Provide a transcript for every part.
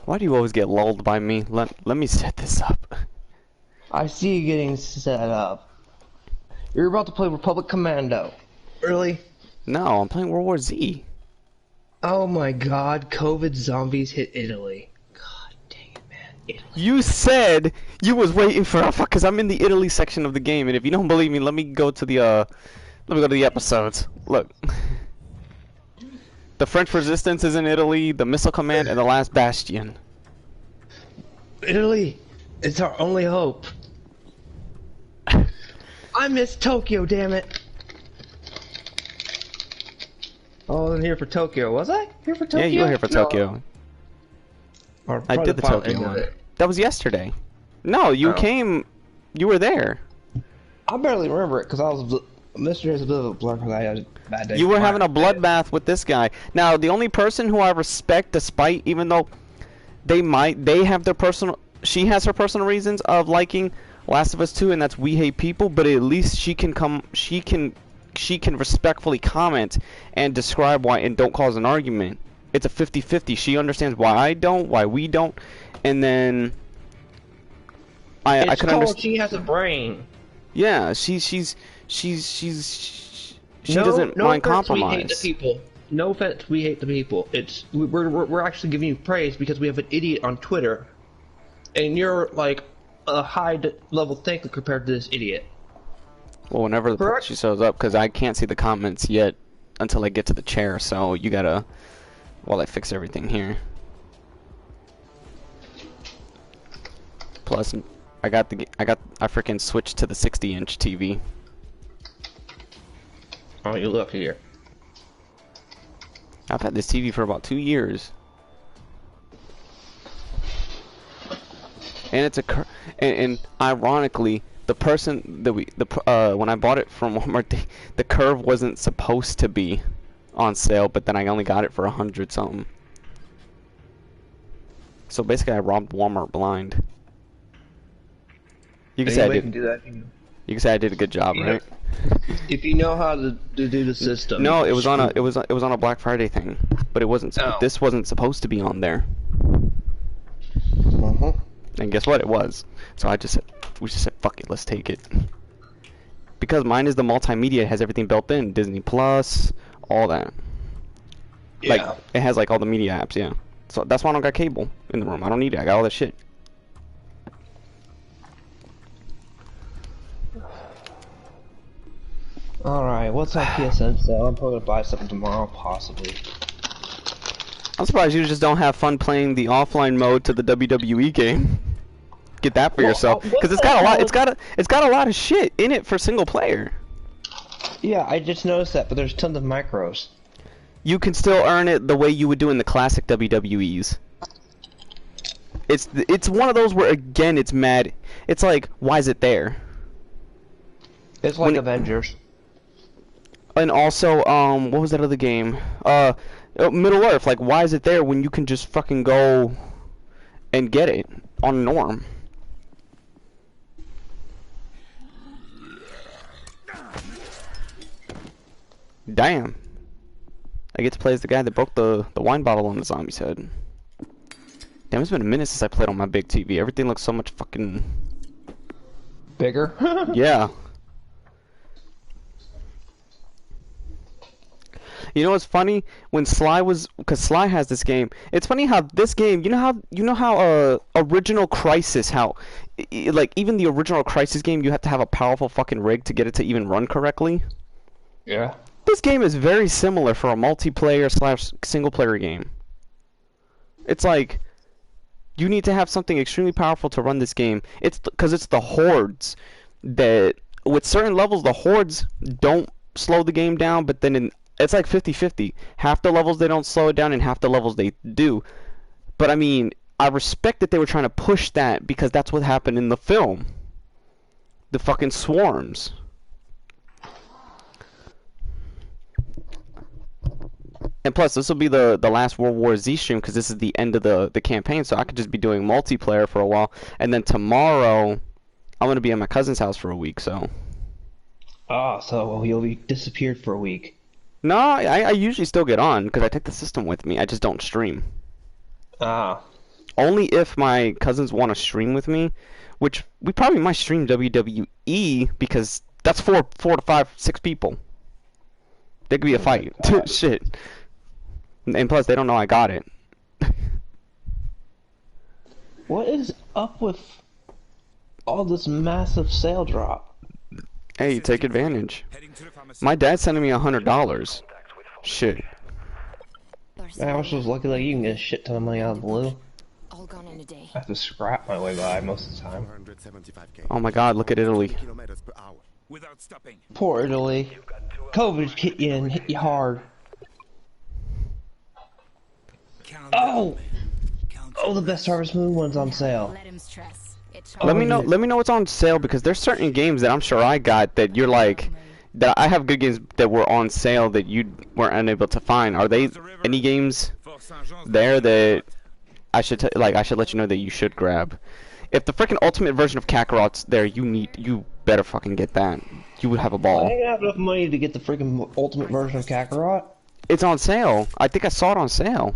Why do you always get lulled by me? Let me set this up. I see you getting set up. You're about to play Republic Commando. Really? No, I'm playing World War Z. Oh my god, COVID zombies hit Italy. God dang it, man. Italy. You said you was waiting for because I'm in the Italy section of the game, and if you don't believe me, let me go to the episodes. Look. The French resistance is in Italy, the Missile Command, and the Last Bastion. Italy, it's our only hope. I miss Tokyo, damn it. Oh, I wasn't here for Tokyo, was I? Here for Tokyo? Yeah, you were here for No. Tokyo. Or I did the Tokyo one. That was yesterday. No, you came. You were there. I barely remember it because I was. Mystery is a bit of a blur because I had a bad day. You were having a bloodbath with this guy. Now, the only person who I respect, despite even though they have their personal, she has her personal reasons of liking Last of Us 2, and that's We Hate People. But at least she can respectfully comment and describe why, and don't cause an argument. It's a 50-50. She understands why I don't, why we don't, and then I can understand. She has a brain. Yeah, she doesn't mind compromise. We hate the people. No offense, we hate the people. We're actually giving you praise because we have an idiot on Twitter, and you're like a high level thinker compared to this idiot. Well, whenever she shows up, because I can't see the comments yet until I get to the chair, so you gotta while I fix everything here. Plus, I freaking switched to the 60-inch TV. Oh, you look here. I've had this TV for about 2 years. And it's and ironically, the person that when I bought it from Walmart, the curve wasn't supposed to be on sale, but then I only got it for 100 something. So basically, I robbed Walmart blind. You can say I did. You can say I did a good job, right? If you know how to do the system. No, it was on a Black Friday thing, but it wasn't. Oh. This wasn't supposed to be on there. And guess what? It was. So we just said, fuck it, let's take it. Because mine is the multimedia, it has everything built in, Disney Plus, all that. Yeah. Like it has like all the media apps, yeah. So that's why I don't got cable in the room. I don't need it. I got all that shit. Alright, what's on PSN sale? I'm probably gonna buy something tomorrow, possibly. I'm surprised you just don't have fun playing the offline mode to the WWE game. Get that for yourself, because it's got a lot. It's got a lot of shit in it for single player. Yeah, I just noticed that, but there's tons of micros. You can still earn it the way you would do in the classic WWEs. It's one of those where again it's mad. It's like, why is it there? It's like Avengers. And also, what was that other game? Middle Earth. Like, why is it there when you can just fucking go and get it on Norm? Damn. I get to play as the guy that broke the wine bottle on the zombie's head. Damn, it's been a minute since I played on my big TV. Everything looks so much fucking... bigger? Yeah. You know what's funny? When Sly was... Because Sly has this game. It's funny how this game... You know how original Crisis... How... Like, even the original Crisis game, you have to have a powerful fucking rig to get it to even run correctly? Yeah. This game is very similar for a multiplayer / single player game. It's like... You need to have something extremely powerful to run this game. It's because it's the hordes that... With certain levels, the hordes don't slow the game down, but then it's like 50-50. Half the levels they don't slow it down, and half the levels they do. But I mean, I respect that they were trying to push that because that's what happened in the film. The fucking swarms. And plus, this will be the last World War Z stream because this is the end of the campaign, so I could just be doing multiplayer for a while. And then tomorrow, I'm going to be at my cousin's house for a week, so... Ah, so you'll be disappeared for a week. No, I usually still get on because I take the system with me. I just don't stream. Ah. Only if my cousins want to stream with me, which we probably might stream WWE because that's four to five, 6 people. There could be a fight. Shit. And plus, they don't know I got it. What is up with all this massive sale drop? Hey, take advantage. My dad's sending me $100. Shit. Man, I was just lucky that you can get a shit ton of money out of the blue. All gone in a day. I have to scrap my way by most of the time. Oh my God, look at Italy. Without stopping. Poor Italy. COVID hit you and hit you hard. Oh! Oh, the best Harvest Moon one's on sale. Let him stress. It's Let me yeah. know what's on sale because there's certain games that I'm sure I got that you're like that I have good games that were on sale that you weren't unable to find. Are they any games there that I should I should let you know that you should grab? If the freaking ultimate version of Kakarot's there, you better fucking get that. You would have a I ball. ain't gonna have enough money to get the freaking ultimate version of Kakarot. It's on sale. I think I saw it on sale.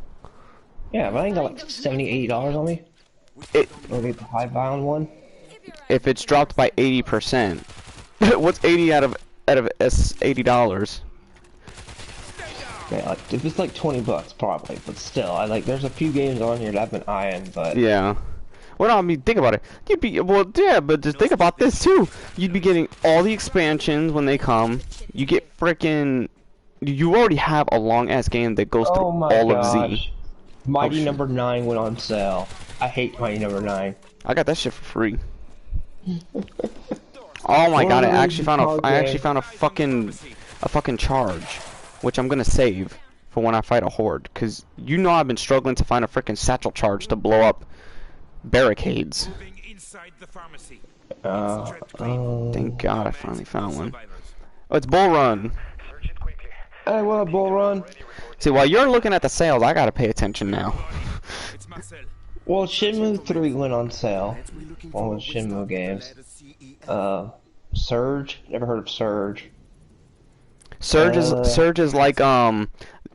Yeah, but I ain't got like $70, $80 on me. It Or get the high-bound one. if it's dropped by 80%. What's 80 out of $80? Yeah, like if it's like $20 probably, but still, there's a few games on here that I've been eyeing, but Yeah. Well, no, I mean, think about it. But just think about this too. You'd be getting all the expansions when they come. You get frickin' you already have a long ass game that goes through oh my all gosh. of Z. Mighty shit. Number 9 went on sale. I hate Mighty Number 9. I got that shit for free. Oh my god! I actually found a fucking charge, which I'm gonna save for when I fight a horde. Cause you know I've been struggling to find a frickin' satchel charge to blow up barricades. Moving inside the pharmacy. Thank God I finally found one. Oh, it's Bull Run. Hey, what up, Bull Run? See, while you're looking at the sales, I gotta pay attention now. It's Marcel. Well, Shenmue 3 went on sale. One of the Shenmue games. Surge? Never heard of Surge. Surge is like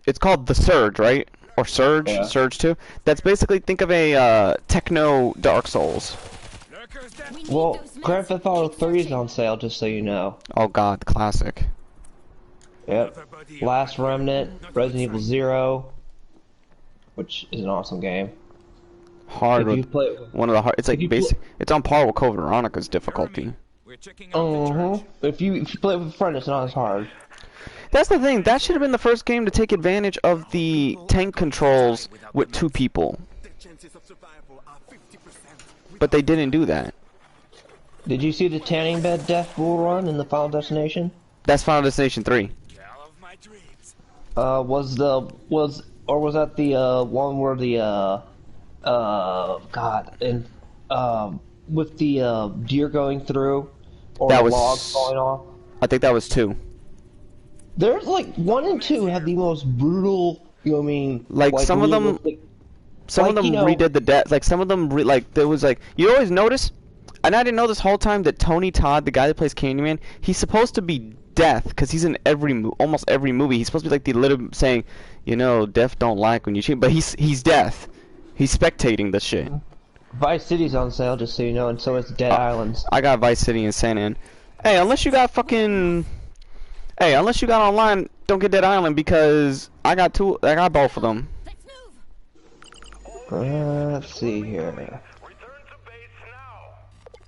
it's called the Surge, right? Or Surge, Yeah. Surge 2. That's basically think of a techno Dark Souls. Lurkers down. We need Well, those Grand Theft Auto 3 is on sale, just so you know. Oh God, the classic. Yep. Last Remnant, Resident Evil 0, which is an awesome game. Hard. If you with- play, One of the hard. It's like you basic. It's on par with Code Veronica's difficulty. We're checking out the church. if you play it with a friend, it's not as hard. That's the thing. That should have been the first game to take advantage of the tank controls with 2 people. But they didn't do that. Did you see the tanning bed death Bull Run in the Final Destination? That's Final Destination 3. Girl of my dreams. Was that the one where the God, and with the deer going through or That the was- log falling off? I think that was 2. There's like 1 and 2 have the most brutal. You know what I mean? Like, some of them- realistic- Some of Like, them you know- redid the death. Like some of them, there was like you always notice, and I didn't know this whole time that Tony Todd, the guy that plays Candyman, he's supposed to be Death because he's in almost every movie. He's supposed to be like the little saying, you know, Death don't like when you cheat, but he's Death. He's spectating the shit. Vice City's on sale, just so you know, and so is Dead Islands. I got Vice City and San An. Hey, unless you got online, don't get Dead Island because I got both of them. Let's move. Let's see here.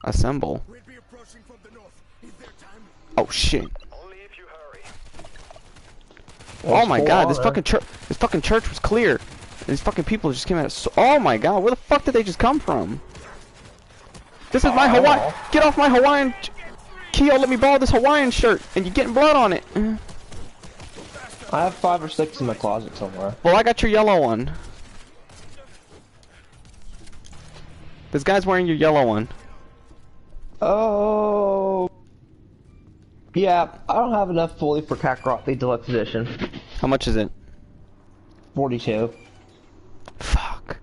Assemble. We'll be approaching from the north. Is there time? Oh shit. Oh my God, this fucking church was clear. These fucking people just came out. Oh my God, where the fuck did they just come from? This is my Hawaiian. Get off my Hawaiian. Keo, let me borrow this Hawaiian shirt, and you're getting blood on it. I have 5 or 6 in my closet somewhere. Well, I got your yellow one. This guy's wearing your yellow one. Oh. Yeah, I don't have enough fully for Kakarot the Deluxe Edition. How much is it? 42. Fuck.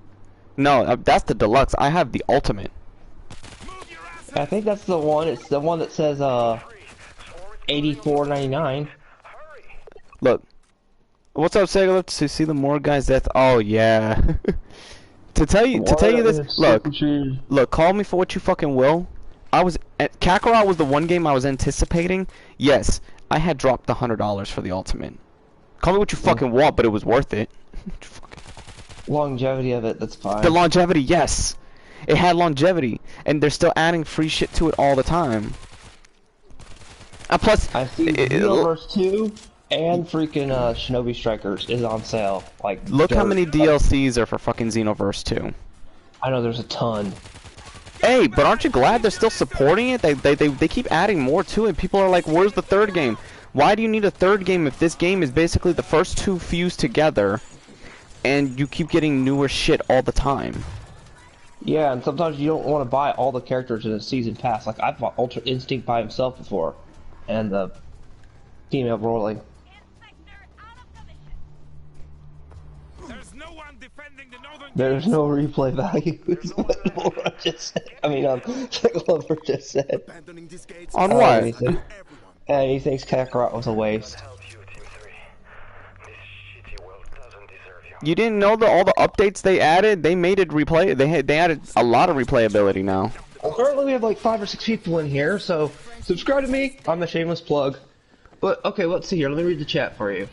No, that's the deluxe. I have the ultimate. I think that's the one. It's the one that says $84.99. Look. What's up, Segalift? To see the more guys that. Oh yeah. To tell you this, look, call me for what you fucking will. Kakarot was the one game I was anticipating. Yes, I had dropped the $100 for the ultimate. Call me what you fucking want, but it was worth it. Longevity of it, that's fine. The longevity, yes. It had longevity, and they're still adding free shit to it all the time. Plus, I see Xenoverse 2 and freaking Shinobi Strikers is on sale. Like, look how many DLCs are for fucking Xenoverse 2. I know there's a ton. Hey, but aren't you glad they're still supporting it? They keep adding more to it. People are like, where's the third game? Why do you need a third game if this game is basically the first two fused together, and you keep getting newer shit all the time? Yeah, and sometimes you don't want to buy all the characters in a season pass. Like, I've bought Ultra Instinct by himself before, and the female Broly. There's no one defending the northern There's no replay value. Is what Laura just said. I mean, Lover just said. abandoning these gates. On what? And he thinks Kakarot was a waste. You didn't know all the updates they added? They made it replay. They added a lot of replayability now. Well, currently we have like 5 or 6 people in here, so subscribe to me. I'm a shameless plug. But okay, let's see here. Let me read the chat for you.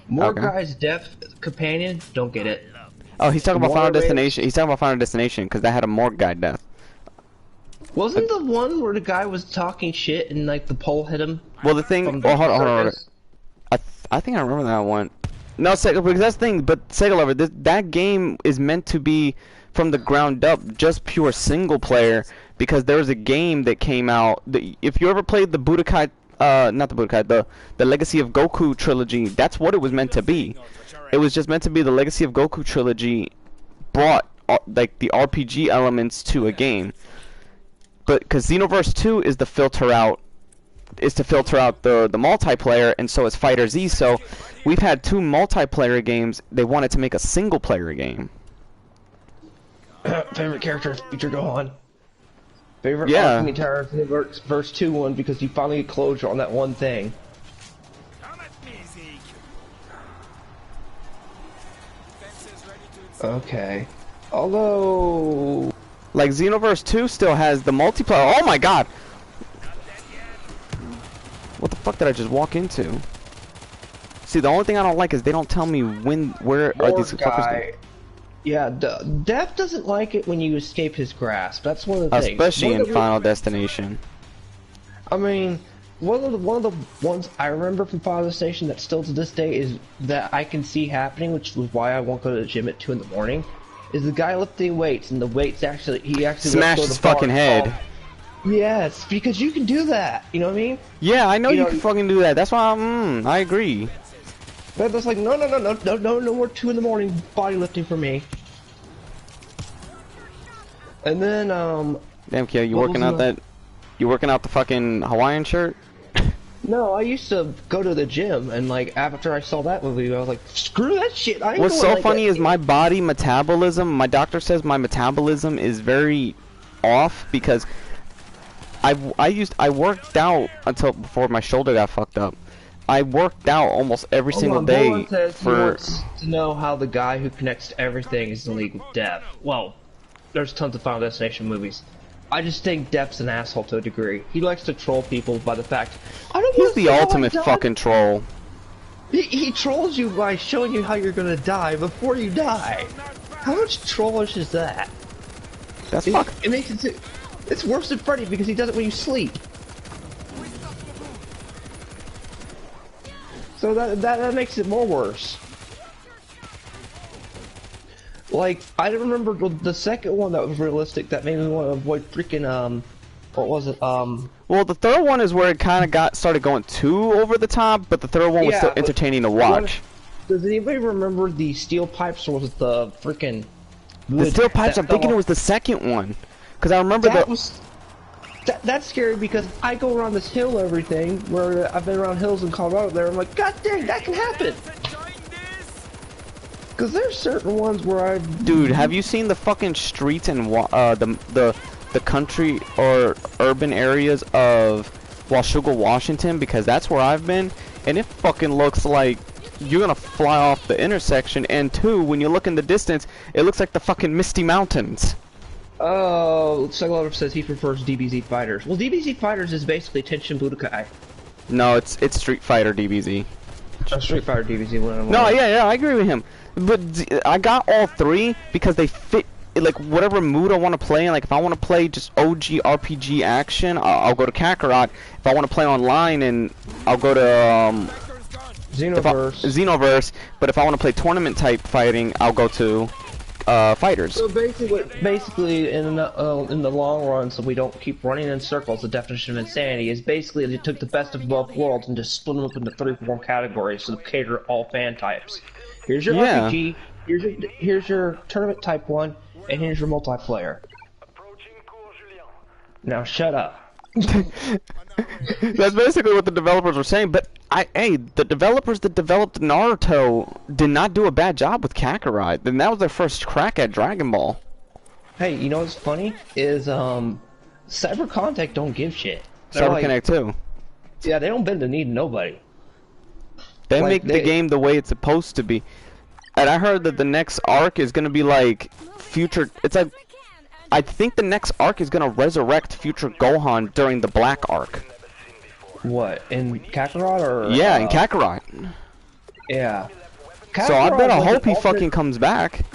More Okay. guys, deaf companion. Don't get it. Oh, he's talking about Final Water Destination. He's talking about Final Destination because that had a morgue guy death. Wasn't the one where the guy was talking shit and like the pole hit him? Well, the thing. From Oh, hold on. surface? I think I remember that one. No, because that's the thing. But Sega Lover, that game is meant to be from the ground up, just pure single player. Because there was a game that came out. If you ever played the Budokai, not the Budokai, the Legacy of Goku trilogy, that's what it was meant to be. It was just meant to be the Legacy of Goku trilogy, brought like the RPG elements to a game. But because Xenoverse 2 is to filter out the multiplayer, and so is Fighter Z. So we've had 2 multiplayer games. They wanted to make a single player game. Favorite character feature Gohan. Favorite Yeah. arc in the entire verse 2 one because you finally get closure on that one thing. Come at me, Zeke. Fences ready to Okay. Although Like Xenoverse 2 still has the multiplayer. Oh my god! What the fuck did I just walk into? See, the only thing I don't like is they don't tell me where are these fuckers guy. Yeah, Death doesn't like it when you escape his grasp. That's one of the things. especially One in of the Final Destination. I mean, one of the ones I remember from Final Destination that still to this day is that I can see happening, which was why I won't go to the gym at 2 in the morning. Is the guy lifting weights and the weights he actually Smashed his fucking head. Yes, because you can do that. You know what I mean? Yeah, I know You you know- can fucking do that. That's why I agree. But it's like no more 2 in the morning bodybuilding for me. And then Damn, Kyo, you What working was out the- that? You working out the fucking Hawaiian shirt? no, I used to go to the gym and like after I saw that movie, I was like, screw that shit. I ain't What's going so like funny that. is my body metabolism. My doctor says my metabolism is very off because I worked out until before my shoulder got fucked up. I worked out almost every single day Bowen says he for. wants to know how the guy who connects to everything is in League with Death. Well, there's tons of Final Destination movies. I just think Death's an asshole to a degree. He likes to troll people by the fact I don't He's wanna the see how ultimate I die. fucking troll. He trolls you by showing you how you're gonna die before you die. How much trollish is that? That's It, fuck. it makes it. It's worse than Freddy because he does it when you sleep. So that makes it more worse. Like I remember the second one that was realistic that made me want to avoid freaking what was it Well, the third one is where it kind of started going too over the top, but the third one was Yeah, still but entertaining to the one- watch. Does anybody remember the steel pipes or was it the freaking The steel pipes. I'm thinking it was the second one, because I remember that the. was that's scary because I go around this hill and everything where I've been around hills in Colorado there. I'm like, God dang, that can happen. enjoying this. Because there's certain ones where I've Dude, have you seen the fucking streets and the country or urban areas of Washougal, Washington? Because that's where I've been, and it fucking looks like you're gonna fly off the intersection, and 2, when you look in the distance, it looks like the fucking Misty Mountains. Oh, Seglover says he prefers DBZ Fighters. Well, DBZ Fighters is basically Tenshin Budokai. No, it's Street Fighter DBZ. Street Fighter DBZ. No, yeah, I agree with him. But I got all 3 because they fit, like, whatever mood I want to play in. Like, if I want to play just OG RPG action, I'll go to Kakarot. If I want to play online, and I'll go to Xenoverse. But if I want to play tournament type fighting, I'll go to Fighters. So basically, in the long run, so we don't keep running in circles, the definition of insanity is basically they took the best of both worlds and just split them up into 3 form categories to cater all fan types. Here's your RPG, here's your tournament type one, and here's your multiplayer. Now shut up. That's basically what the developers were saying, but the developers that developed Naruto did not do a bad job with Kakarot, and that was their first crack at Dragon Ball. Hey, you know what's funny? Is, Cyber Contact don't give shit. Cyber Connect too. Yeah, they don't bend the knee to nobody. They make the game the way it's supposed to be. And I heard that the next arc is gonna be like future, it's like, I think the next arc is gonna resurrect future Gohan during the Black arc. What, in Kakarot or? Yeah, in Kakarot. Yeah. So I better hope he fucking comes back.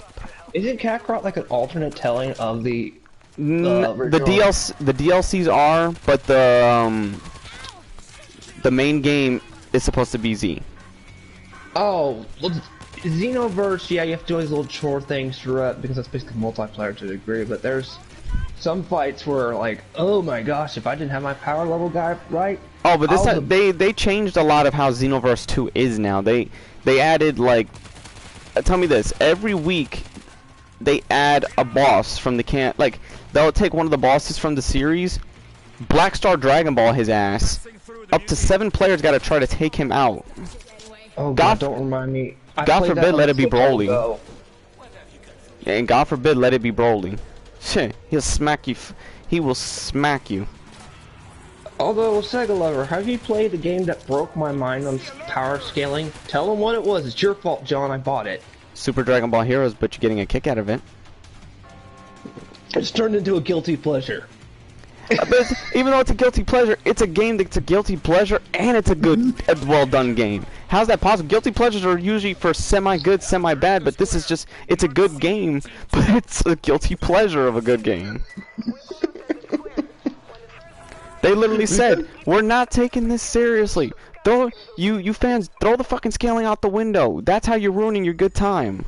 Isn't Kakarot like an alternate telling of the the DLCs are, but the main game is supposed to be Z. Oh, well, Xenoverse, yeah, you have to do all these little chore things throughout because that's basically multiplayer to a degree, but there's some fights where, like, oh my gosh, if I didn't have my power level guy right. Oh, but this time, they changed a lot of how Xenoverse 2 is now. They added, like, tell me this, every week they add a boss from the like, they'll take one of the bosses from the series, Black Star Dragon Ball his ass, up to 7 players gotta try to take him out. Oh God, don't remind me. God forbid let it be Broly. And God forbid let it be Broly. Shit, he'll smack you. He will smack you. Although, Sega Lover, have you played the game that broke my mind on power scaling? Tell them what it was. It's your fault, John. I bought it. Super Dragon Ball Heroes, but you're getting a kick out of it. It's turned into a guilty pleasure. But even though it's a guilty pleasure, it's a game that's a guilty pleasure, and it's a good, well-done game. How's that possible? Guilty pleasures are usually for semi-good, semi-bad, but this is just, it's a good game, but it's a guilty pleasure of a good game. They literally said, we're not taking this seriously. You fans, throw the fucking scaling out the window. That's how you're ruining your good time.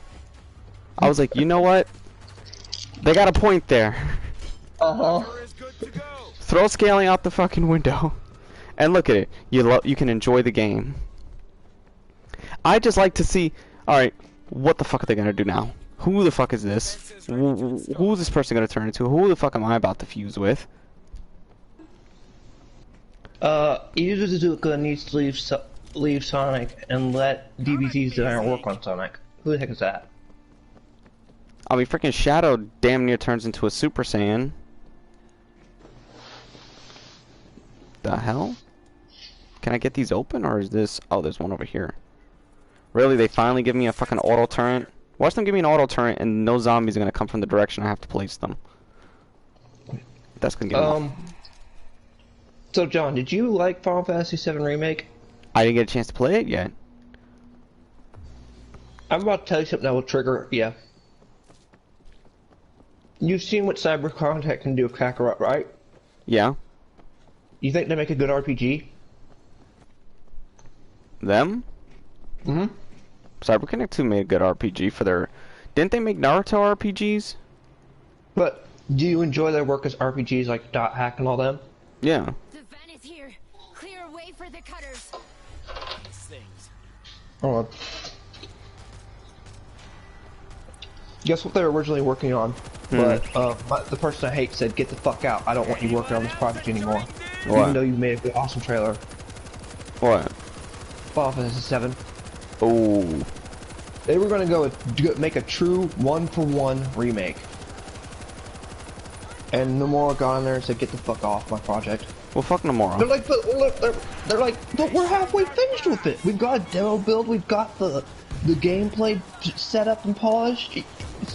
I was like, you know what? They got a point there. Uh-huh. Throw scaling out the fucking window, and look at it. You can enjoy the game. I just like to see. All right, what the fuck are they gonna do now? Who the fuck is this? Who's this person gonna turn into? Who the fuck am I about to fuse with? Yuzuzuka needs to leave Sonic and let DBZ's designer work on Sonic. Who the heck is that? I mean, freaking Shadow damn near turns into a Super Saiyan. The hell? Can I get these open, or is this... Oh, there's one over here. Really? They finally give me a fucking auto turret? Watch them give me an auto turret and no zombies are gonna come from the direction I have to place them. That's gonna get them off. So John, did you like Final Fantasy VII Remake? I didn't get a chance to play it yet. I'm about to tell you something that will trigger... Yeah. You've seen what Cyber Contact can do with Kakarot, right? Yeah. You think they make a good RPG? Them? Mm-hmm. CyberConnect 2 made a good RPG for their... Didn't they make Naruto RPGs? But do you enjoy their work as RPGs like Dot Hack and all them? Yeah. The van is here. Clear a way for the cutters. Hold on. Guess what they were originally working on? But the person I hate said, "Get the fuck out! I don't want you working on this project anymore." What? Even though you made a good, awesome trailer. What? Final Fantasy VII. Oh. They were gonna go make a true one-for-one remake, and Nomura got in there and said, "Get the fuck off my project." Well, fuck Nomura. They're like, but look, they're like, but we're halfway finished with it. We've got a demo build. We've got the gameplay set up and polished.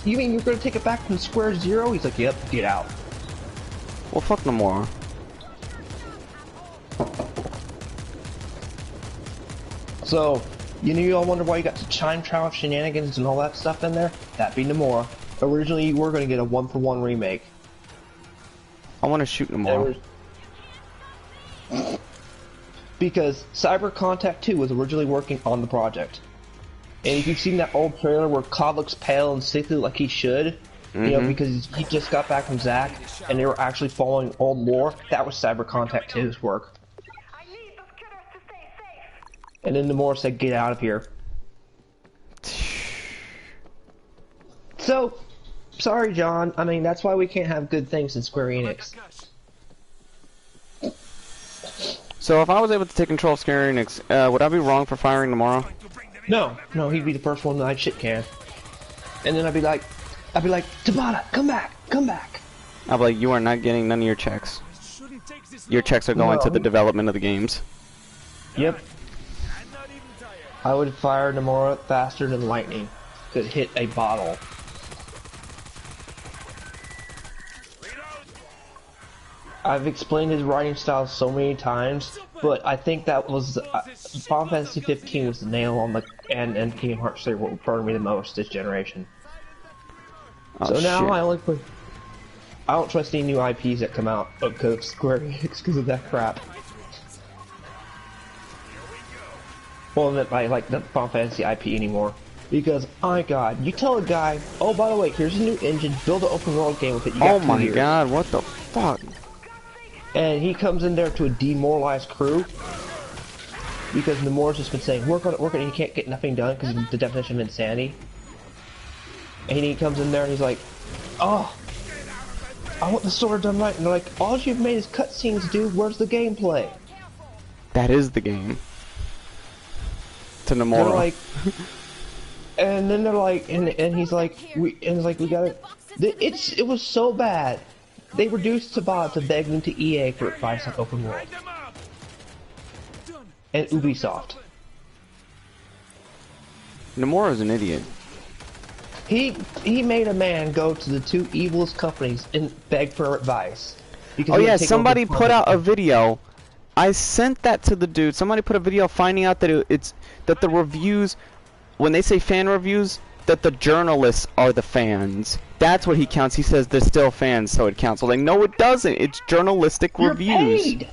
You mean you're gonna take it back from square zero? He's like, yep, get out. Well, fuck Nomura. So, you all wonder why you got the time travel shenanigans and all that stuff in there? That be Nomura. Originally, you were gonna get a 1-for-1 remake. I want to shoot Nomura. Because Cyber Contact 2 was originally working on the project. And if you've seen that old trailer where COD looks pale and sickly like he should, you know, because he just got back from Zach, and they were actually following old lore, that was Cyber Contact 2's work. And then Nomura said, get out of here. So, sorry John, I mean, that's why we can't have good things in Square Enix. So if I was able to take control of Square Enix, would I be wrong for firing Nomura? No, he'd be the first one that I'd shit can. And then I'd be like, Tabata, come back. I'd be like, you are not getting none of your checks. Your checks are going to the development of the games. Yep. I would fire Nomura faster than lightning could hit a bottle. I've explained his writing style so many times, but I think that was Final Fantasy 15 was the nail on the and Kingdom Hearts 3 what burned me the most this generation. Oh, So now shit. I don't trust any new IPs that come out because of Square Enix because of that crap. Well, that I like the Final Fantasy IP anymore. Because, oh my god, you tell a guy, oh by the way, here's a new engine, build an open world game with it, you got Oh 2 my years. god, what the fuck? And he comes in there to a demoralized crew because Nomura's just been saying, work on it, and he can't get nothing done because of the definition of insanity. And he comes in there and he's like, oh, I want the story done right. And they're like, all you've made is cutscenes, dude, where's the gameplay? That is the game. To They're Nomura. like, and then they're like, and he's like, we gotta, it was so bad. They reduced Tabata to begging to EA for advice on open world. And Ubisoft. Nomura's an idiot. He made a man go to the 2 evilest companies and beg for advice. Because Oh he had yeah, to take somebody over put out a video. I sent that to the dude. Somebody put a video finding out that that the reviews, when they say fan reviews, that the journalists are the fans. That's what he counts. He says they're still fans, so it counts. Like, no, it doesn't. It's journalistic You're reviews. paid.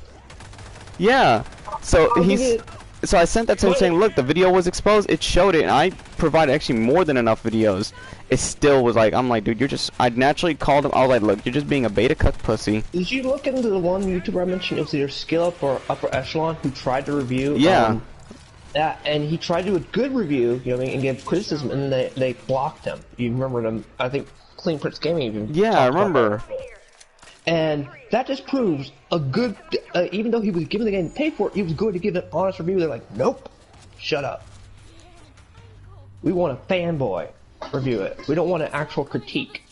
Yeah. So How he's. did it- So I sent that to him saying, look, the video was exposed. It showed it, and I provided actually more than enough videos. It still was like, I'm like, dude, you're just. I naturally called him. I was like, look, you're just being a beta cuck pussy. Did you look into the one YouTuber I mentioned? It was either Skill Up or Upper Echelon who tried to review. Yeah. That, and he tried to do a good review, you know what I mean, and give criticism, and they blocked him. You remember them? I think Clean Prince Gaming even. Yeah, I talked about remember. that. And that just proves a good. Even though he was giving the game paid for it, he was going to give an honest review. They're like, nope, shut up. We want a fanboy review it. We don't want an actual critique.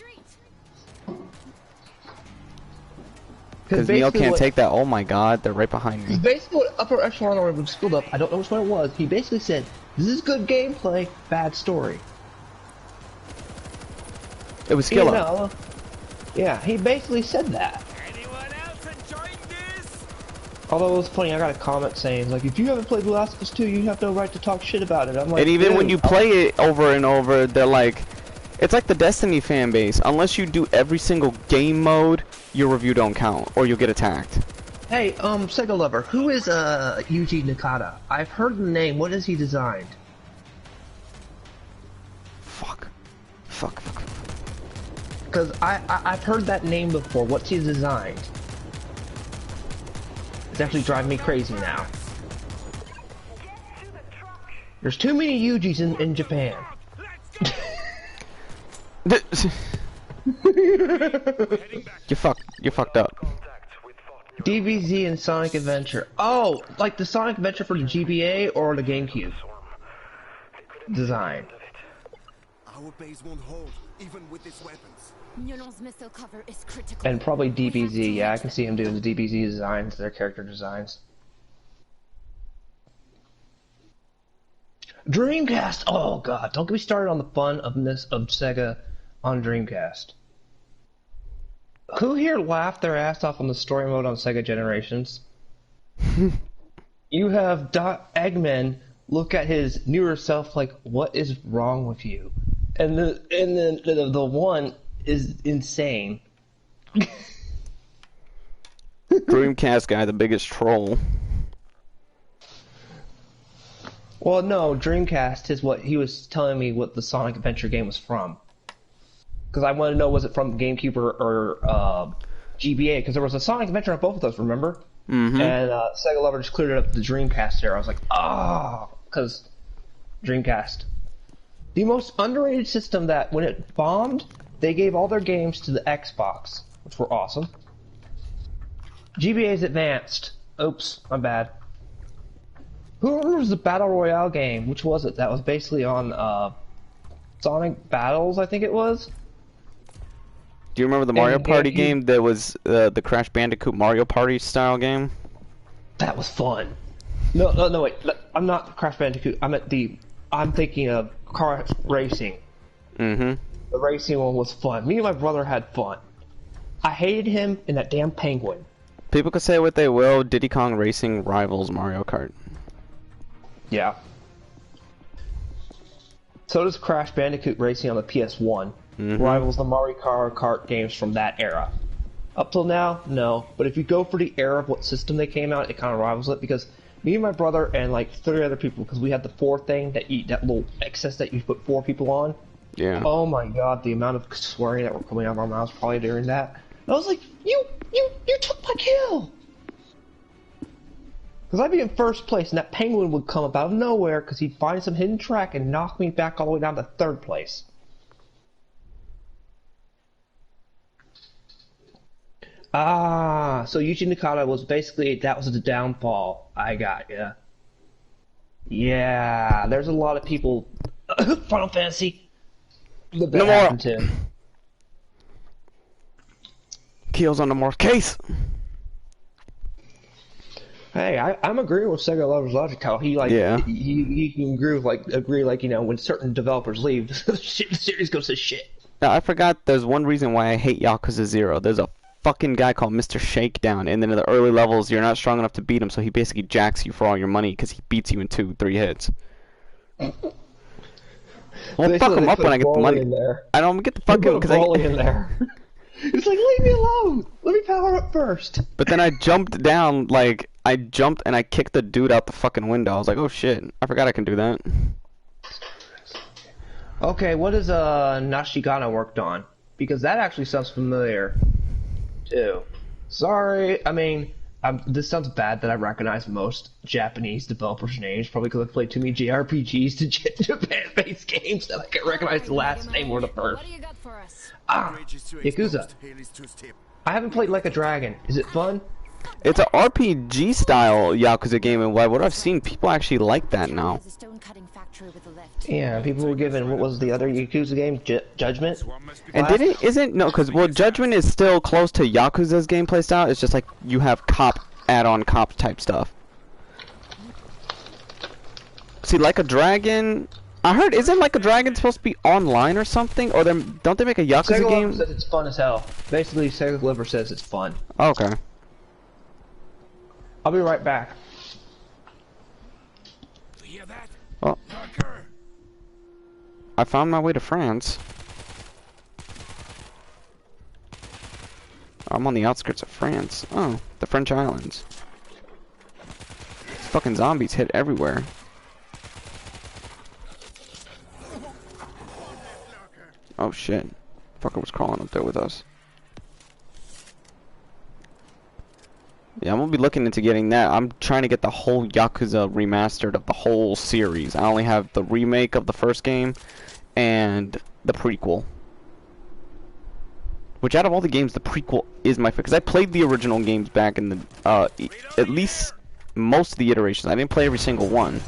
Because Neil basically can't what- take that. Oh my god, they're right behind me. Basically, what Upper Echelon or Skilled Up, I don't know which one it was. He basically said, "This is good gameplay, bad story." It was You Skill Up. know, yeah, he basically said that. Anyone else enjoying this? Although it was funny, I got a comment saying, like, if you haven't played The Last of Us 2, you have no right to talk shit about it. I'm like, And even when dude, you play it over and over, they're like, it's like the Destiny fan base. Unless you do every single game mode, your review don't count, or you'll get attacked. Hey, Sega Lover, who is Yuji Nakata? I've heard the name. What has he designed? Fuck. Because I've heard that name before. What's he designed? It's actually driving me crazy now. There's too many Yujis in Japan. You're fucked up. DBZ and Sonic Adventure. Oh, like the Sonic Adventure for the GBA or the GameCube? Design. Our base won't hold. even with its weapons. Nulon's missile cover is critical. And probably DBZ. Yeah, I can see him doing the DBZ designs, their character designs. Dreamcast. Oh god, don't get me started on the fun of Sega on Dreamcast. Who here laughed their ass off on the story mode on Sega Generations? You have Eggman look at his newer self like, what is wrong with you? And the one is insane. Dreamcast guy, the biggest troll. Well, no, Dreamcast is what he was telling me what the Sonic Adventure game was from. Because I wanted to know, was it from GameCube or GBA? Because there was a Sonic Adventure on both of those, remember? Mm-hmm. And Sega Lover just cleared it up the Dreamcast there. I was like, because Dreamcast. The most underrated system that, when it bombed, they gave all their games to the Xbox, which were awesome. GBA's Advanced. Oops, I'm bad. Who remembers the Battle Royale game? Which was it? That was basically on Sonic Battles, I think it was. Do you remember the Mario Party game that was the Crash Bandicoot Mario Party style game? That was fun. No, wait. I'm not Crash Bandicoot. I'm thinking of car racing. Mm-hmm. The racing one was fun. Me and my brother had fun. I hated him and that damn penguin. People can say what they will, Diddy Kong Racing rivals Mario Kart. Yeah. So does Crash Bandicoot Racing on the PS1. Mm-hmm. Rivals the Mario Kart games from that era. Up till now, no. But if you go for the era of what system they came out, it kind of rivals it, because me and my brother and like 30 other people, because we had the 4 thing that little excess that you put 4 people on. Yeah. Oh my god, the amount of swearing that were coming out of our mouths probably during that. I was like, you took my kill! Because I'd be in first place and that penguin would come up out of nowhere because he'd find some hidden track and knock me back all the way down to 3rd place. So Yuji Nakata was basically, that was the downfall. I got ya. Yeah, there's a lot of people. Final Fantasy. No more. Happened to. Kills on the more case. Hey, I'm agreeing with Sega Lover's logic. How he he can agree when certain developers leave, the series goes to shit. Now I forgot. There's one reason why I hate Yakuza 0. There's a fucking guy called Mr. Shakedown, and then in the early levels you're not strong enough to beat him, so he basically jacks you for all your money because he beats you in 2-3 hits. Well, fuck him up when I get the money. I don't get the fucking because in there. It's like, leave me alone. Let me power up first. But then I jumped down, I jumped and I kicked the dude out the fucking window. I was like, oh shit, I forgot I can do that. Okay, what is Nashigana worked on? Because that actually sounds familiar. Too. Sorry, I mean, this sounds bad that I recognize most Japanese developers' names, probably because I've played too many JRPGs to Japan-based games that I can recognize the last name or the first. What do you got for us? Yakuza. I haven't played Like a Dragon. Is it fun? It's an RPG style Yakuza game, and what I've seen, people actually like that now. Yeah, people were given, what was the other Yakuza game? Judgment? And because Judgment is still close to Yakuza's gameplay style, it's just like you have add-on cop type stuff. See, Like a Dragon, I heard, isn't Like a Dragon supposed to be online or something? Or don't they make a Yakuza Sega game? Liver says it's fun as hell. Basically, Sega Liver says it's fun. Oh, okay. I'll be right back. You hear that? Well, I found my way to France. I'm on the outskirts of France. Oh, the French islands. These fucking zombies hit everywhere. Oh shit. Fucker was crawling up there with us. Yeah, I'm gonna be looking into getting that. I'm trying to get the whole Yakuza remastered of the whole series. I only have the remake of the first game and the prequel. Which out of all the games, the prequel is my favorite. Because I played the original games back in the, at least most of the iterations. I didn't play every single one.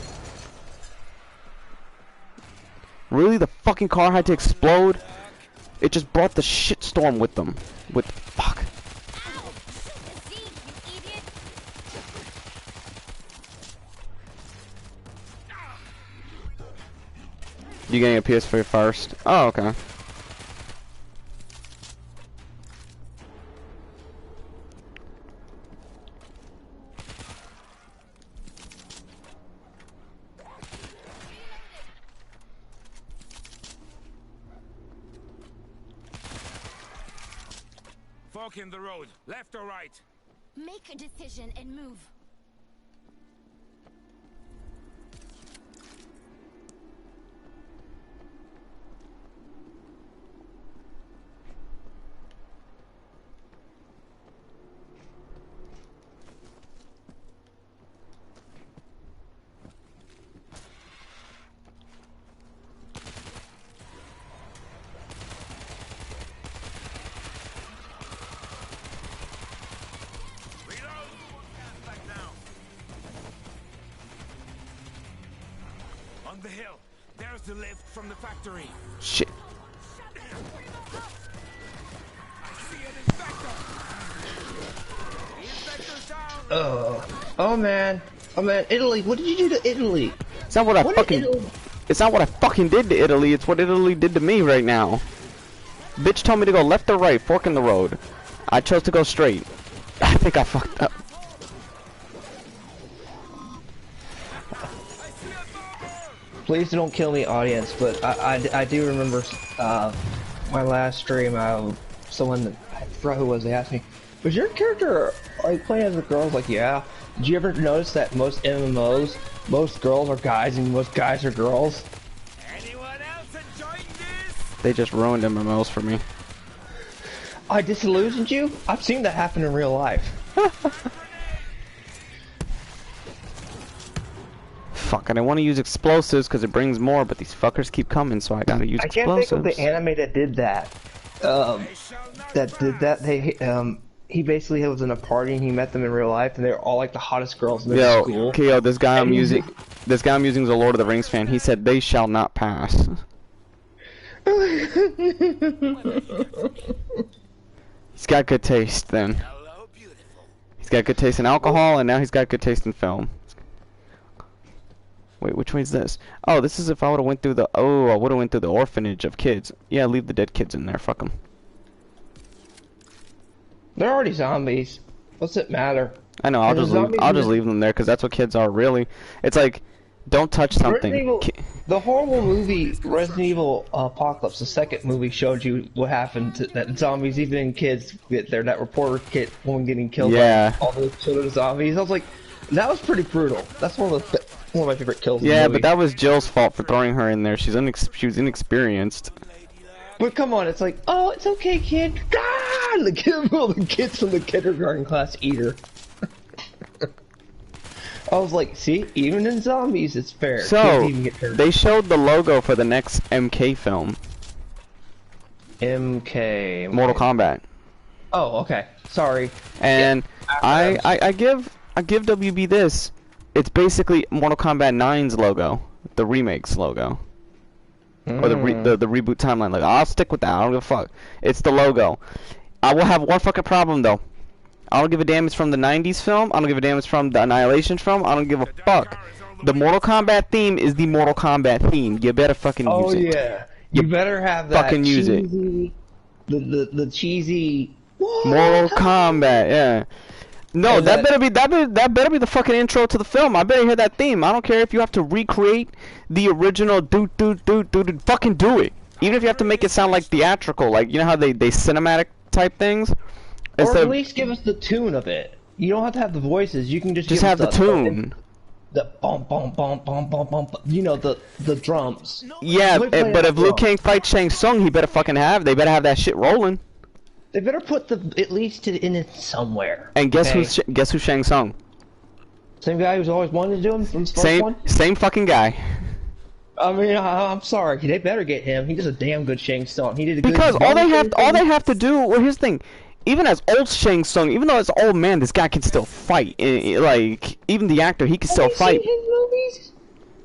Really? The fucking car had to explode? It just brought the shitstorm with them. With fuck. Ow! See, you idiot! You getting a PS4 first? Oh, okay. Fork in the road, left or right? Make a decision and move. On the hill. There's the lift from the factory. Shit. I see an inspector. The inspector's down. Oh man. Oh man, Italy, what did you do to Italy? It's not what I What did fucking. Italy... It's not what I fucking did to Italy. It's what Italy did to me right now. Bitch told me to go left or right, fork in the road. I chose to go straight. I think I fucked up. Please don't kill me, audience, but I do remember my last stream, someone, I forgot who it was, they asked me, was your character like playing as a girl? I was like, yeah. Did you ever notice that most MMOs, most girls are guys and most guys are girls? Anyone else enjoying this? They just ruined MMOs for me. I disillusioned you? I've seen that happen in real life. Fuck, I didn't want to use explosives because it brings more, but these fuckers keep coming, so I gotta use I can't explosives. think of the anime that did that. He basically was in a party and he met them in real life, and they were all like the hottest girls in their school. Keo, this guy I'm And using is a Lord of the Rings fan. He said they shall not pass. He's got good taste then. Hello, beautiful. He's got good taste in alcohol, and now he's got good taste in film. Wait, which way is this? Oh, this is if I would've went through the... Oh, I would've went through the orphanage of kids. Yeah, leave the dead kids in there. Fuck them. They're already zombies. What's it matter? I know. I'll And the just leave. zombies I'll in just the- leave them there because that's what kids are. Really, it's like, don't touch something. Resident Evil, the horrible movie Resident Evil Apocalypse, the second movie, showed you what happened to that zombies, even in kids, get there. That reporter kid, woman getting killed Yeah. by all those children zombies. I was like, that was pretty brutal. That's one of my favorite kills. in the Yeah, movie. but that was Jill's fault for throwing her in there. She was inexperienced. But come on, it's like, oh, it's okay, kid. God, the kids from the kindergarten class eat her. I was like, see, even in zombies, it's fair. So Kids even get hurt. they showed the logo for the next MK film, MK. Mortal Kombat, Oh, okay. Sorry. and Yeah, I give WB this. It's basically Mortal Kombat 9's logo, the remake's logo. Or the reboot timeline logo. I'll stick with that. I don't give a fuck. It's the logo. I will have one fucking problem though. I don't give a damn it's from the 90s film. I don't give a damn it's from the Annihilation film. I don't give a fuck. The Mortal Kombat theme is the Mortal Kombat theme. You better fucking Oh use it. yeah. You better have that fucking use it. cheesy, the cheesy Mortal Kombat, yeah. No, And that that- better be the fucking intro to the film. I better hear that theme. I don't care if you have to recreate the original fucking do it. Even if you have to make it sound like theatrical, like you know how they cinematic type things. Or Instead at of- least give us the tune of it. You don't have to have the voices. You can just just give have the us tune. The bum bum bum bum bum bum. You know the drums. Yeah, Somebody play but that if Liu drum. Kang fights Shang Tsung, he better fucking have. They better have that shit rolling. They better put at least in it somewhere. And guess okay? who's Shang Tsung? Same guy who's always wanted to do him from the first one. Same fucking guy. I mean, I'm sorry. They better get him. He does a damn good Shang Tsung. He did a good. Because all they have to do. Well, here's the thing. Even as old Shang Tsung, even though it's an old man, this guy can still fight. Like even the actor, he can still fight. Have you seen his movies?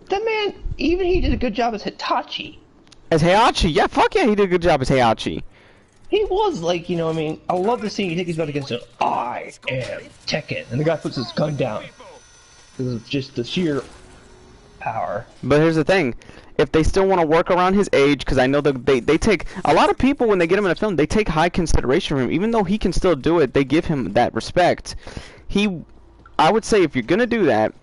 That man, even he did a good job as Hitachi. As Heihachi, yeah, fuck yeah, he did a good job as Heihachi. He was like, you know, I mean, I love the scene. You take his gun against him. I am Tekken, and the guy puts his gun down because of just the sheer power. But here's the thing, if they still want to work around his age, because I know that they take a lot of people when they get him in a film, they take high consideration for him, even though he can still do it. They give him that respect. I would say if you're gonna do that,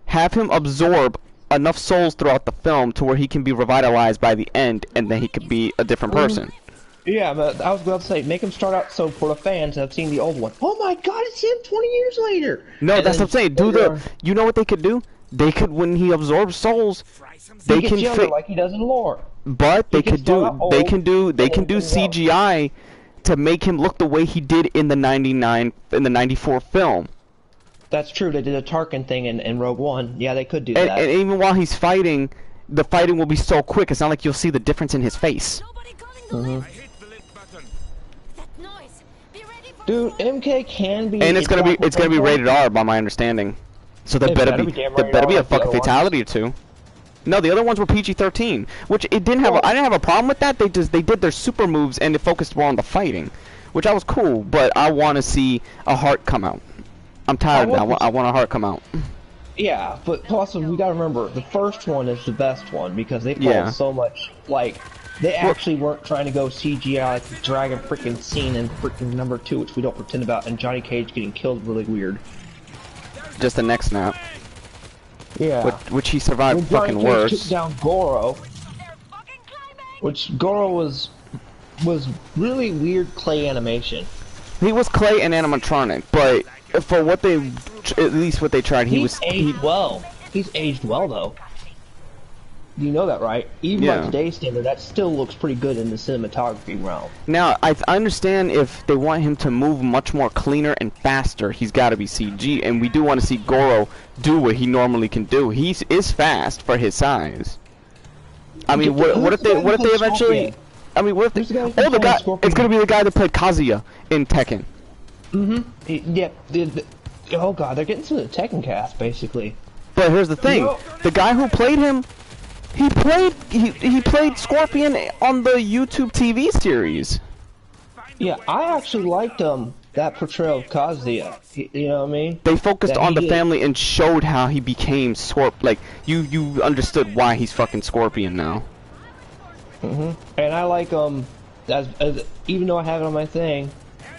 have him absorb enough souls throughout the film to where he can be revitalized by the end, and then he could be a different person. Yeah, but I was about to say, make him start out so for the fans that have seen the old one. Oh my God, it's him 20 years later. No, And that's then what I'm saying. You know what they could do? They could, when he absorbs souls, he they gets can younger like he does in lore. but they he can could do, start out they old, can do, they can old do and well. CGI to make him look the way he did in the 94 film. That's true. They did a Tarkin thing in Rogue One. Yeah, they could do And, that. and even while he's fighting, the fighting will be so quick. It's not like you'll see the difference in his face. Nobody calling the lift. I hit the lift button. That noise. Be ready for Dude, MK can be. And it's gonna be rated R by my understanding. So there It better better be be damn there rated better R be a like the fucking other ones. fatality or two. No, the other ones were PG-13, which it didn't have. I didn't have a problem with that. They did their super moves and it focused more on the fighting, which I was cool. But I want to see a heart come out. I'm tired of that. I want a heart come out. Yeah, but plus we gotta remember the first one is the best one because they Yeah. pulled so much. Like they actually weren't trying to go CGI like the dragon freaking scene in freaking number 2, which we don't pretend about, and Johnny Cage getting killed really weird. Just the next snap, Yeah. which he survived When Johnny fucking Cage worse. took down Goro, They're fucking climbing. which Goro was really weird clay animation. He was clay and animatronic, but for what they, at least what they tried, he He's was. aged well. He's aged well though. You know that, right? Even Yeah. by today's standard, that still looks pretty good in the cinematography realm. Now, I understand if they want him to move much more cleaner and faster, he's got to be CG, and we do want to see Goro do what he normally can do. He is fast for his size. I mean, what if they eventually? I mean, what if they? Who's the guy who Oh, the played guy! Scorpion? It's gonna be the guy that played Kazuya in Tekken. Yeah. Oh god, they're getting some of the Tekken cast basically. But here's the thing: No. the guy who played him, he played Scorpion on the YouTube TV series. Yeah, I actually liked that portrayal of Kazuya. You know what I mean? They focused That on he the did. family and showed how he became like you understood why he's fucking Scorpion now. And I like as even though I have it on my thing.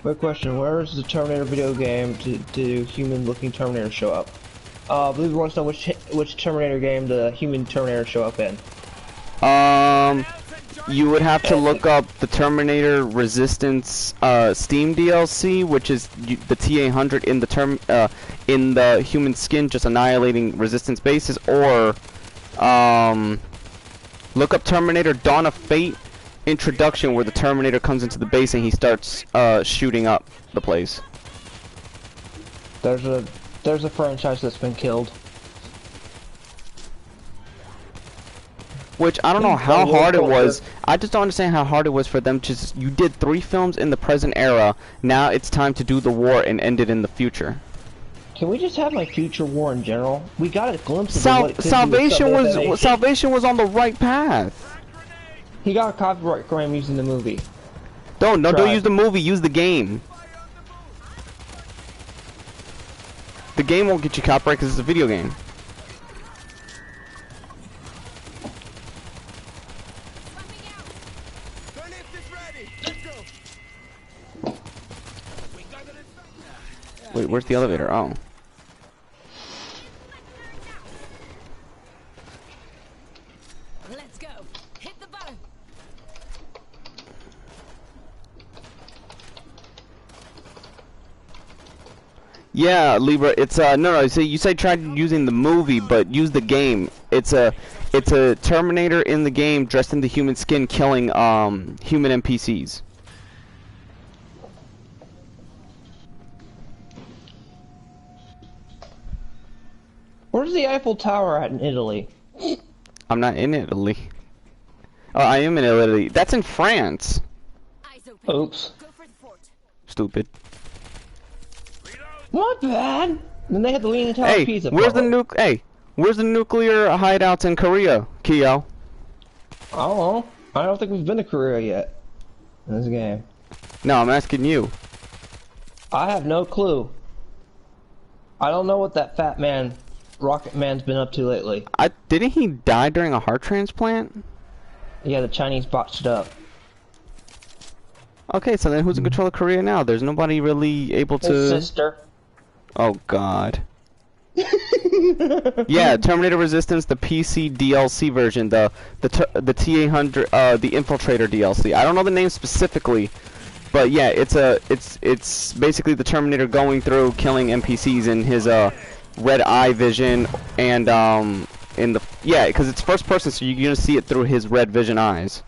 Quick question: where is the Terminator video game to human-looking Terminator show up? I believe we want to know which Terminator game the human Terminator show up in. You would have to look up the Terminator Resistance Steam DLC, which is the T-800 in the human skin, just annihilating resistance bases, or look up Terminator Dawn of Fate introduction, where the Terminator comes into the base and he starts shooting up the place. There's a franchise that's been killed. Which I don't know how hard it was. I just don't understand how hard it was for them to just, you did 3 films in the present era. Now it's time to do the war and end it in the future. Can we just have like future war in general? We got a glimpse of what it could be with Salvation Salvation. was on the right path. He got a copyright claim using the movie. Don't Try. use the movie, use the game. The game won't get you copyright because it's a video game. The lift is ready. Let's go. We got it inside. Wait, where's the elevator? Oh. Let's go. Hit the button. Yeah, Libra, it's no, so you say try using the movie, but use the game. It's a Terminator in the game dressed in the human skin killing human NPCs. Where's the Eiffel Tower at in Italy? I'm not in Italy. Oh, I am in Italy. That's in France. Eyes open. Oops. Go for the fort. Stupid. Not bad. Then they had the Leaning Tower Hey, of Pisa. where's the public. where's the nuclear hideouts in Korea, Kyo? I don't know. I don't think we've been to Korea yet in this game. No, I'm asking you. I have no clue. I don't know what that fat man, Rocket Man's been up to lately. Didn't he die during a heart transplant? Yeah, the Chinese botched it up. Okay, so then who's in control of Korea now? There's nobody really able to... His sister. Oh, God. Yeah, Terminator Resistance, the PC DLC version, the T-800, the Infiltrator DLC. I don't know the name specifically, but yeah, it's basically the Terminator going through killing NPCs in his red eye vision, and because it's first person, so you're gonna see it through his red vision eyes.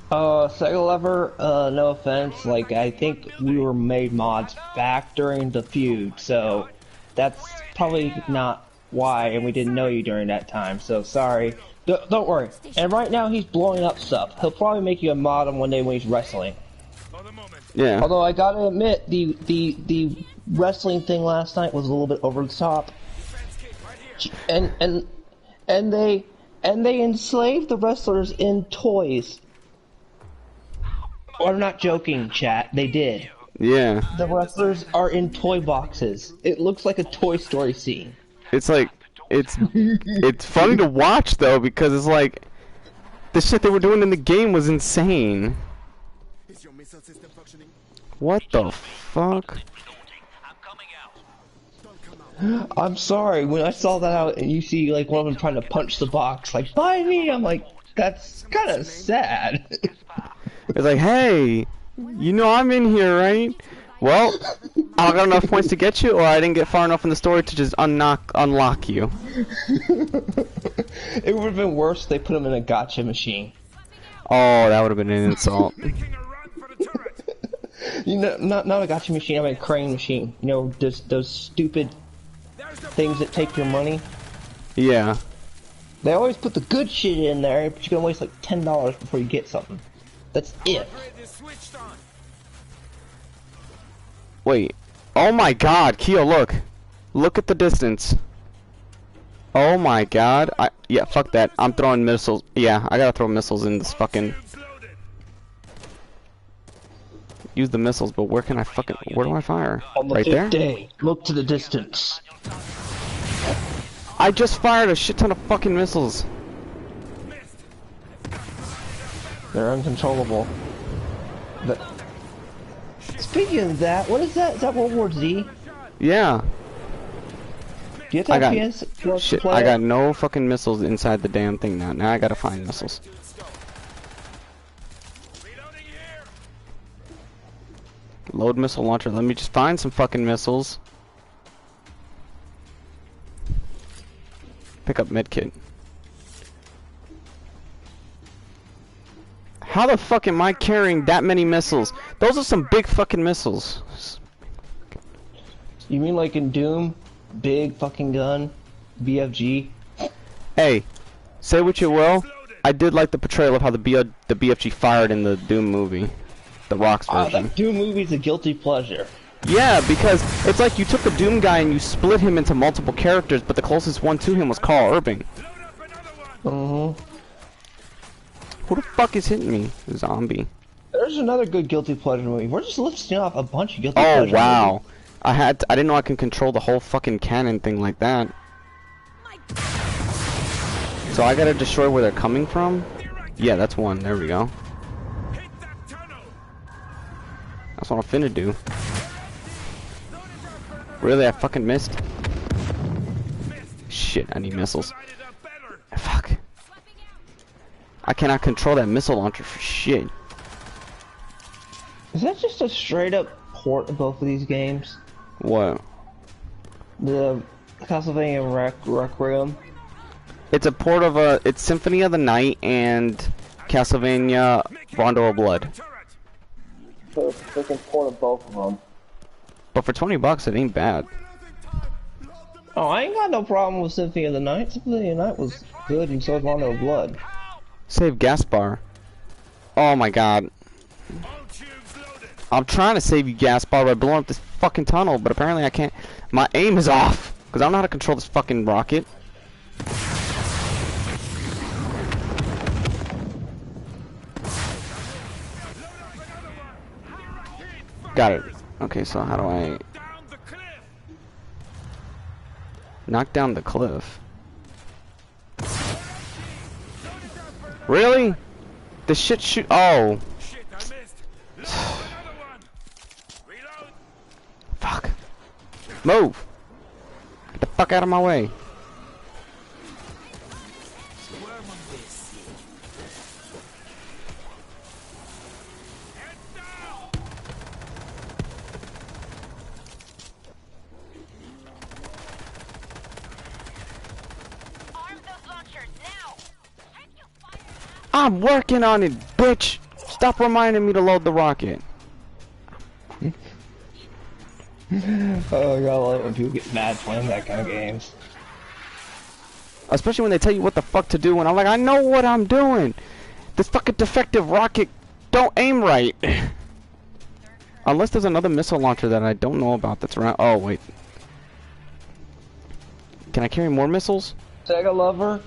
Sega Lover, no offense, like, I think we were made mods back during the feud, so that's probably not why, and we didn't know you during that time, so sorry. Don't worry. And right now he's blowing up stuff. He'll probably make you a mod on one day when he's wrestling. Yeah. Although I gotta admit, the wrestling thing last night was a little bit over the top. And they enslaved the wrestlers in toys. I'm not joking, chat. They did. Yeah. The wrestlers are in toy boxes. It looks like a Toy Story scene. It's like, it's funny to watch though, because it's like, the shit they were doing in the game was insane. Is your missile system functioning? What the fuck? I'm sorry, when I saw that out and you see like one of them trying to punch the box, like, buy me, I'm like, that's kind of sad. It's like, hey, you know I'm in here, right? Well, I got enough points to get you, or I didn't get far enough in the story to just unlock you. It would have been worse if they put him in a gotcha machine. Oh, that would have been an insult. You know, not a gotcha machine, I mean a crane machine. You know, those stupid things that take your money. Yeah. They always put the good shit in there, but you can waste like $10 before you get something. That's it. Wait. Oh my god, Keo, look. Look at the distance. Oh my god. Yeah, fuck that. I'm throwing missiles. Yeah, I gotta throw missiles in this fucking... Use the missiles, but where can I fucking... Where do I fire? On the Right there? Day, look to the distance. I just fired a shit ton of fucking missiles. They're uncontrollable. Speaking of that, what is that? Is that World War Z? Yeah. Do you have to have PS Plus Shit, play I it? got no fucking missiles inside the damn thing now. Now I gotta find missiles. Load missile launcher. Let me just find some fucking missiles. Pick up medkit. How the fuck am I carrying that many missiles? Those are some big fucking missiles. You mean like in Doom? Big fucking gun? BFG? Hey, say what you will. I did like the portrayal of how the BFG fired in the Doom movie. The Rocks version. That Doom movie's a guilty pleasure. Yeah, because it's like you took the Doom guy and you split him into multiple characters, but the closest one to him was Carl Urban. Mm-hmm. Who the fuck is hitting me? Zombie. There's another good guilty pleasure movie. We're just listing off a bunch of guilty Oh pleasure wow. movies. I didn't know I can control the whole fucking cannon thing like that. So I gotta destroy where they're coming from? Yeah, that's one. There we go. That's what I'm finna do. Really? I fucking missed? Shit, I need missiles. Fuck. I cannot control that missile launcher for shit. Is that just a straight up port of both of these games? What? The Castlevania Requiem? It's a port of it's Symphony of the Night and Castlevania Rondo of Blood. So it's a freaking port of both of them. But for 20 bucks, it ain't bad. Oh, I ain't got no problem with Symphony of the Night. Symphony of the Night was good, and so was Rondo of Blood. Save Gaspar. Oh my god. I'm trying to save you, Gaspar, by blowing up this fucking tunnel, but apparently I can't. My aim is off, because I don't know how to control this fucking rocket. Got it. Okay, so how do I Down the cliff. knock down the cliff? Really? The shit shoot. Oh, Shit, I missed. Look, another one. Reload. fuck. Move. Get the fuck out of my way. Squirm on this. Head down. Arm those launchers now. Time to fire. I'm working on it, bitch. Stop reminding me to load the rocket. Oh god, I love it when people get mad playing that kind of games. Especially when they tell you what the fuck to do, and I'm like, I know what I'm doing. This fucking defective rocket don't aim right. Unless there's another missile launcher that I don't know about that's around. Oh, wait. Can I carry more missiles? Sega lover,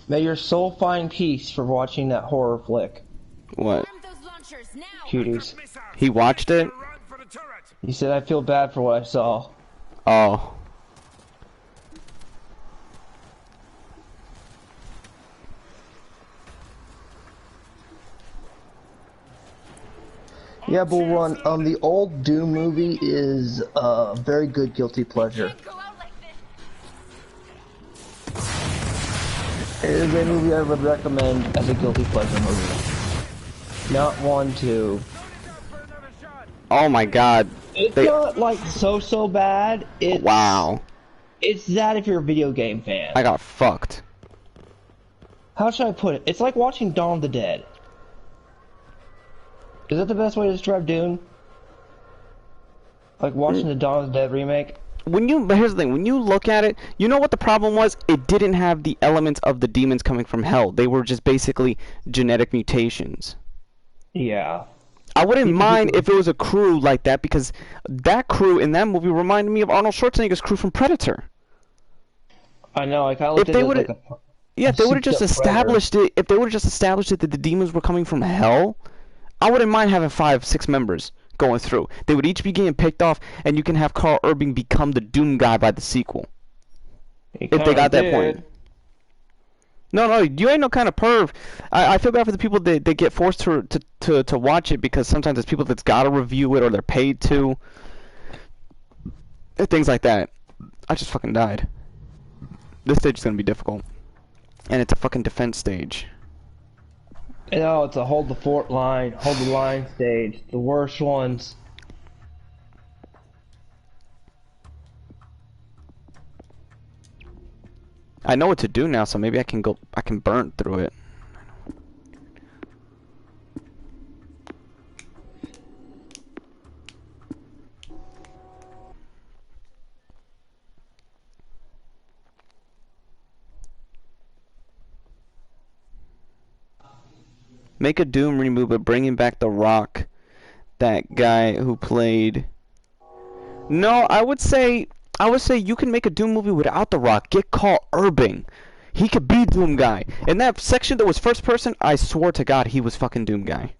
may your soul find peace for watching that horror flick. What? Arm those launchers now. Cuties. Missile. He watched it? Run for the turret. He said, I feel bad for what I saw. Oh. Yeah, Bull Run, the old Doom movie is a very good guilty pleasure. Can't go out like this. It is a movie I would recommend as a guilty pleasure movie. Not one to... Oh my god. It's They- not like so bad. Wow. It's that if you're a video game fan. I got fucked. How should I put it? It's like watching Dawn of the Dead. Is that the best way to describe Dune? Like watching the Dawn of the Dead remake? But here's the thing, when you look at it, you know what the problem was? It didn't have the elements of the demons coming from hell. They were just basically genetic mutations. Yeah. I wouldn't mind if it was a crew like that, because that crew in that movie reminded me of Arnold Schwarzenegger's crew from Predator. I know, I kinda looked If at they it would as have, like yeah, if they would have just souped-up Predator. established it, if they would have just established it that the demons were coming from hell, I wouldn't mind having 5-6 members going through. They would each be getting picked off, and you can have Carl Urban become the Doom guy by the sequel. If they got that point. No, you ain't no kind of perv. I feel bad for the people that get forced to watch it, because sometimes there's people that's gotta review it or they're paid to. And things like that. I just fucking died. This stage is gonna be difficult. And it's a fucking defense stage. You know, it's a hold the fort line, hold the line stage. The worst ones. I know what to do now, so maybe I can burn through it. Make a Doom reboot, but bringing back The Rock, that guy who played. No, I would say you can make a Doom movie without The Rock. Get Carl Urban. He could be Doom guy. In that section that was first person, I swore to God he was fucking Doom guy.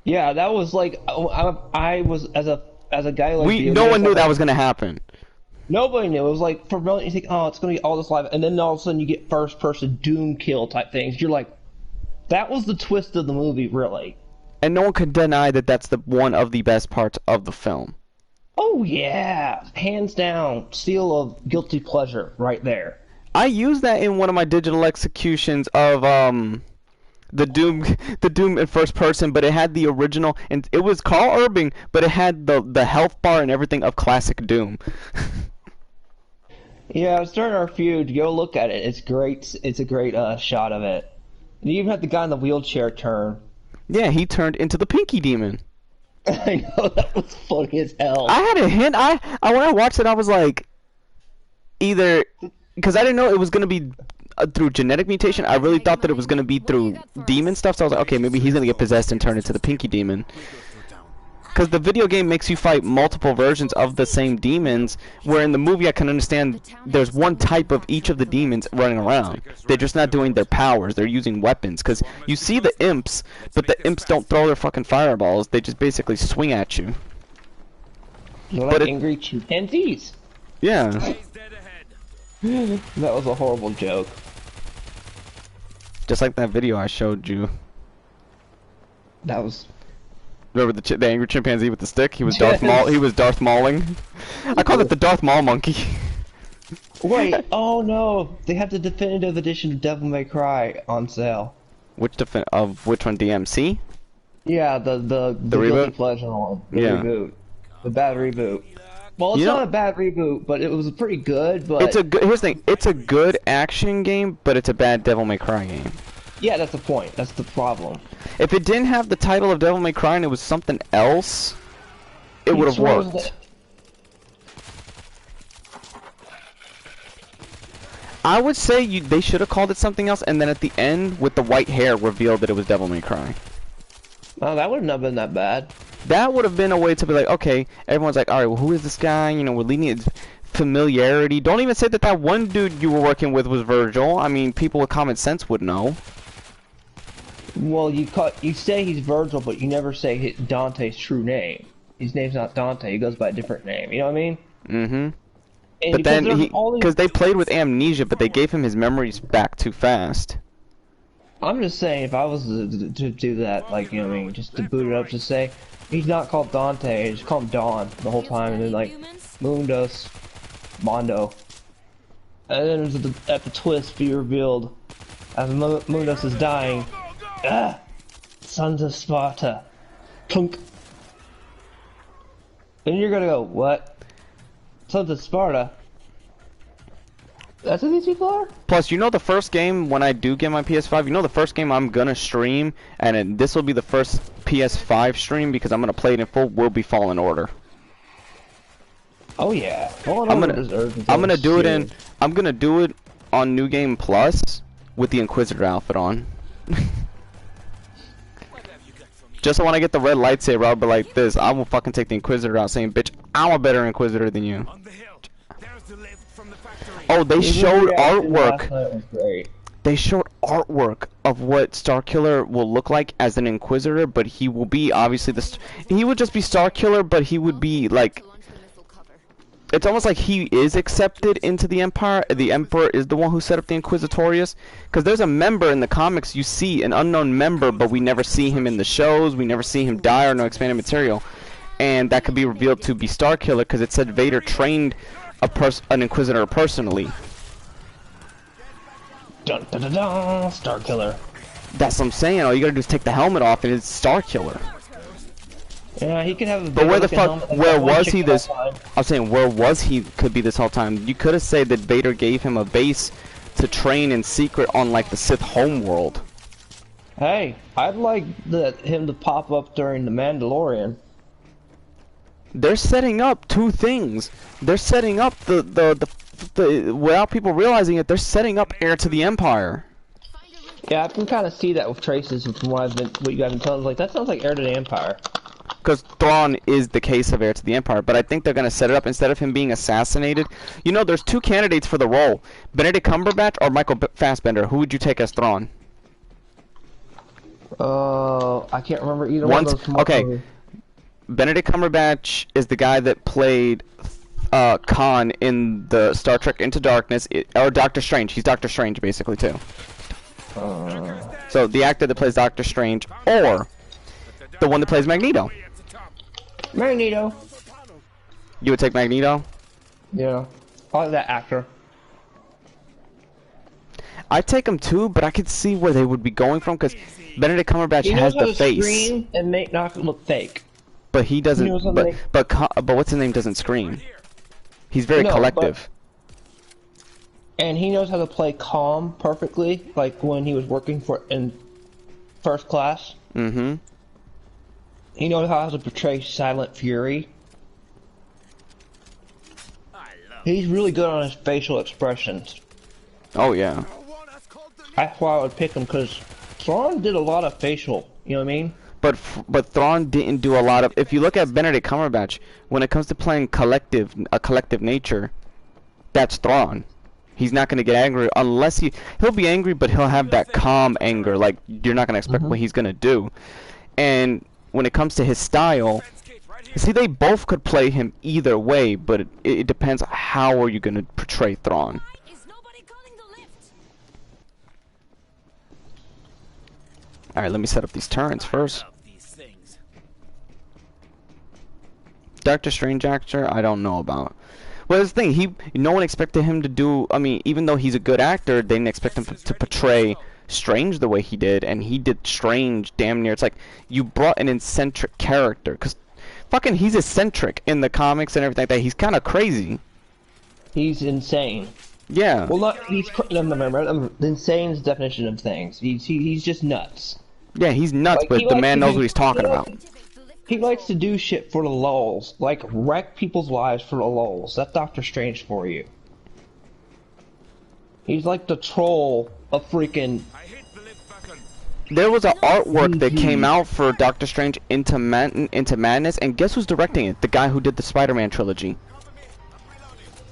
Yeah, that was like I was as a guy like No one knew that was gonna happen. Nobody knew. It was like for a moment you think, oh, it's gonna be all this live, and then all of a sudden you get first person Doom kill type things. You're like, that was the twist of the movie, really. And no one could deny that that's the one of the best parts of the film. Oh yeah, hands down, seal of guilty pleasure right there. I used that in one of my digital executions of the Doom in first person, but it had the original, and it was Carl Urban, but it had the health bar and everything of classic Doom. Yeah, starting our feud. Go look at it. It's great. It's a great shot of it. And you even had the guy in the wheelchair turn. Yeah, he turned into the Pinky Demon. I know, that was funny as hell. I had a hint. I when I watched it, I was like, either because I didn't know it was gonna be through genetic mutation. I really thought that it was gonna be through demon stuff. So I was like, okay, maybe he's gonna get possessed and turn into the Pinky Demon. Because the video game makes you fight multiple versions of the same demons, where in the movie I can understand there's one type of each of the demons running around. They're just not doing their powers, they're using weapons. Because you see the imps, but the imps don't throw their fucking fireballs, they just basically swing at you. They're But like it- angry chimpanzees. Yeah. He's dead ahead. That was a horrible joke. Just like that video I showed you. That was... Remember the angry chimpanzee with the stick? He was Darth Maul. He was Darth Mauling. I call it the Darth Maul monkey. Wait, oh no! They have the definitive edition of Devil May Cry on sale. Which one? DMC? Yeah, the reboot? guilty pleasure one. The Yeah. reboot. The bad reboot. Well, it's You know- not a bad reboot, but it was pretty good. But It's a good. Here's the thing. It's a good action game, but it's a bad Devil May Cry game. yeah, that's the point. That's the problem. If it didn't have the title of Devil May Cry and it was something else, it would have Each one of worked. the- I would say they should have called it something else, and then at the end, with the white hair, revealed that it was Devil May Cry. Oh, that would not have been that bad. That would have been a way to be like, okay, everyone's like, all right, well, who is this guy? You know, we're leading it familiarity. Don't even say that one dude you were working with was Virgil. I mean, people with common sense would know. Well, you say he's Virgil, but you never say Dante's true name. His name's not Dante. He goes by a different name. You know what I mean? Mm-hmm. And But because then there's he, all these- because they played with amnesia, but they gave him his memories back too fast. I'm just saying, if I was to do that, like, you know what I mean, just to boot it up, just say, he's not called Dante, just call him Don the whole time, and then, like, Mundos, Mondo. And then at the twist be revealed, as Mundos is dying, ah, Sons of Sparta, plunk. And you're gonna go, what? Sons of Sparta? That's what these people are? Plus, you know the first game, when I do get my PS5, you know the first game I'm gonna stream, and this will be the first PS5 stream because I'm gonna play it in full, will be Fallen Order. Oh yeah. Fallen I'm Order gonna deserves its I'm own gonna do it series. I'm gonna do it on New Game Plus with the Inquisitor outfit on. Just so when I get the red lightsaber, I'll be like this. I will fucking take the Inquisitor out, saying, "Bitch, I'm a better Inquisitor than you." On the hill. There's the lift from the factory. Oh, they His showed reaction last artwork. night was great. They showed artwork of what Starkiller will look like as an Inquisitor, but he will be obviously he would just be Starkiller, but he would be like, it's almost like he is accepted into the Empire. The Emperor is the one who set up the Inquisitorius, because there's a member in the comics, you see an unknown member, but we never see him in the shows, we never see him die or no expanded material, and that could be revealed to be Starkiller because it said Vader trained an Inquisitor personally. Dun dun dun dun, Star Killer. That's what I'm saying. All you gotta do is take the helmet off, and it's Starkiller. Yeah, he could have a But where the bigger-looking fuck? helmet like Where that one was chick he had this? on. I'm saying, where was he? Could be this whole time. You could have said that Vader gave him a base to train in secret on like the Sith homeworld. Hey, I'd like him to pop up during the Mandalorian. They're setting up two things. They're setting up the without people realizing it. They're setting up Heir to the Empire. Yeah, I can kind of see that with traces from what you guys have been telling us. Like, that sounds like Heir to the Empire. Because Thrawn is the case of Heir to the Empire, but I think they're gonna set it up instead of him being assassinated. You know, there's two candidates for the role: Benedict Cumberbatch or Michael Fassbender. Who would you take as Thrawn? I can't remember either One's- one of those. from okay. what movie. Benedict Cumberbatch is the guy that played Khan in the Star Trek Into Darkness, or Doctor Strange. He's Doctor Strange basically too. So the actor that plays Doctor Strange, or the one that plays Magneto. Magneto. You would take Magneto? Yeah, I like that actor. I'd take him too, but I could see where they would be going from because Benedict Cumberbatch He has knows how the to face, scream and make not look fake. but he doesn't. knows how to make- But what's his name doesn't scream. He's very No, collective. And he knows how to play calm perfectly, like when he was working in First Class. Mm-hmm. He knows how to portray silent fury. He's really good on his facial expressions. Oh yeah. That's why I would pick him, because Thrawn did a lot of facial, you know what I mean? but Thrawn didn't do a lot of. If you look at Benedict Cumberbatch, when it comes to playing a collective nature, that's Thrawn. He's not gonna get angry unless he'll be angry, but he'll have that calm anger. Like you're not gonna expect what he's gonna do. And when it comes to his style, see, they both could play him either way, but it depends how are you gonna portray Thrawn. Is nobody calling the lift? All right, let me set up these turrets first. Love these things. Doctor Strange actor, I don't know about. Well, that's the thing. No one expected him to do. I mean, even though he's a good actor, they didn't expect him to portray Strange the way he did, and he did Strange damn near. It's like you brought an eccentric character, cause fucking he's eccentric in the comics and everything like that. He's kind of crazy. He's insane. Yeah. Well, not he's insane's definition of things. He's just nuts. Yeah, he's nuts, Like, but he the likes man to knows do- what he's talking he about. likes- He likes to do shit for the lulz, like wreck people's lives for the lulz. That's Doctor Strange for you. He's like the troll of freaking. I hit the lift button. There was an artwork that came out for Doctor Strange Into Madness, and guess who's directing it? The guy who did the Spider-Man trilogy.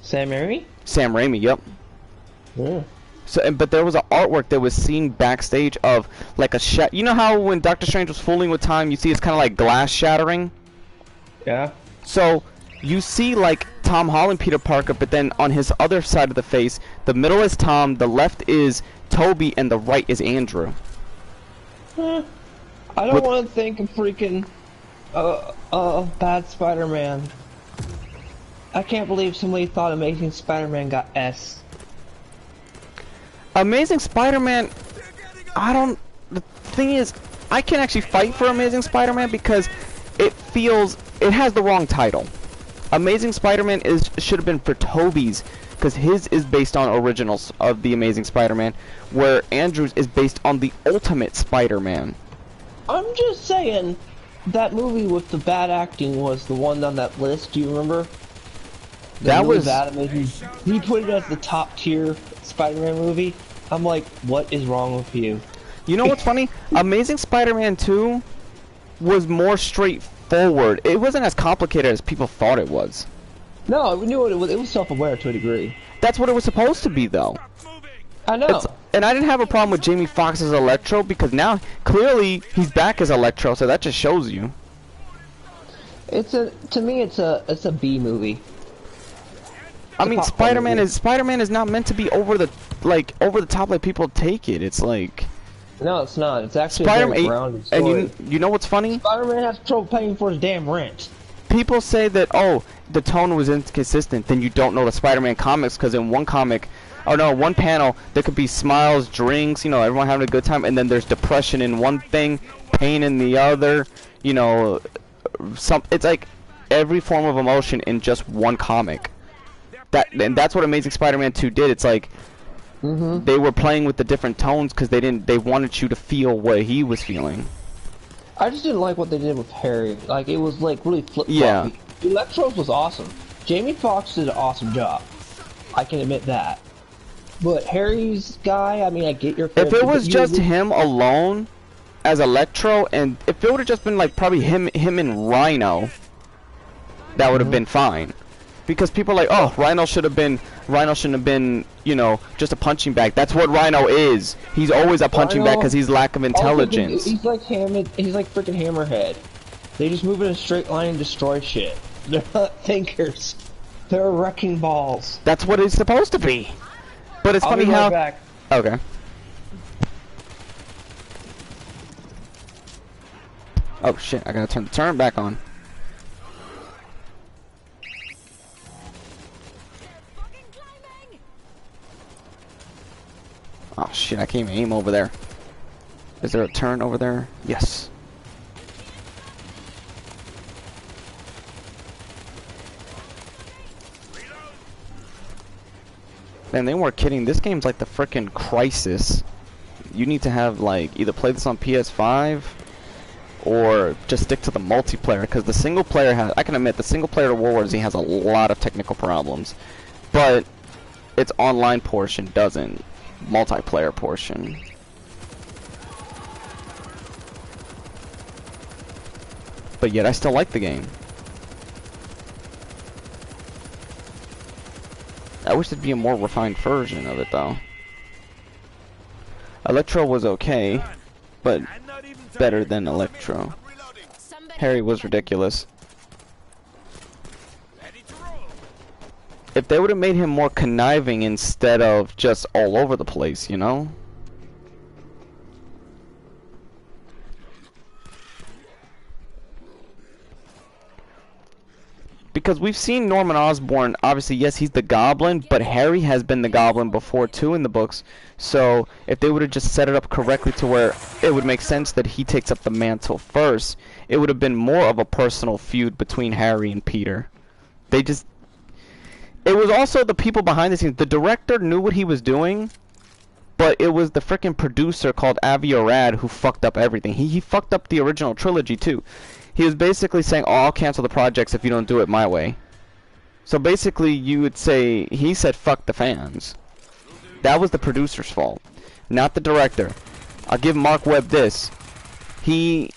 Sam Raimi? Sam Raimi, yep. Yeah. So, but there was an artwork that was seen backstage of like a you know how when Doctor Strange was fooling with time, you see it's kind of like glass shattering. Yeah. So you see like Tom Holland, Peter Parker, but then on his other side of the face, the middle is Tom, the left is Toby, and the right is Andrew. I don't want to think of freaking bad Spider-Man. I can't believe somebody thought Amazing Spider-Man got S. Amazing Spider-Man, the thing is, I can actually fight for Amazing Spider-Man because it has the wrong title. Amazing Spider-Man should have been for Toby's, because his is based on originals of the Amazing Spider-Man, where Andrew's is based on the Ultimate Spider-Man. I'm just saying, that movie with the bad acting was the one on that list. Do you remember? That was bad. Amazing. He put it as the top tier Spider-Man movie. I'm like, what is wrong with you? You know what's funny? Amazing Spider-Man 2 was more straightforward. It wasn't as complicated as people thought it was. No, we knew what it was. It was self-aware to a degree. That's what it was supposed to be, though. I know. And I didn't have a problem with Jamie Foxx's Electro because now clearly he's back as Electro, so that just shows you. To me, it's a B movie. I mean, a popcorn movie. Spider-Man is not meant to be over the top like people take it. It's like No, it's not. It's actually a very Spider-Man, grounded story. and you know what's funny? Spider-Man has trouble paying for his damn rent. People say that the tone was inconsistent. Then you don't know the Spider-Man comics because in one panel there could be smiles, drinks, everyone having a good time, and then there's depression in one thing, pain in the other. It's like every form of emotion in just one comic. And that's what Amazing Spider-Man 2 did. It's like they were playing with the different tones because they wanted you to feel what he was feeling. I just didn't like what they did with Harry. Like, it was like really flip-floppy. Yeah. Electro's was awesome. Jamie Foxx did an awesome job. I can admit that. But Harry's guy, I mean, I get your. If it was just him alone as Electro, and if it would have just been like probably him and Rhino, that would have been fine. Because people are like, oh, Rhino shouldn't have been, just a punching bag. That's what Rhino is. He's always a punching bag because he's lack of intelligence. He's like he's like freaking Hammerhead. They just move in a straight line and destroy shit. They're not thinkers. They're wrecking balls. That's what it's supposed to be. But it's I'll funny be how. right back. Okay. Oh shit! I gotta turn it back on. Fucking climbing! Oh shit! I can't even aim over there. Is there a turn over there? Yes. Man, they weren't kidding. This game's like the frickin' Crisis. You need to have like either play this on PS5 or just stick to the multiplayer, because the single player I can admit the single player to World War Z has a lot of technical problems, but its online portion doesn't. Multiplayer portion. but yet I still like the game. I wish there'd be a more refined version of it though. Electro was okay, but I'm not even better tired. than Electro. Reloading. Somebody Harry was ridiculous. Ready to roll. If they would have made him more conniving instead of just all over the place, you know? Because we've seen Norman Osborn, obviously, yes, he's the Goblin, but Harry has been the Goblin before, too, in the books. So, if they would have just set it up correctly to where it would make sense that he takes up the mantle first, it would have been more of a personal feud between Harry and Peter. They just... It was also the people behind the scenes. The director knew what he was doing, but it was the freaking producer called Avi Arad who fucked up everything. He fucked up the original trilogy, too. He was basically saying, oh, I'll cancel the projects if you don't do it my way. So basically, you would say, he said, fuck the fans. That was the producer's fault, not the director. I'll give Mark Webb this. He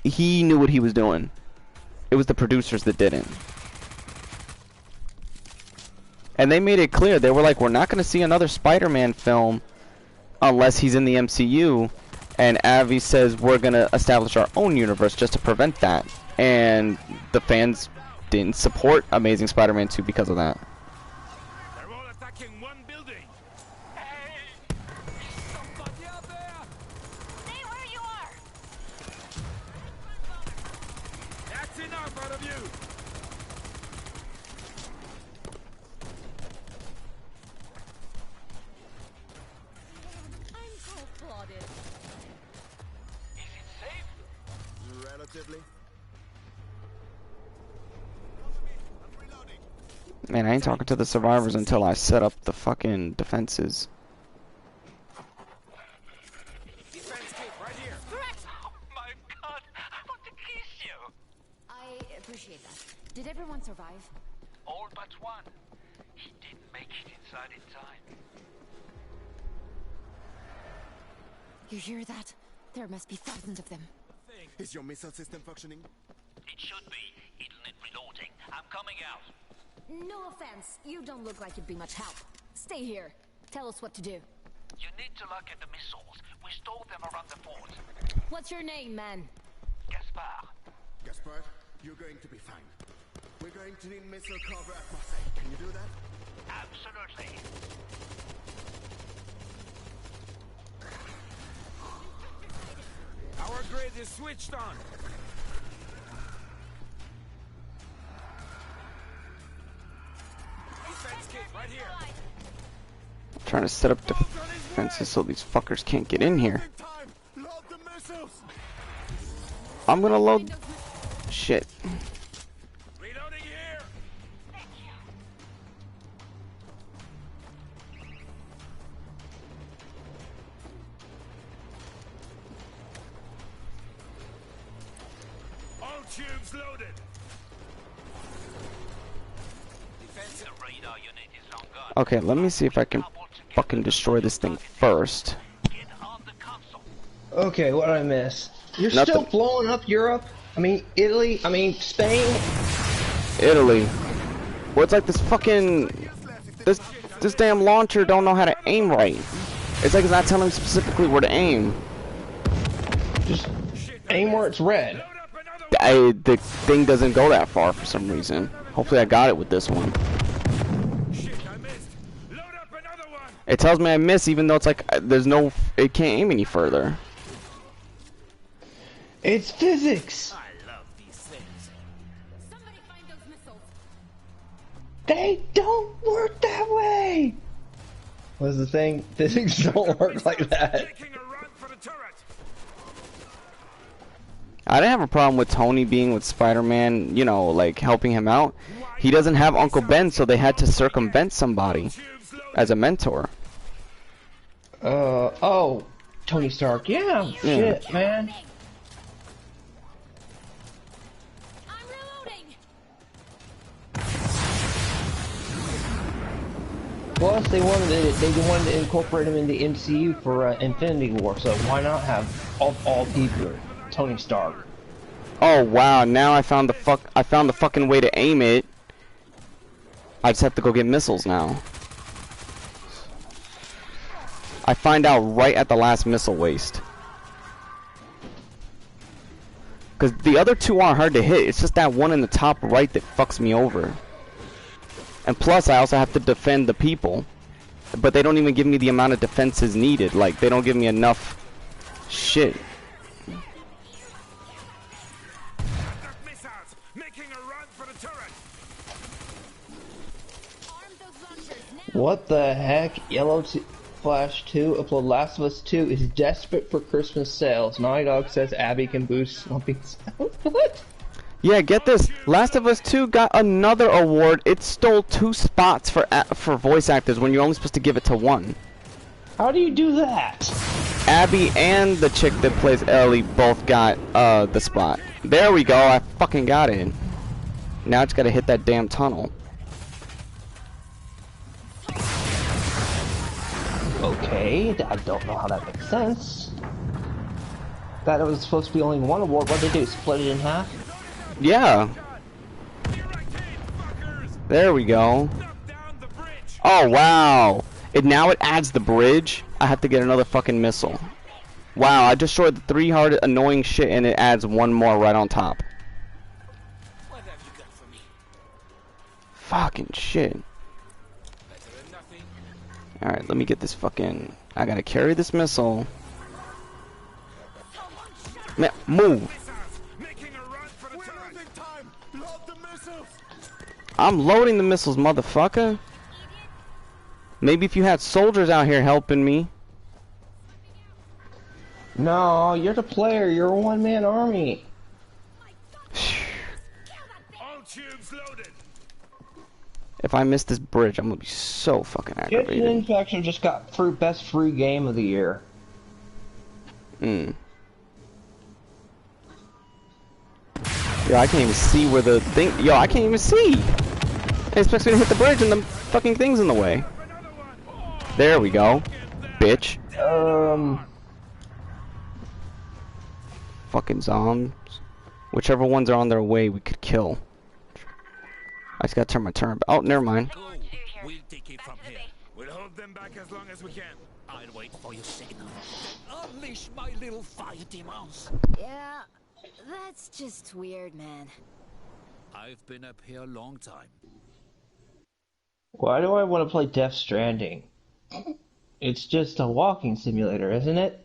knew what he was doing. It was the producers that didn't. And they made it clear. They were like, we're not going to see another Spider-Man film unless he's in the MCU. And Avi says we're going to establish our own universe just to prevent that. And the fans didn't support Amazing Spider-Man 2 because of that. They're all attacking one building. Hey! Somebody out there! Stay where you are. That's enough out of you! I'm cold-blooded. Is it safe? Relatively. Man, I ain't talking to the survivors until I set up the fucking defenses. Defense kit right here. Correct. Oh my god, I want to kiss you. I appreciate that. Did everyone survive? All but one. He didn't make it inside in time. You hear that? There must be thousands of them. Is your missile system functioning? It should be. It'll need reloading. I'm coming out. No offense. You don't look like you'd be much help. Stay here. Tell us what to do. You need to look at the missiles. We stole them around the fort. What's your name, man? Gaspard. Gaspard, you're going to be fine. We're going to need missile cover at Marseille. Can you do that? Absolutely. Our grid is switched on. Defense kit right here. I'm trying to set up defenses so these fuckers can't get in here. Time! Load the missiles! I'm gonna load... Shit. Reloading here. All tubes loaded. The radar unit is long gone. Okay, let me see if I can fucking destroy this thing first. Get on the console. Okay, what did I miss? You're Nothing. still blowing up Europe? I mean, Italy? I mean, Spain? Italy. Well, it's like this fucking... This damn launcher don't know how to aim right. It's like it's not telling me specifically where to aim. Just aim where it's red. Load up another one. The thing doesn't go that far for some reason. Hopefully I got it with this one. Shit, I missed. Load up another one. It tells me I miss even though it's like there's no... It can't aim any further. It's physics! I love these things. Somebody find those missiles. They don't work that way! What's the thing? Physics don't work like that. Taking a run for the turret. I didn't have a problem with Tony being with Spider-Man, you know, like helping him out. He doesn't have Uncle Ben, so they had to circumvent somebody Tubes loaded. as a mentor. Oh, Tony Stark. Yeah, shit, man. I'm reloading. Plus, they wanted to incorporate him in the MCU for Infinity War, so why not have all people Tony Stark? Oh wow, now I found the fucking way to aim it. I just have to go get missiles now. I find out right at the last missile waste. Cause the other two aren't hard to hit, it's just that one in the top right that fucks me over. And plus I also have to defend the people. But they don't even give me the amount of defenses needed. Like, they don't give me enough shit. Missiles, making a run for the turret. Arm those launchers now. What the heck? Flash 2 upload Last of Us 2 is desperate for Christmas sales. Naughty Dog says Abby can boost slumping sales. What? Yeah, get this. Last of Us 2 got another award. It stole 2 spots for voice actors when you're only supposed to give it to 1. How do you do that? Abby and the chick that plays Ellie both got the spot. There we go. I fucking got it. Now I just gotta hit that damn tunnel. Okay, I don't know how that makes sense. That it was supposed to be only 1 award. What did they do? Split it in half? Yeah. There we go. Knock down the bridge. Oh wow. Now it adds the bridge. I have to get another fucking missile. Wow, I destroyed the 3 hard annoying shit and it adds 1 more right on top. What have you got for me? Fucking shit. Better than nothing. Alright, let me get this fucking... I gotta carry this missile. Man, move! Missiles, making a run for the We're turret. losing time. Load the missiles. I'm loading the missiles, motherfucker. Maybe if you had soldiers out here helping me. No, you're the player. You're a one-man army. All tubes loaded. If I miss this bridge, I'm gonna be so fucking Genshin aggravated. Impact just got best free game of the year. Mm. Yo, I can't even see where the thing. Yo, I can't even see. It expects me to hit the bridge and the fucking thing's in the way. Another one. Oh, There we go, bitch. Fucking zombies. Whichever ones are on their way, we could kill. I just gotta turn my turn. Oh, never mind. go. We'll take it from here. We'll hold them back as long as we can. I'll wait for your signal. Unleash my little fire demons. Yeah, that's just weird, man. I've been up here a long time. Why do I want to play Death Stranding? It's just a walking simulator, isn't it?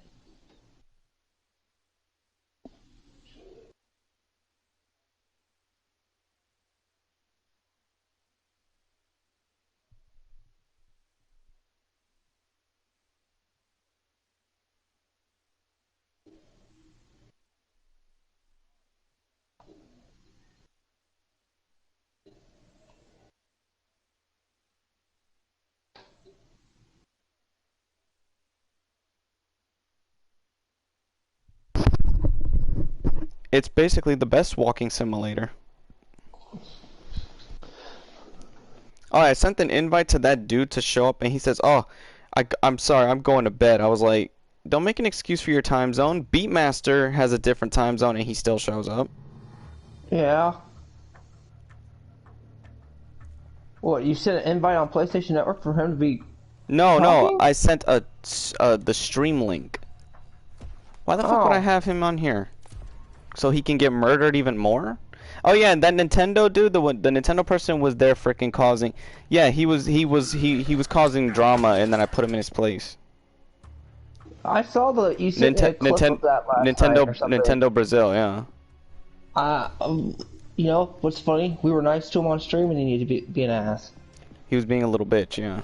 It's basically the best walking simulator. Oh, I sent an invite to that dude to show up, and he says, "Oh, I'm sorry, I'm going to bed." I was like, "Don't make an excuse for your time zone. Beatmaster has a different time zone, and he still shows up." Yeah. What, you sent an invite on PlayStation Network for him to be... No, Talking? no, I sent the stream link. Why the fuck would Oh. I have him on here? So he can get murdered even more? Oh yeah, and that Nintendo dude, the Nintendo person was there freaking causing. Yeah, he was causing drama, and then I put him in his place. I saw the... You sent me a clip of that last night or something. Nintendo Brazil, yeah. You know, what's funny? We were nice to him on stream and he needed to be an ass. He was being a little bitch, yeah.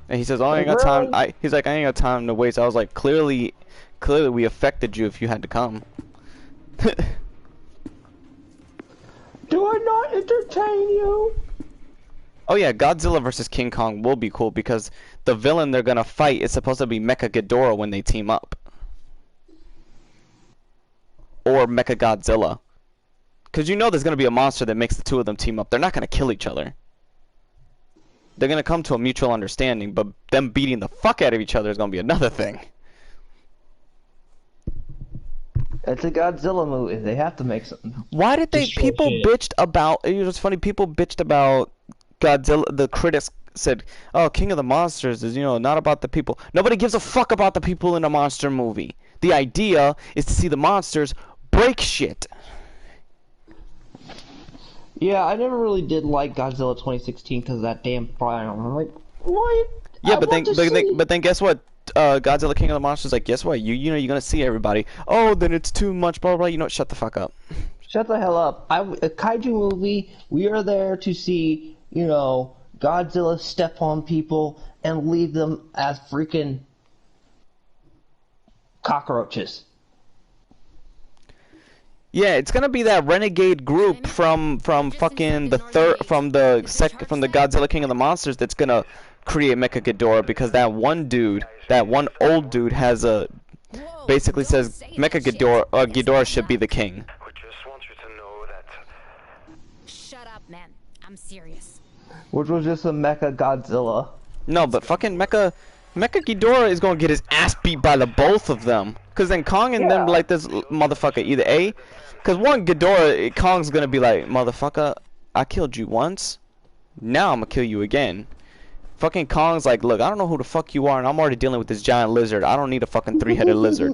And he says, "Oh, I ain't got time." Really? He's like, "I ain't got time to waste." I was like, clearly we affected you if you had to come. Do I not entertain you? Oh yeah, Godzilla versus King Kong will be cool because the villain they're gonna fight is supposed to be Mecha Ghidorah when they team up. Or Mecha Godzilla. Because you know there's gonna be a monster that makes the two of them team up. They're not gonna kill each other. They're gonna come to a mutual understanding, but them beating the fuck out of each other is gonna be another thing. It's a Godzilla movie. They have to make something. Why did they? Just show People shit. bitched about. It was funny. People bitched about Godzilla. The critics said, "Oh, King of the Monsters is not about the people." Nobody gives a fuck about the people in a monster movie. The idea is to see the monsters break shit. Yeah, I never really did like Godzilla 2016 because of that damn file. I'm like, what? Yeah, I but want to see- but then guess what? Godzilla King of the Monsters like, guess what? You're gonna see everybody. Oh, then it's too much. Blah blah. Shut the fuck up. Shut the hell up. A kaiju movie, we are there to see, Godzilla step on people and leave them as freaking cockroaches. Yeah, it's gonna be that renegade group from fucking the Godzilla King of the Monsters that's gonna create Mecha Ghidorah, because that one old dude has Whoa, basically don't says say Mecha that shit. Ghidorah should be the king. We just want you to know that Shut up, man. I'm serious. Which was just a mecha Godzilla. No, but fucking Mecha Ghidorah is gonna get his ass beat by the both of them. Cause then Kong and them Yeah. like this motherfucker either cause one Ghidorah, Kong's gonna be like, motherfucker, I killed you once, now I'm gonna kill you again. Fucking Kong's like, look, I don't know who the fuck you are, and I'm already dealing with this giant lizard. I don't need a fucking three-headed lizard.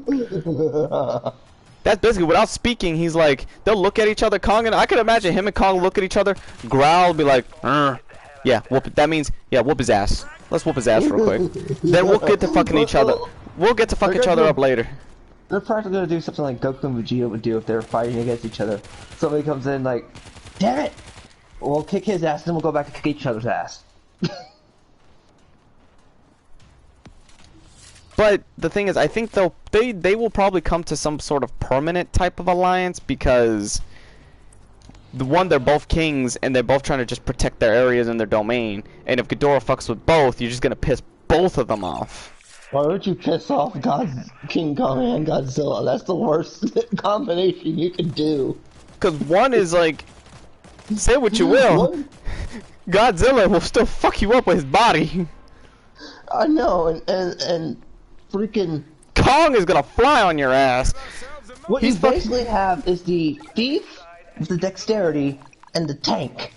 That's basically, without speaking, he's like, they'll look at each other, Kong, and I can imagine him and Kong look at each other, growl, be like, yeah, whoop it. That means, yeah, whoop his ass. Let's whoop his ass real quick. Then we'll get to fucking each other. We'll get to fuck each other up later. They're probably gonna do something like Goku and Vegeta would do if they were fighting against each other. Somebody comes in like, damn it! We'll kick his ass, then we'll go back and kick each other's ass. But the thing is, I think they will probably come to some sort of permanent type of alliance, because they're both kings and they're both trying to just protect their areas and their domain. And if Ghidorah fucks with both, you're just gonna piss both of them off. Why don't you piss off King Kong and Godzilla? That's the worst combination you can do. Cause one is like, say what you will, One- Godzilla will still fuck you up with his body. I know, and freaking Kong is gonna fly on your ass. what He's you basically have is the thief, the dexterity, and the tank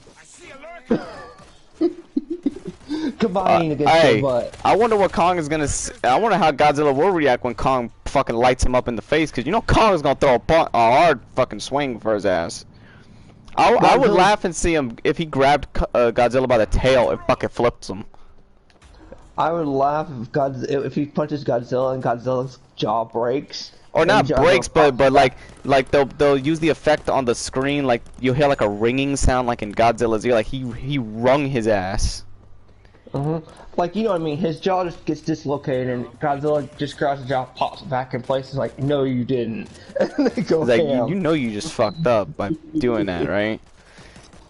combining against Hey, your butt. I wonder what Kong is gonna. I wonder how Godzilla will react when Kong fucking lights him up in the face, because Kong is gonna throw a hard fucking swing for his ass. I would laugh and see him if he grabbed Godzilla by the tail and fucking flips him. I would laugh if he punches Godzilla and Godzilla's jaw breaks. Or not And breaks, Godzilla but pops like they'll use the effect on the screen, like you'll hear like a ringing sound, like in Godzilla's ear, like he wrung his ass. Like, you know what I mean? His jaw just gets dislocated, and Godzilla just grabs his jaw, pops it back in place. It's like, no, you didn't. And they go It's like ham. you just fucked up by doing that, right?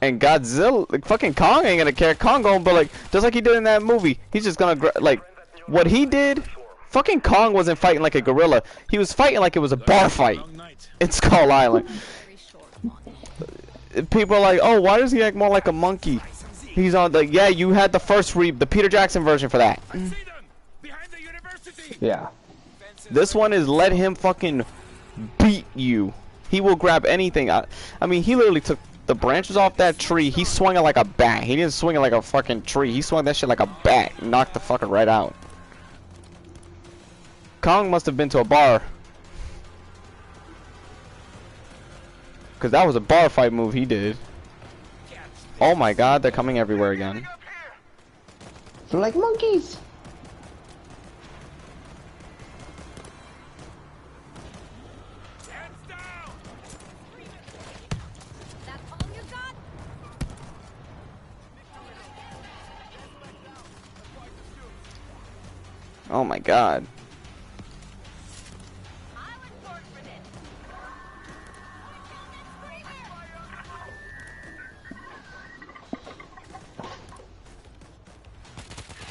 And Godzilla, like fucking Kong ain't gonna care. Kong gonna be like, just like he did in that movie. He's just gonna like, what he did. Fucking Kong wasn't fighting like a gorilla. He was fighting like it was a bar fight in Skull Island. Very short one. People are like, oh, why does he act more like a monkey? He's on like, yeah, you had the the Peter Jackson version for that. See them behind the university. Yeah. This one is let him fucking beat you. He will grab anything. I mean, he literally took the branches off that tree. He swung it like a bat. He didn't swing it like a fucking tree. He swung that shit like a bat. Knocked the fucker right out. Kong must have been to a bar. Because that was a bar fight move he did. Oh my god, they're coming everywhere again. They're like monkeys. Hands down. That's all you got? Oh my god. I would work for this.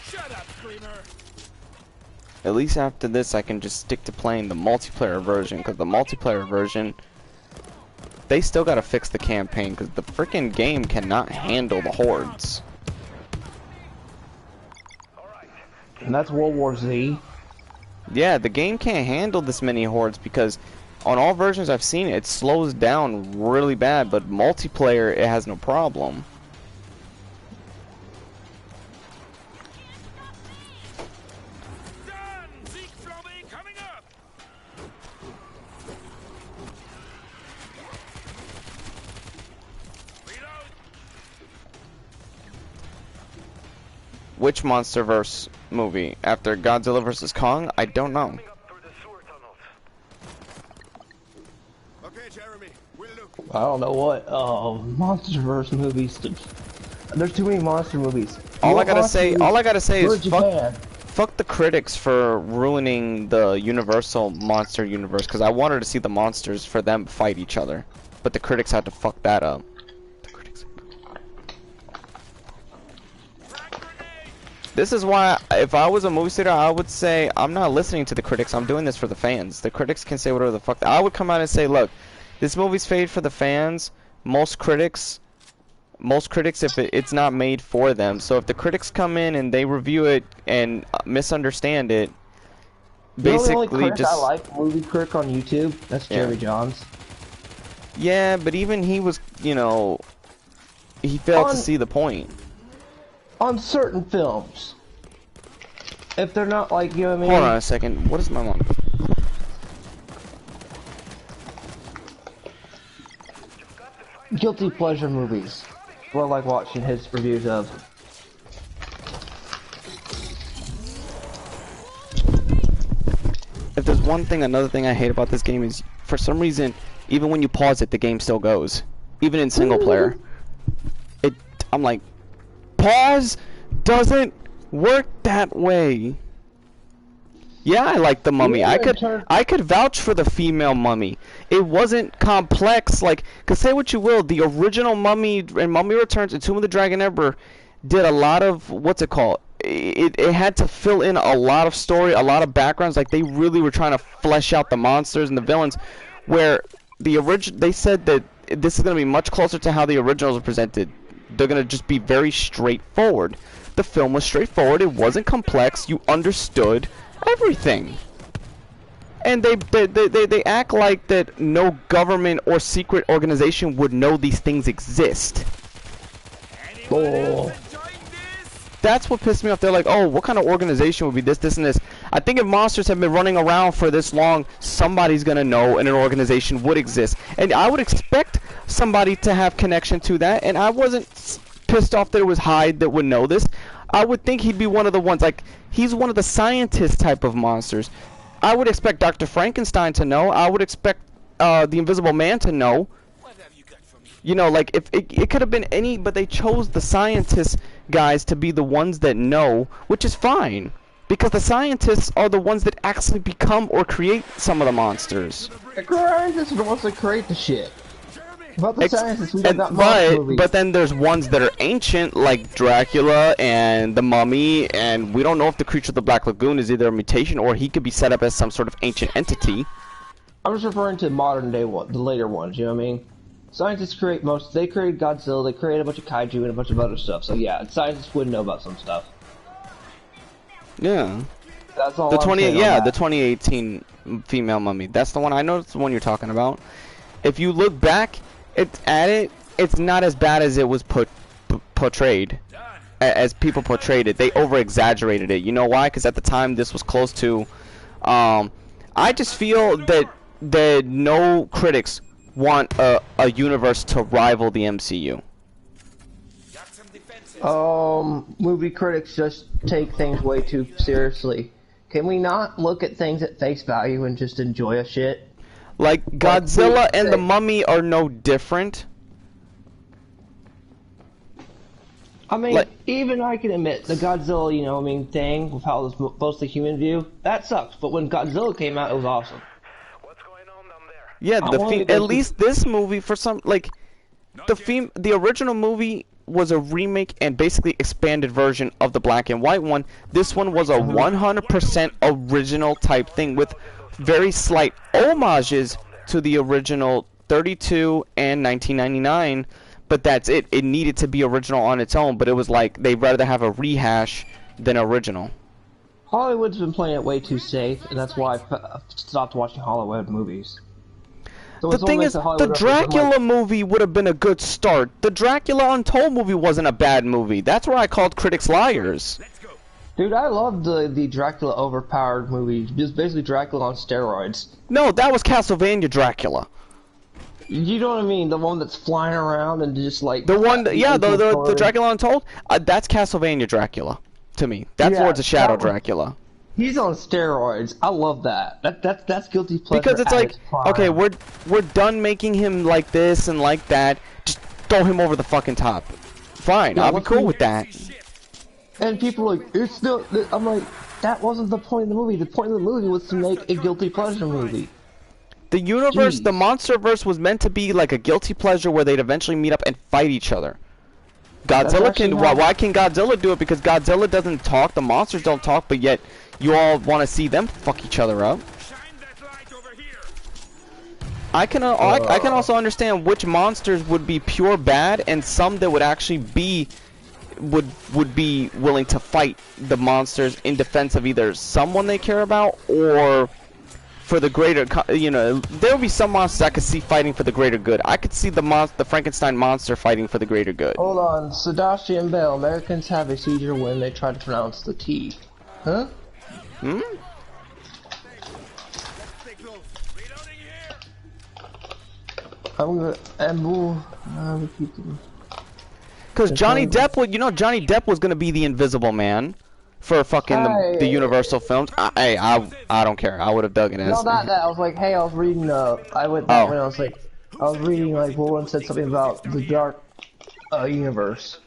Shut up, screamer. At least after this I can just stick to playing the multiplayer version, because the multiplayer version, they still gotta fix the campaign, because the freaking game cannot handle the hordes. And that's World War Z. Yeah, the game can't handle this many hordes, because On all versions I've seen, it slows down really bad, but multiplayer, it has no problem. Done! Zeke Flobby coming up! Reload! Which MonsterVerse movie? After Godzilla vs. Kong? I don't know. Okay, Jeremy, we'll look. I don't know what MonsterVerse movies. There's too many monster movies. All I gotta say Go is to Japan. fuck the critics for ruining the Universal monster universe, because I wanted to see the monsters for them fight each other, but the critics had to fuck that up. The critics. This is why, if I was a movie theater, I would say I'm not listening to the critics. I'm doing this for the fans. The critics can say whatever the fuck. I would come out and say, look, this movie's made for the fans. Most critics, if it's not made for them. So if the critics come in and they review it and misunderstand it, basically the only critic just I like, movie critic on YouTube. That's Yeah. Jerry Johns. yeah. But even he was, you know, he failed to On- see the point. On certain films, if they're not like, you know what I mean. Hold on a second. What is my mom? Guilty pleasure movies. Well, like watching his reviews of. If there's one thing, another thing I hate about this game is, for some reason, even when you pause it, the game still goes. Even in single player. I'm like, pause doesn't work that way. Yeah, I like the mummy. I could vouch for the female mummy. It wasn't complex, like, cause say what you will, the original Mummy and Mummy Returns and Tomb of the Dragon Emperor did a lot of, what's it called? It had to fill in a lot of story, a lot of backgrounds. Like, they really were trying to flesh out the monsters and the villains, where they said that this is going to be much closer to how the originals were presented. They're going to just be very straightforward. The film was straightforward. It wasn't complex. You understood everything. And they act like that no government or secret organization would know these things exist. Anyone else enjoying this? That's what pissed me off. They're like, oh, what kind of organization would be this, this, and this? I think if monsters have been running around for this long, somebody's gonna know and an organization would exist. And I would expect somebody to have connection to that, and I wasn't pissed off that it was Hyde that would know this. I would think he'd be one of the ones, like, he's one of the scientist type of monsters. I would expect Dr. Frankenstein to know. I would expect the Invisible Man to know. What have you got for me? You know, like, if it could have been any, but they chose the scientist guys to be the ones that know, which is fine. Because the scientists are the ones that actually become or create some of the monsters. The scientists are the ones that create the shit. About the scientists, we don't got but, monster movies. but then there's ones that are ancient, like Dracula and the Mummy, and we don't know if the Creature of the Black Lagoon is either a mutation or he could be set up as some sort of ancient entity. I'm just referring to modern day one, the later ones, you know what I mean? Scientists create they created Godzilla, they created a bunch of kaiju and a bunch of other stuff, so yeah, scientists would know about some stuff. Yeah. That's all The I'm saying on the that. 2018 female Mummy. That's the one. I know it's the one you're talking about. If you look back it's not as bad as it was portrayed. As people portrayed it. They over exaggerated it. You know why? Because at the time this was close to I just feel that no critics want a universe to rival the MCU. Got some defenses. Movie critics just take things way too seriously. Can we not look at things at face value and just enjoy a shit? Like, Godzilla and the Mummy are no different. I mean, Like- even I can admit the Godzilla, you know, I mean, thing with how it was mostly human view, that sucks. But when Godzilla came out, it was awesome. What's going on down there? Yeah, I wanted to go at to- least this movie, for some, like, the original movie was a remake and basically expanded version of the black and white one. This one was a 100% original type thing with very slight homages to the original 32 and 1999, but that's it. It needed to be original on its own, but it was like they'd rather have a rehash than original. Hollywood's been playing it way too safe, and that's why I've stopped watching Hollywood movies. So The it's thing only is, the the Hollywood Dracula movie would have been a good start. The Dracula Untold movie wasn't a bad movie. That's why I called critics liars. Let's go. Dude, I loved the Dracula overpowered movie. Just basically Dracula on steroids. No, that was Castlevania Dracula. You know what I mean? The one that's flying around and just like The one, yeah, the story. Dracula Untold. That's Castlevania Dracula, to me. That's Yeah, Lords of Shadow that was- Dracula. He's on steroids. I love that. That's guilty pleasure. Because it's at like, its prime. okay, we're done making him like this and like that. Just throw him over the fucking top. Fine, Yeah, I'll be what's cool the- with that. And people are like, it's still. I'm like, that wasn't the point of the movie. The point of the movie was to make a guilty pleasure movie. The universe, Jeez. the MonsterVerse was meant to be like a guilty pleasure where they'd eventually meet up and fight each other. Godzilla actually can. how- Why can Godzilla do it? Because Godzilla doesn't talk. The monsters don't talk. But yet, you all want to see them fuck each other up. Shine that light over here. I can also understand which monsters would be pure bad and some that would actually be would be willing to fight the monsters in defense of either someone they care about or for the greater, you know, there would be some monsters I could see fighting for the greater good. I could see the Frankenstein monster fighting for the greater good. Hold on, Sebastian Bell. Americans have a seizure when they try to pronounce the T. Huh? Hmm? Stay close. Reloading here. I'm gonna keep them. Because Johnny Depp would, you know, Johnny Depp was gonna be the Invisible Man for fucking the Hey. Universal films. I don't care. I would have dug it as. No, not that. I was like, hey, I was reading. I went Oh. that way. I was like, I was reading like Roland said something about the dark universe.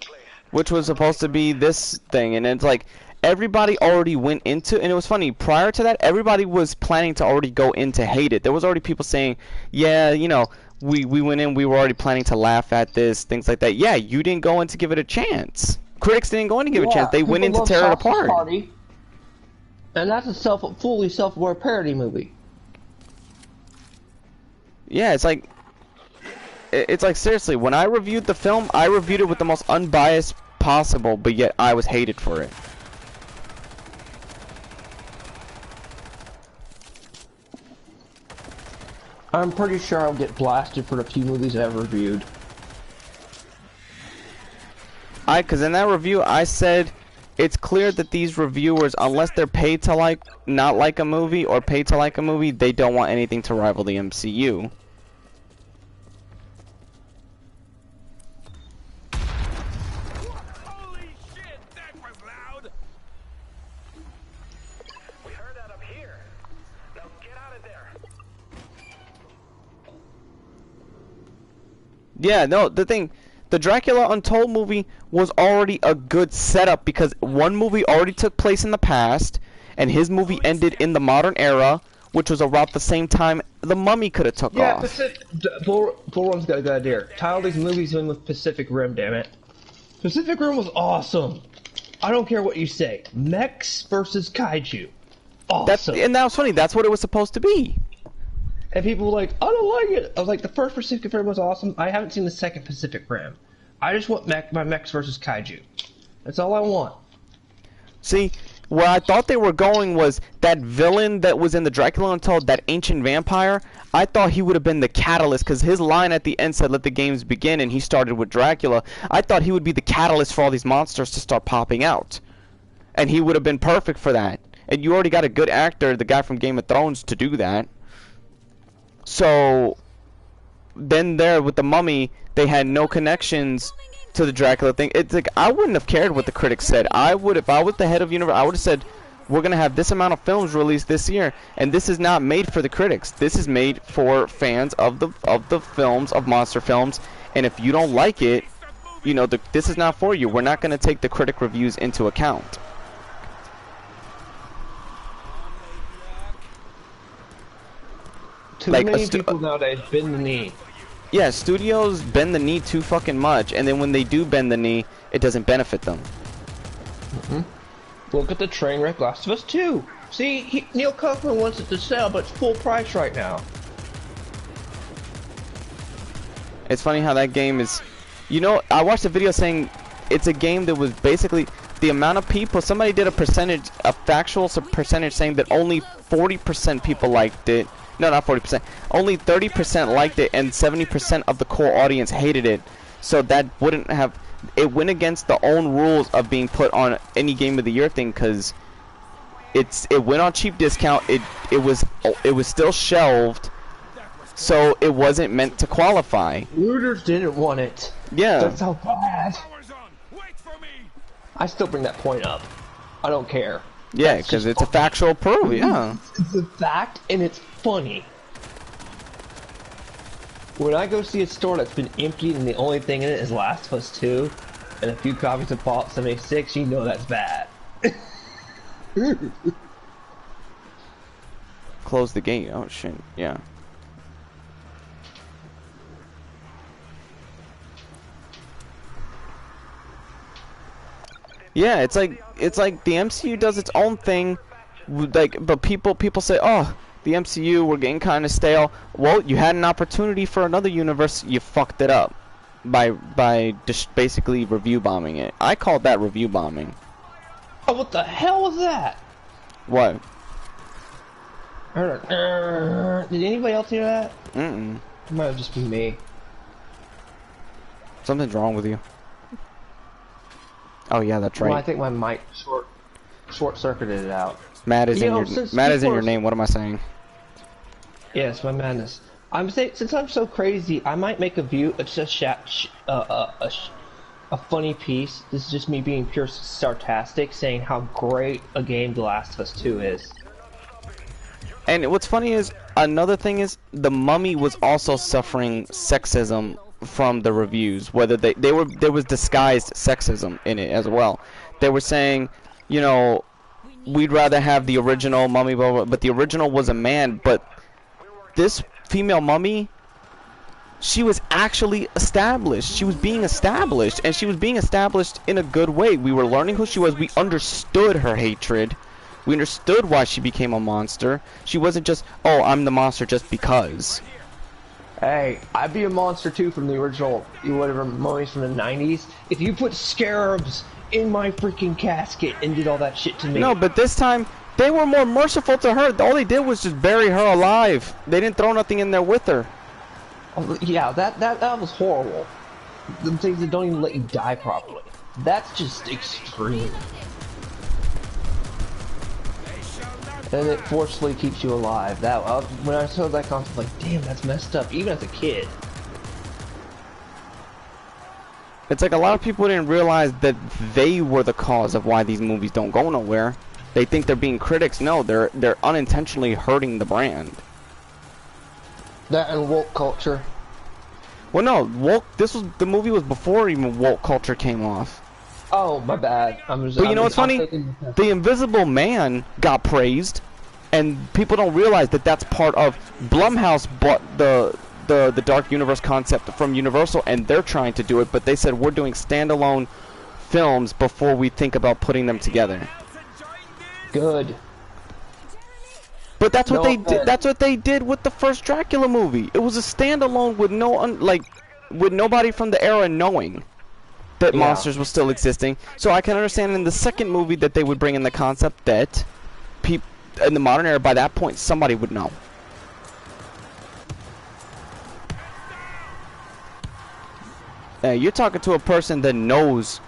Which was supposed to be this thing, and it's like everybody already went into, and it was funny, prior to that everybody was planning to already go in to hate it. There was already people saying, yeah, you know, we went in, we were already planning to laugh at this, things like that. Yeah, you didn't go in to give it a chance. Critics didn't go in to give it a chance. They went in to tear it apart. Party, and that's a fully self-aware parody movie. Yeah, it's like seriously, when I reviewed the film, I reviewed it with the most unbiased possible, but yet I was hated for it. I'm pretty sure I'll get blasted for the few movies I've reviewed. Because in that review, I said it's clear that these reviewers, unless they're paid to not like a movie or paid to like a movie, they don't want anything to rival the MCU. Holy shit, that was loud. We heard that up here. Now get out of there. Yeah, no, the Dracula Untold movie was already a good setup because one movie already took place in the past, and his movie ended in the modern era, which was about the same time The Mummy could have took Yeah, off. Bullrun's got a good idea. Title these movies in with Pacific Rim, damn it. Pacific Rim was awesome. I don't care what you say. Mechs versus Kaiju. Awesome. And that was funny. That's what it was supposed to be. And people were like, I don't like it. I was like, the first Pacific Rim was awesome. I haven't seen the second Pacific Rim. I just want my mechs versus Kaiju. That's all I want. See, where I thought they were going was that villain that was in the Dracula Untold, that ancient vampire. I thought he would have been the catalyst because his line at the end said, "Let the games begin," and he started with Dracula. I thought he would be the catalyst for all these monsters to start popping out, and he would have been perfect for that. And you already got a good actor, the guy from Game of Thrones, to do that. So then there with the Mummy, they had no connections to the Dracula thing. It's like I wouldn't have cared what the critics said. I would, if I was the head of Universal, I would have said, we're gonna have this amount of films released this year, and this is not made for the critics. This is made for fans of the films, of monster films. And if you don't like it, you know, this is not for you. We're not gonna take the critic reviews into account. Too Like, many people nowadays bend the knee. Yeah, studios bend the knee too fucking much, and then when they do bend the knee, it doesn't benefit them. Look at the train wreck Last of Us 2. See, Neil Kaufman wants it to sell, but it's full price right now. It's funny how that game is, you know, I watched a video saying it's a game that was basically the amount of people, somebody did a percentage, a factual percentage saying that only 40% people liked it No, not 40%. Only 30% liked it, and 70% of the core audience hated it. So that wouldn't have. It went against the own rules of being put on any Game of the Year thing, because it went on cheap discount. It was still shelved, so it wasn't meant to qualify. Looters didn't want it. Yeah. That's how bad. Power's on. Wait for me. I still bring that point up. I don't care. Yeah, That's because just it's a factual proof. Yeah. It's a fact, and it's funny. When I go see a store that's been emptied and the only thing in it is Last of Us 2 and a few copies of Fallout 76, you know that's bad. Close the gate. Oh shit. Yeah. Yeah, it's like the MCU does its own thing, like, but people say, oh, the MCU, we're getting kind of stale. Well, you had an opportunity for another universe, you fucked it up by just basically review bombing it. I called that review bombing. Oh, what the hell was that? What? Did anybody else hear that? Mm-mm. It might have just been me. Something's wrong with you. Oh yeah, that's right. Well, I think my mic short-circuited it out. Matt is You in know, your since Matt is in people your are- name. What am I saying? Yes, my madness. I'm saying, since I'm so crazy, I might make a view, a funny piece. This is just me being pure sarcastic, saying how great a game The Last of Us 2 is. And what's funny is, another thing is, The Mummy was also suffering sexism from the reviews. Whether there was disguised sexism in it as well. They were saying, you know, we'd rather have the original Mummy, blah, blah, but the original was a man. But this female Mummy, she was actually established. She was being established, and she was being established in a good way. We were learning who she was. We understood her hatred. We understood why she became a monster. She wasn't just, oh, I'm the monster just because. Hey, I'd be a monster too from the original, whatever, mummies from the 90s. If you put scarabs in my freaking casket and did all that shit to me. No, but this time, they were more merciful to her. All they did was just bury her alive. They didn't throw nothing in there with her. Oh, yeah, that was horrible. The things that don't even let you die properly. That's just extreme. And it forcefully keeps you alive. When I saw that concept, like, damn, that's messed up. Even as a kid. It's like a lot of people didn't realize that they were the cause of why these movies don't go nowhere. They think they're being critics. No, they're unintentionally hurting the brand. That and woke culture. Well, no, the movie was before even woke culture came off. Oh, my bad. But you know what's funny? The Invisible Man got praised, and people don't realize that that's part of Blumhouse bought the Dark Universe concept from Universal, and they're trying to do it, but they said we're doing standalone films before we think about putting them together. Good. But that's what No they did. offense. That's what they did with the first Dracula movie. It was a standalone with with nobody from the era knowing that Yeah. monsters were still existing. So I can understand in the second movie that they would bring in the concept that in the modern era, by that point, somebody would know. You're talking to a person that knows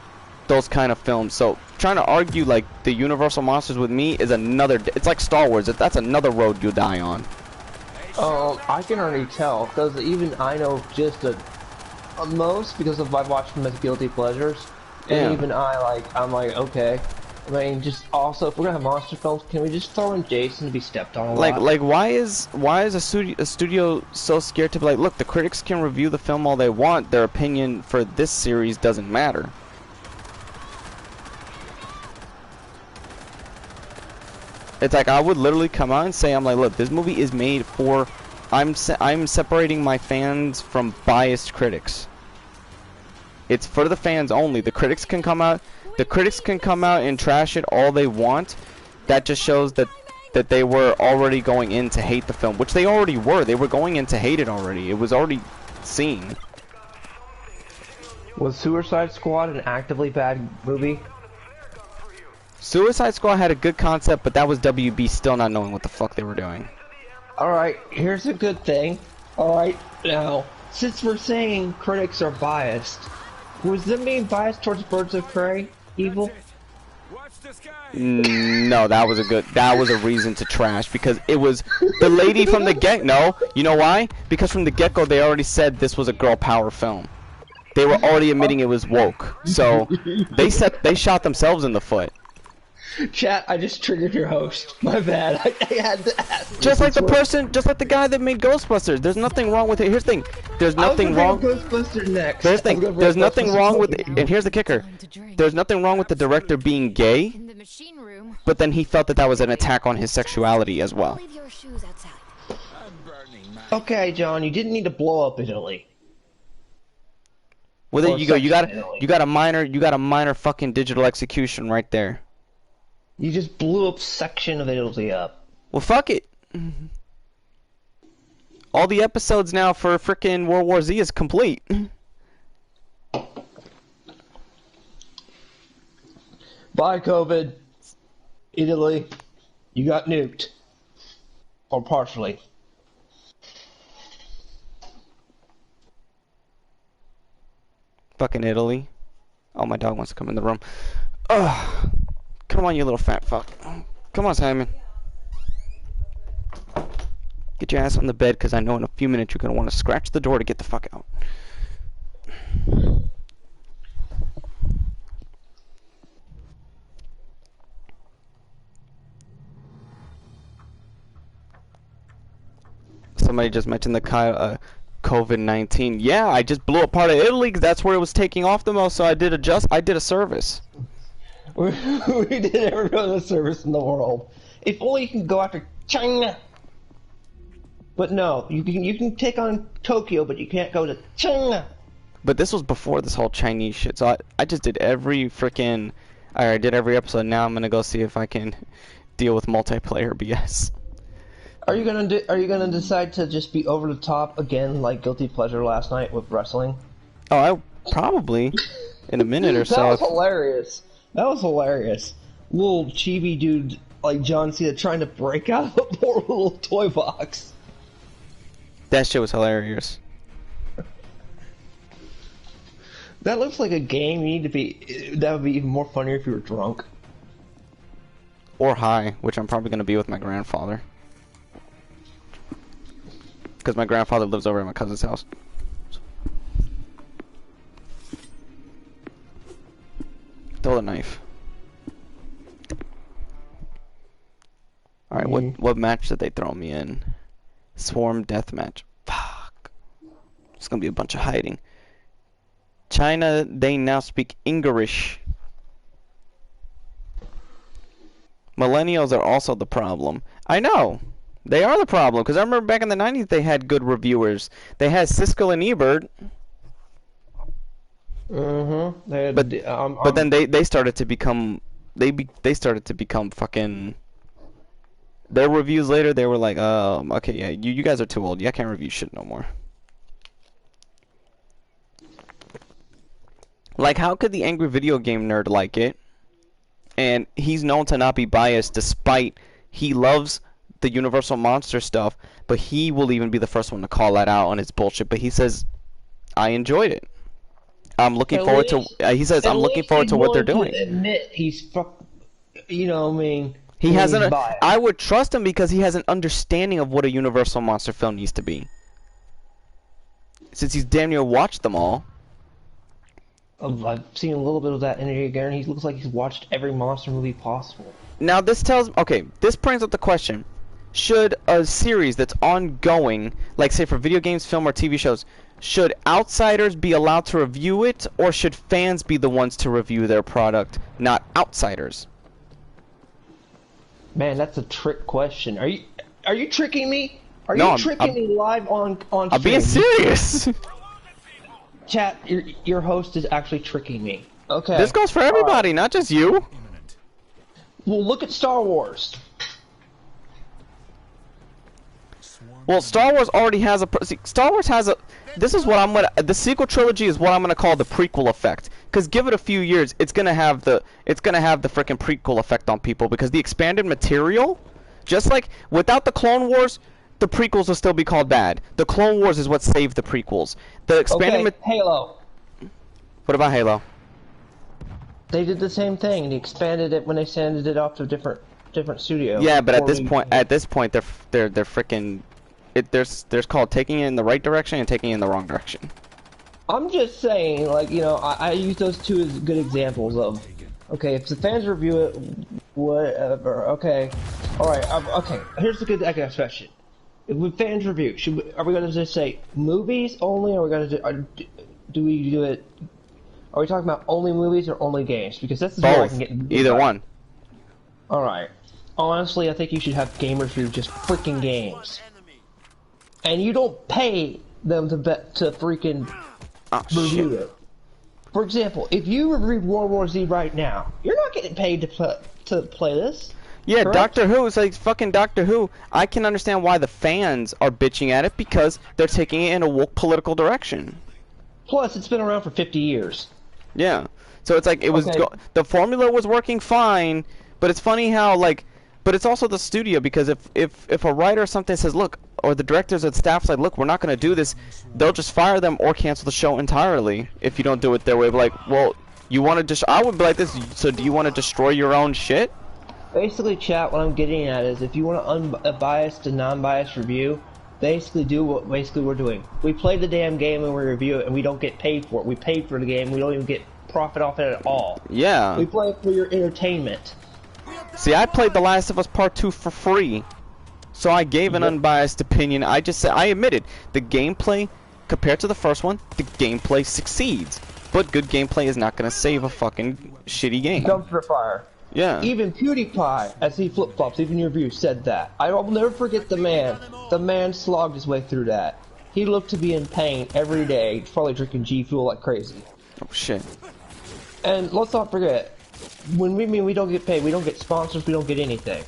those kind of films, so trying to argue like the Universal monsters with me is another. It's like Star Wars. That's another road you'll die on. I can already tell, because even I know just a most because of I've watched them as guilty pleasures, and Yeah. even I'm like, okay. I mean, just also, if we're gonna have monster films, can we just throw in Jason to be stepped on a lot? Like why is a studio so scared to be like, look, the critics can review the film all they want, their opinion for this series doesn't matter. It's like I would literally come out and say, I'm like, look, this movie is made for, I'm separating my fans from biased critics. It's for the fans only. The critics can come out and trash it all they want. That just shows that they were already going in to hate the film, which they already were. They were going in to hate it already. It was already seen. Was Suicide Squad an actively bad movie? Suicide Squad had a good concept, but that was WB still not knowing what the fuck they were doing. Alright, here's a good thing. Alright, now, since we're saying critics are biased, was them being biased towards Birds of Prey evil? Watch the sky. No, that was a reason to trash, because it was the lady from the get-go. You know why? Because from the get-go they already said this was a girl power film. They were already admitting it was woke. So they shot themselves in the foot. Chat, I just triggered your host. My bad. I had to ask. Just like the guy that made Ghostbusters. There's nothing wrong with it. Here's the thing. There's nothing wrong. Ghostbusters next. There's nothing wrong with it. And here's the kicker. There's nothing wrong with the director being gay, In the machine room. but then he felt that was an attack on his sexuality as well. Leave your shoes outside. I'm burning my. Okay, John, you didn't need to blow up Italy. Well, there Or you go. You section got Italy. a minor fucking digital execution right there. You just blew up section of Italy up. Well, fuck it. All the episodes now for frickin' World War Z is complete. Bye, COVID. Italy, you got nuked. Or partially. Fucking Italy. Oh, my dog wants to come in the room. Ugh. Come on, you little fat fuck. Come on, Simon. Get your ass on the bed, because I know in a few minutes you're going to want to scratch the door to get the fuck out. Somebody just mentioned the COVID-19. Yeah, I just blew up part of Italy because that's where it was taking off the most, so I did a service. We did every other service in the world. If only you can go after China. But no, you can take on Tokyo, but you can't go to China. But this was before this whole Chinese shit, so I just did every freaking... I did every episode. Now I'm gonna go see if I can deal with multiplayer BS. Are you gonna decide to just be over the top again, like Guilty Pleasure last night with wrestling? Oh, I probably in a minute or That so. was hilarious. That was hilarious. Little chibi dude like John Cena trying to break out of a poor little toy box. That shit was hilarious. That looks like a game you need to be. That would be even more funnier if you were drunk. Or high, which I'm probably gonna be with my grandfather. Because my grandfather lives over at my cousin's house. Throw the knife. Alright, what match did they throw me in? Swarm deathmatch. Fuck. It's gonna be a bunch of hiding. China, they now speak English. Millennials are also the problem. I know. They are the problem, because I remember back in the 90s they had good reviewers. They had Siskel and Ebert. But then they started to become they started to become fucking their reviews later. They were like, okay, yeah, you guys are too old. Yeah, I can't review shit no more. Like, how could the angry video game nerd like it? And he's known to not be biased, despite he loves the Universal Monster stuff, but he will even be the first one to call that out on his bullshit. But he says, I enjoyed it. I'm looking forward to. He says, I'm looking forward to what they're doing. Admit he's you know, I mean, He has an. biased. I would trust him because he has an understanding of what a Universal monster film needs to be. Since he's damn near watched them all. I've seen a little bit of that interview again. He looks like he's watched every monster movie possible. Now this tells. Okay, this brings up the question: should a series that's ongoing, like say for video games, film, or TV shows, should outsiders be allowed to review it, or should fans be the ones to review their product, not outsiders? Man, that's a trick question. Are you tricking me? Are No, you tricking me live on I'm being stream? serious. Chat, your host is actually tricking me. Okay. This goes for everybody, not just you. Well, look at Star Wars. Well, Star Wars already has a. See, Star Wars has a. This is what I'm gonna. The sequel trilogy is what I'm gonna call the prequel effect. Because give it a few years, it's gonna have the. It's gonna have the freaking prequel effect on people because the expanded material, just like without the Clone Wars, the prequels will still be called bad. The Clone Wars is what saved the prequels. The expanded. Okay, Halo. What about Halo? They did the same thing. They expanded it when they sanded it off to a different studio. Yeah, but at this point, they're freaking. There's called taking it in the right direction and taking it in the wrong direction. I'm just saying, like, you know, I use those two as good examples of, okay, if the fans review it, whatever, okay, alright, okay, here's the good question. If fans review, are we going to just say movies only, or are we going to do we do it, are we talking about only movies or only games? Because this is where I can get... Either one. Alright. Honestly, I think you should have gamers review just freaking games. And you don't pay them to freaking... review it. For example, if you read World War Z right now, you're not getting paid to play this. Yeah, correct? Doctor Who is like fucking Doctor Who. I can understand why the fans are bitching at it because they're taking it in a woke political direction. Plus, it's been around for 50 years. Yeah, so it's like it was the formula was working fine, but it's funny how like, but it's also the studio because if a writer or something says, look, or the directors or the staff's like, look, we're not going to do this, they'll just fire them or cancel the show entirely if you don't do it their way. But like, well, you want to just, I would be like this, so do you want to destroy your own shit? Basically, chat, what I'm getting at is if you want an unbiased and non-biased review, basically do what we're doing. We play the damn game and we review it and we don't get paid for it. We paid for the game, we don't even get profit off it at all. Yeah. We play it for your entertainment. See, I played The Last of Us Part 2 for free. So I gave an unbiased opinion. I just said, I admitted, the gameplay, compared to the first one, the gameplay succeeds. But good gameplay is not going to save a fucking shitty game. Dumpster fire. Yeah. Even PewDiePie, as he flip-flops, even your review, said that. I will never forget the man. The man slogged his way through that. He looked to be in pain every day, probably drinking G Fuel like crazy. Oh, shit. And let's not forget, when we mean we don't get paid, we don't get sponsors, we don't get anything.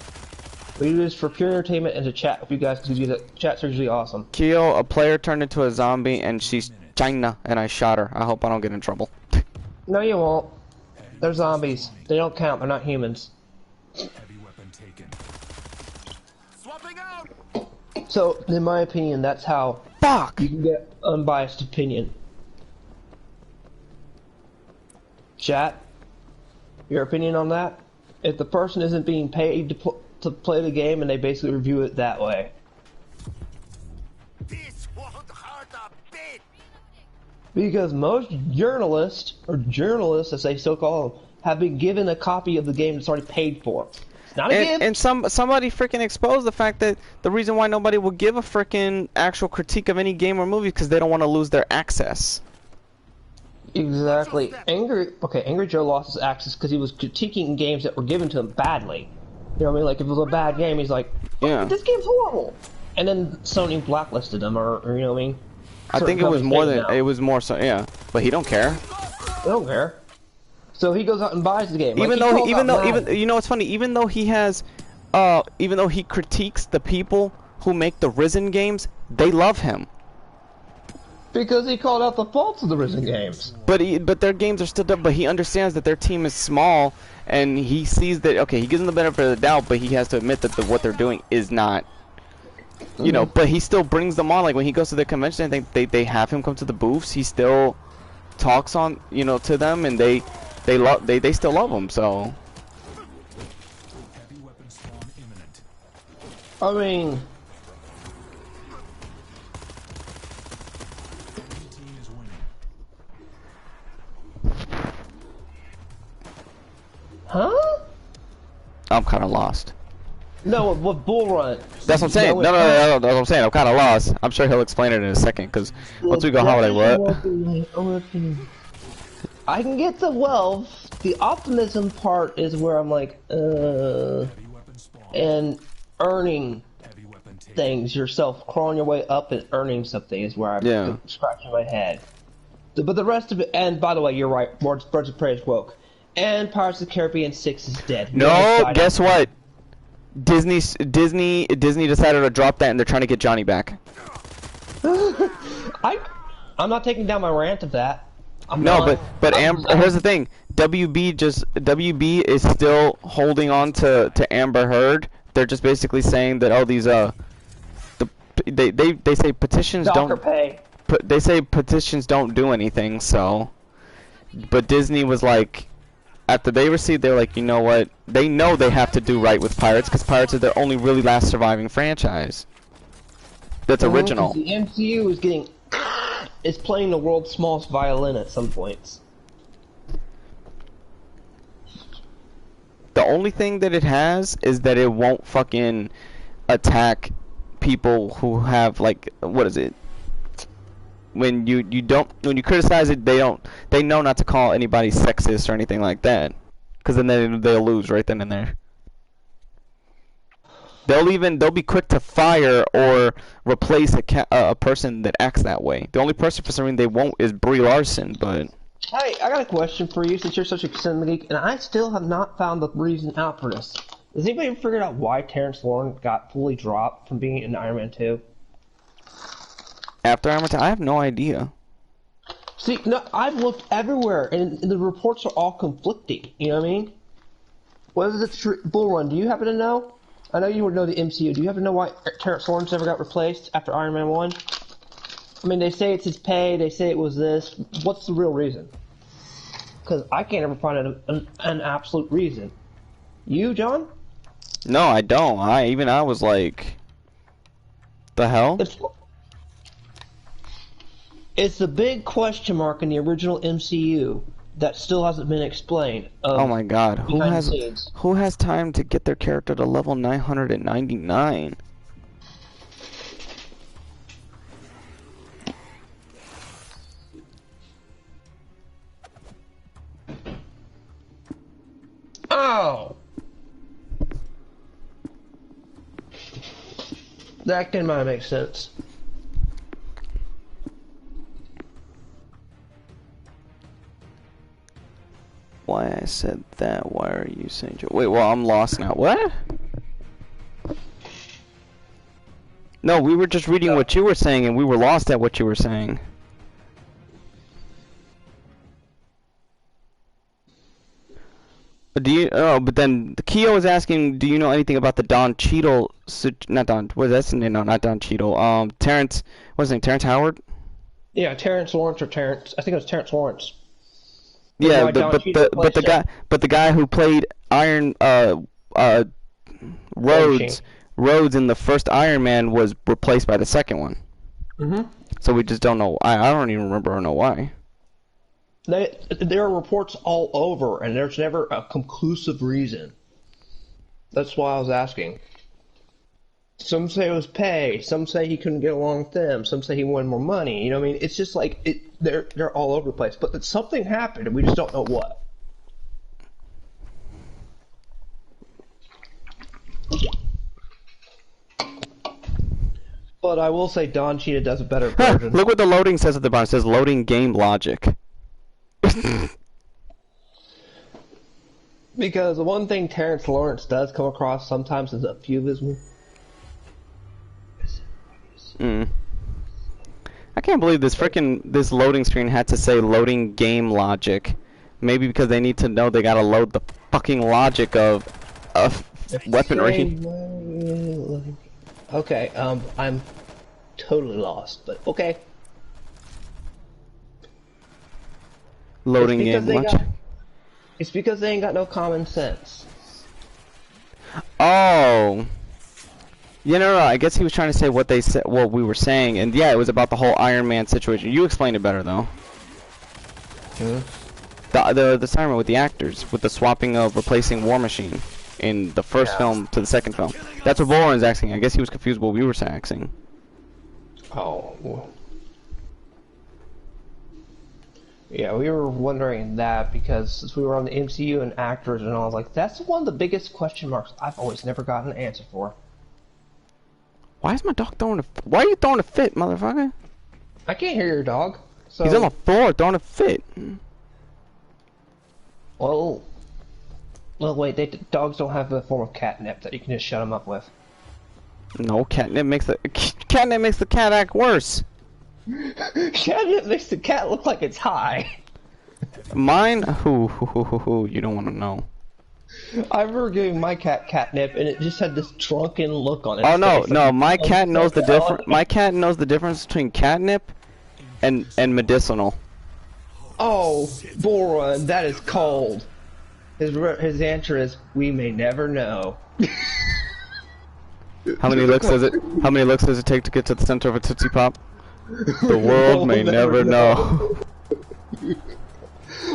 We do this for pure entertainment and to chat with you guys, because the chats are usually awesome. Keo, a player turned into a zombie, and she's China, and I shot her. I hope I don't get in trouble. No, you won't. They're zombies. They don't count. They're not humans. Heavy weapon taken. Swapping out. So, in my opinion, that's how Fuck! you can get unbiased opinion. Chat, your opinion on that? If the person isn't being paid to play the game and they basically review it that way. This won't hurt a bit. Because most journalists, or journalists as they so call them, have been given a copy of the game that's already paid for. It's not a gift. And somebody freaking exposed the fact that the reason why nobody will give a freaking actual critique of any game or movie because they don't want to lose their access. Exactly. Angry Joe lost his access because he was critiquing games that were given to him badly. You know what I mean? Like, if it was a bad game, he's like, Yeah. this game's horrible. And then Sony blacklisted him, or you know what I mean? I think it was more than, it was more so, yeah. But he don't care. They don't care. So he goes out and buys the game. Even though, you know what's funny? Even though he has, even though he critiques the people who make the Risen games, they love him. Because he called out the faults of the Risen games. But their games are still done. But he understands that their team is small, and he sees that, okay, he gives them the benefit of the doubt, but he has to admit that what they're doing is not, you know. But he still brings them on. Like when he goes to the convention, they have him come to the booths. He still talks on, you know, to them, and they still love him. So. Heavy weapon spawn imminent. I mean, Team is winning. huh? I'm kind of lost. No, what Bull Run? That's what I'm saying. No, that's what I'm saying. I'm kind of lost. I'm sure he'll explain it in a second, because once we go holiday, what? I can get the wealth. The optimism part is where I'm like, Heavy weapon spawn. and earning Heavy weapon taken. things yourself, crawling your way up and earning something is where I'm Yeah. scratching my head. But the rest of it, and by the way, you're right, Birds of Prey is woke. And Pirates of the Caribbean 6 is dead. No, guess what? Disney decided to drop that, and they're trying to get Johnny back. I'm not taking down my rant of that. But Amber. Here's the thing. WB is still holding on to Amber Heard. They're just basically saying that, oh, these they say petitions Docker don't. pay. They say petitions don't do anything. So, but Disney was like, after they received, they're like, you know what? They know they have to do right with Pirates because Pirates is their only really last surviving franchise. That's original. The MCU is playing the world's smallest violin at some points. The only thing that it has is that it won't fucking attack people who have, like, what is it? When you criticize it, they know not to call anybody sexist or anything like that, because then they'll lose right then and there. They'll be quick to fire or replace a person that acts that way. The only person for some reason they won't is Brie Larson, but. Hey, I got a question for you since you're such a cinema geek, and I still have not found the reason out for this. Has anybody ever figured out why Terrence Lawrence got fully dropped from being in Iron Man 2? After Iron Man 2, I have no idea. See, no, I've looked everywhere, and the reports are all conflicting. You know what I mean? What is the Bull Run? Do you happen to know? I know you would know the MCU. Do you happen to know why Terrence Lawrence never got replaced after Iron Man 1? I mean, they say it's his pay, they say it was this. What's the real reason? Because I can't ever find an absolute reason. You, John? No, I don't. I was like, the hell? It's the big question mark in the original MCU that still hasn't been explained. Oh my god, who scenes. has time to get their character to level 999? Oh! That can might make sense. Why I said that? Why are you saying? Wait, well, I'm lost now. What? No, we were just reading what you were saying, and we were lost at what you were saying. Do you? Oh, but then Keo is asking, do you know anything about the Don Cheadle? Not Don. What is that? No, not Don Cheadle. Terrence. What's his name? Terrence Howard. Yeah, Terrence Lawrence or Terrence. I think it was Terrence Lawrence. Yeah, but the guy who played Rhodes in the first Iron Man was replaced by the second one. So we just don't know. I don't even remember or know why. There are reports all over, and there's never a conclusive reason. That's why I was asking. Some say it was pay. Some say he couldn't get along with them. Some say he wanted more money. You know what I mean? It's just like they're all over the place. But something happened, and we just don't know what. But I will say Don Cheadle does a better version. Look what the loading says at the bottom. It says loading game logic. Because the one thing Terrence Lawrence does come across sometimes is a feudalism. I can't believe this loading screen had to say loading game logic. Maybe because they need to know they gotta load the fucking logic of weaponry. Okay, I'm totally lost, but okay. Loading game logic. It's because they ain't got no common sense. Oh. Yeah, no, I guess he was trying to say what they said, what we were saying, and yeah, it was about the whole Iron Man situation. You explained it better, though. The Iron Man with the actors, with the swapping of replacing War Machine in the first film to the second film. That's what Boren's asking. I guess he was confused what we were asking. Oh. Yeah, we were wondering that because since we were on the MCU and actors and all, I was like, that's one of the biggest question marks I've always never gotten an answer for. Why is my dog throwing a... Why are you throwing a fit, motherfucker? I can't hear your dog. So... He's on the floor throwing a fit. Well, wait, dogs don't have a form of catnip that you can just shut them up with. No, catnip makes the cat act worse. Catnip makes the cat look like it's high. Mine? Who, you don't want to know. I remember giving my cat catnip, and it just had this drunken look on its Oh no, face. no, Like, my oh, cat knows the what hell? difference. My cat knows the difference between catnip and medicinal. Oh, Bull Run, that is cold. His answer is, we may never know. How many licks does it? How many licks does it take to get to the center of a Tootsie Pop? The world may never know.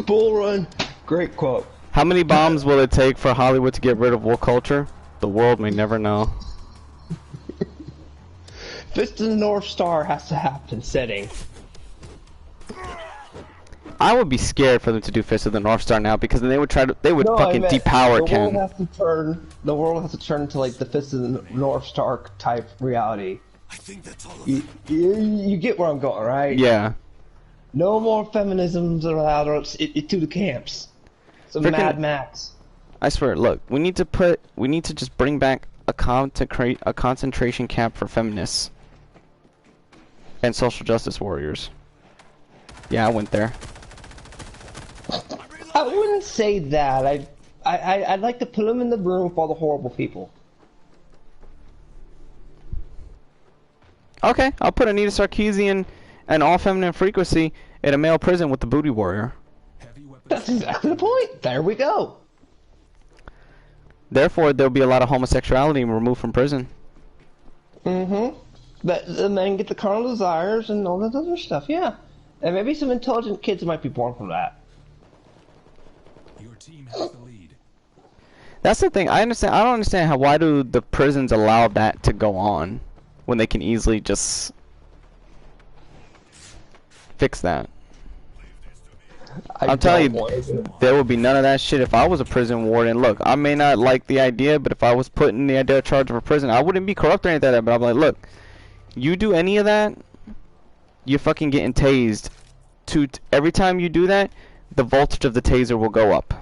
Bull Run, great quote. How many bombs will it take for Hollywood to get rid of woke culture? The world may never know. Fist of the North Star has to happen. Setting. I would be scared for them to do Fist of the North Star now because then they would fucking depower Ken. The world has to turn into like the Fist of the North Star type reality. I think that's all of You get where I'm going, right? Yeah. No more feminisms allowed to the camps. So Frickin- Mad Max. I swear, look, we need to just bring back a concentration camp for feminists and social justice warriors. Yeah, I went there. I wouldn't say that. I'd like to put them in the room with all the horrible people. Okay, I'll put Anita Sarkeesian and All Feminine Frequency in a male prison with the Booty Warrior. That's exactly the point. There we go. Therefore, there'll be a lot of homosexuality removed from prison. Mm-hmm. But the men get the carnal desires and all that other stuff, yeah. And maybe some intelligent kids might be born from that. Your team has the lead. That's the thing. I don't understand why do the prisons allow that to go on when they can easily just fix that. I'll tell you, there would be none of that shit if I was a prison warden. Look, I may not like the idea, but if I was put in the idea of charge of a prison, I wouldn't be corrupt or anything like that, but I'm like, look, you do any of that, you're fucking getting tased. Every time you do that, the voltage of the taser will go up.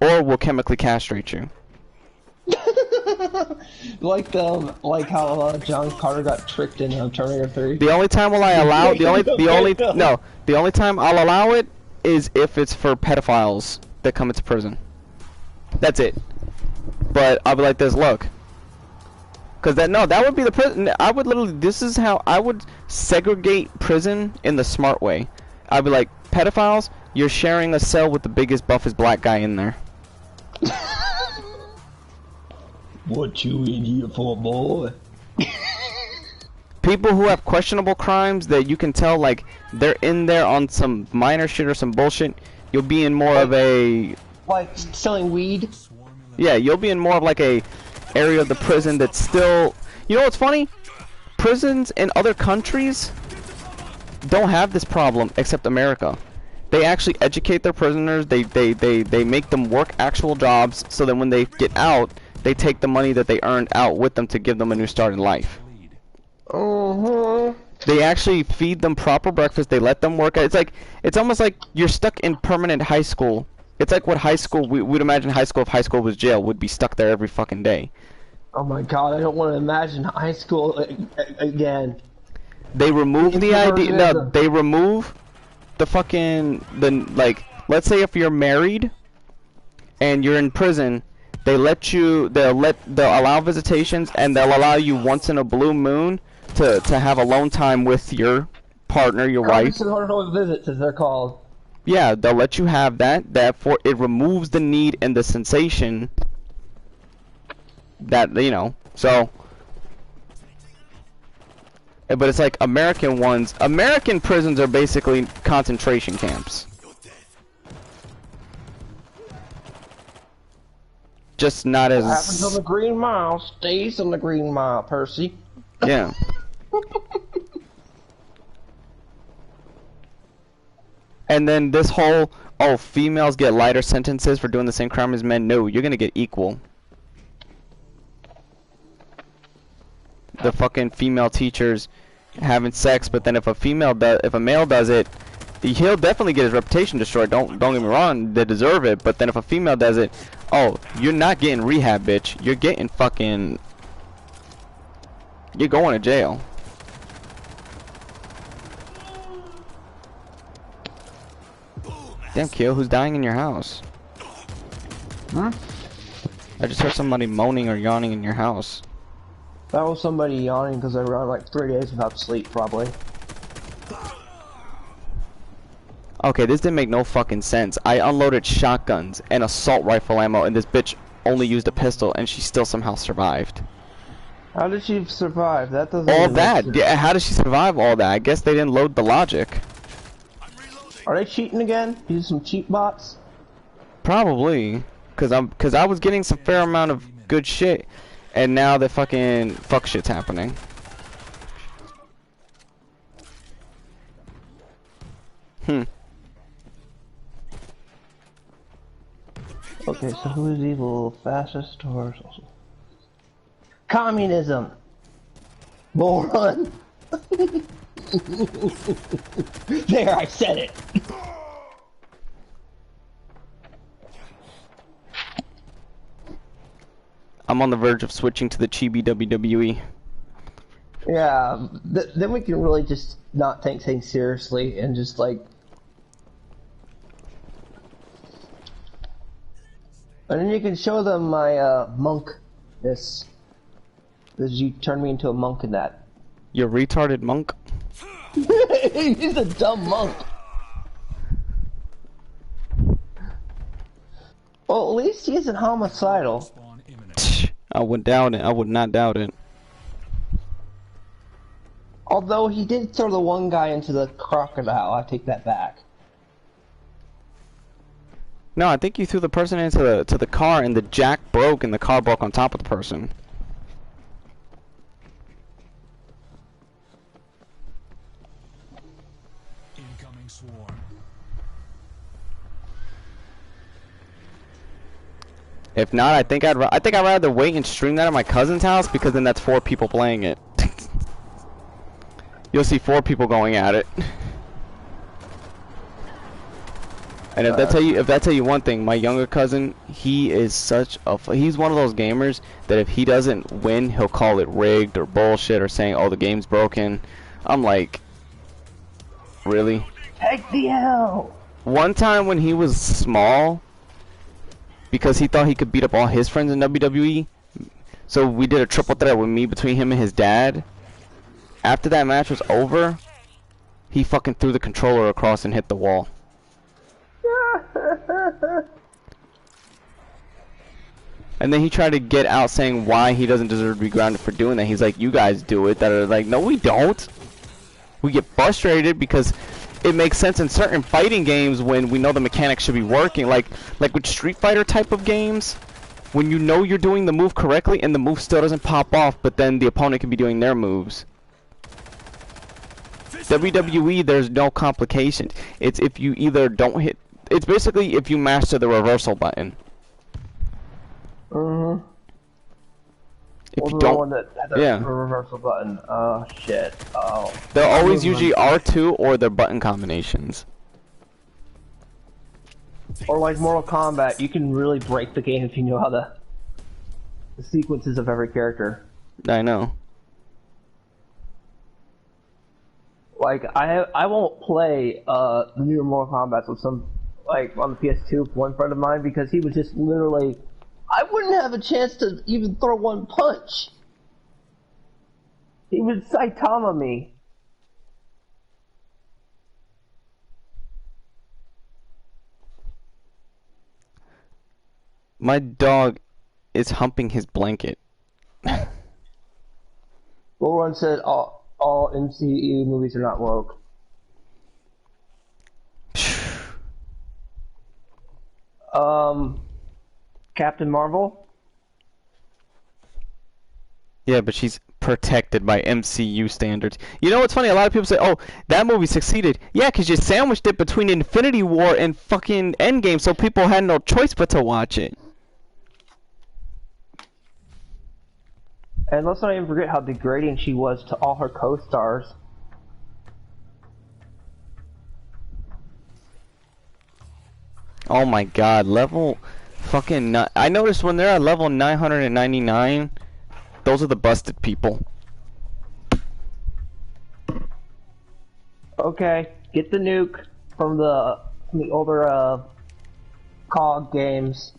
Or will chemically castrate you. like how John Carter got tricked in Terminator 3. The only time will I allow the only time I'll allow it is if it's for pedophiles that come into prison. That's it. But I'll be like this, look. Cause that would be the prison. I would literally, this is how I would segregate prison in the smart way. I'd be like, pedophiles, you're sharing a cell with the biggest, buffest black guy in there. What you in here for, boy? People who have questionable crimes that you can tell like they're in there on some minor shit or some bullshit, you'll be in more of a like selling weed. Yeah, you'll be in more of like a area of the prison that's still. You know what's funny? Prisons in other countries don't have this problem except America. They actually educate their prisoners. They make them work actual jobs so that when they get out, they take the money that they earned out with them to give them a new start in life. They actually feed them proper breakfast. They let them work. It's almost like you're stuck in permanent high school. It's like what high school we would imagine high school if high school was jail would be stuck there every fucking day. Oh my god, I don't want to imagine high school again. They remove the idea. No, they remove the fucking let's say if you're married and you're in prison, they'll allow visitations and they'll allow you once in a blue moon to have alone time with your partner, your wife. Visits, as they're called. Yeah, they'll let you have that. Therefore, it removes the need and the sensation that so. But it's like American prisons are basically concentration camps. Just not as. What happens on the Green Mile stays on the Green Mile, Percy. Yeah. And then this whole, females get lighter sentences for doing the same crime as men. No, you're gonna get equal. The fucking female teachers having sex, but then if a male does it, he'll definitely get his reputation destroyed. Don't get me wrong, they deserve it. But then if a female does it, you're not getting rehab, bitch. You're getting you're going to jail. Damn, Kyo, who's dying in your house? I just heard somebody moaning or yawning in your house. That was somebody yawning because I ran like 3 days without sleep, probably. Okay, this didn't make no fucking sense. I unloaded shotguns and assault rifle ammo, and this bitch only used a pistol, and she still somehow survived. How did she survive? That doesn't All even make that? sense. Yeah, how did she survive all that? I guess they didn't load the logic. Are they cheating again? Use some cheat bots? Probably, cause I was getting some fair amount of good shit, and now the fucking fuck shit's happening. Okay, so who is evil? Fascist or social? Communism! Bull run! There, I said it! I'm on the verge of switching to the Chibi WWE. Yeah, then we can really just not take things seriously and just like... And then you can show them my monkness. Because you turned me into a monk in that. You retarded monk. He's a dumb monk. Well, at least he isn't homicidal. I would doubt it. I would not doubt it. Although he did throw the one guy into the crocodile, I take that back. No, I think you threw the person into the car, and the jack broke, and the car broke on top of the person. Incoming swarm. If not, I think I'd rather wait and stream that at my cousin's house, because then that's 4 people playing it. You'll see 4 people going at it. And if that tell you one thing, my younger cousin, he is he's one of those gamers that if he doesn't win, he'll call it rigged or bullshit or saying, "Oh, the game's broken." I'm like, really? Take the L! One time when he was small, because he thought he could beat up all his friends in WWE, so we did a triple threat with me between him and his dad. After that match was over, he fucking threw the controller across and hit the wall. And then he tried to get out saying why he doesn't deserve to be grounded for doing that. He's like, you guys do it. That are like, no, we don't. We get frustrated because it makes sense in certain fighting games when we know the mechanics should be working. Like with Street Fighter type of games, when you know you're doing the move correctly and the move still doesn't pop off, but then the opponent can be doing their moves. WWE, there's no complications. It's if you either don't hit. It's basically if you master the reversal button. Mm-hmm. If you the don't, one that had the reversal button. Oh shit. Oh. they're always usually R2 or their button combinations. Or like Mortal Kombat, you can really break the game if you know how the sequences of every character. I know. Like I won't play the newer Mortal Kombat with some like on the PS2 with one friend of mine because he was just literally I wouldn't have a chance to even throw one punch. He would Saitama me. My dog is humping his blanket. Lauren said all MCU movies are not woke. Captain Marvel? Yeah, but she's protected by MCU standards. You know what's funny? A lot of people say, oh, that movie succeeded. Yeah, because you sandwiched it between Infinity War and fucking Endgame, so people had no choice but to watch it. And let's not even forget how degrading she was to all her co-stars. Oh my god, level fucking... I noticed when they're at level 999, those are the busted people. Okay, get the nuke from the older COG games.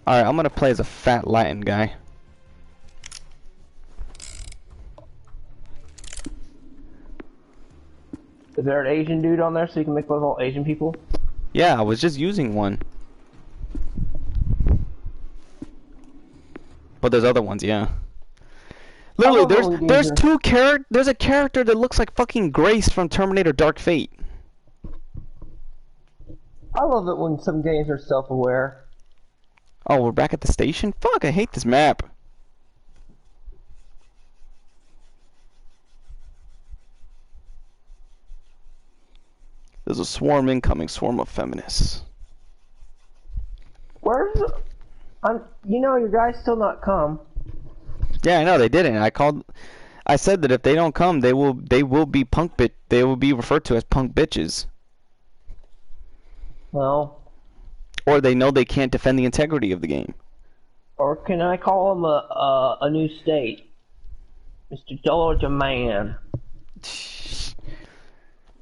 Alright, I'm gonna play as a fat Latin guy. Is there an Asian dude on there so you can make those all Asian people? Yeah, I was just using one. But there's other ones, yeah. Literally, there's a character that looks like fucking Grace from Terminator Dark Fate. I love it when some games are self-aware. Oh, we're back at the station? Fuck, I hate this map. There's a swarm incoming, swarm of feminists. Where's you know your guy's still not come. Yeah, I know they didn't. I said that if they don't come, they will be they will be referred to as punk bitches. Well, or they know they can't defend the integrity of the game. Or can I call him a new state? Mr. Georgia Man.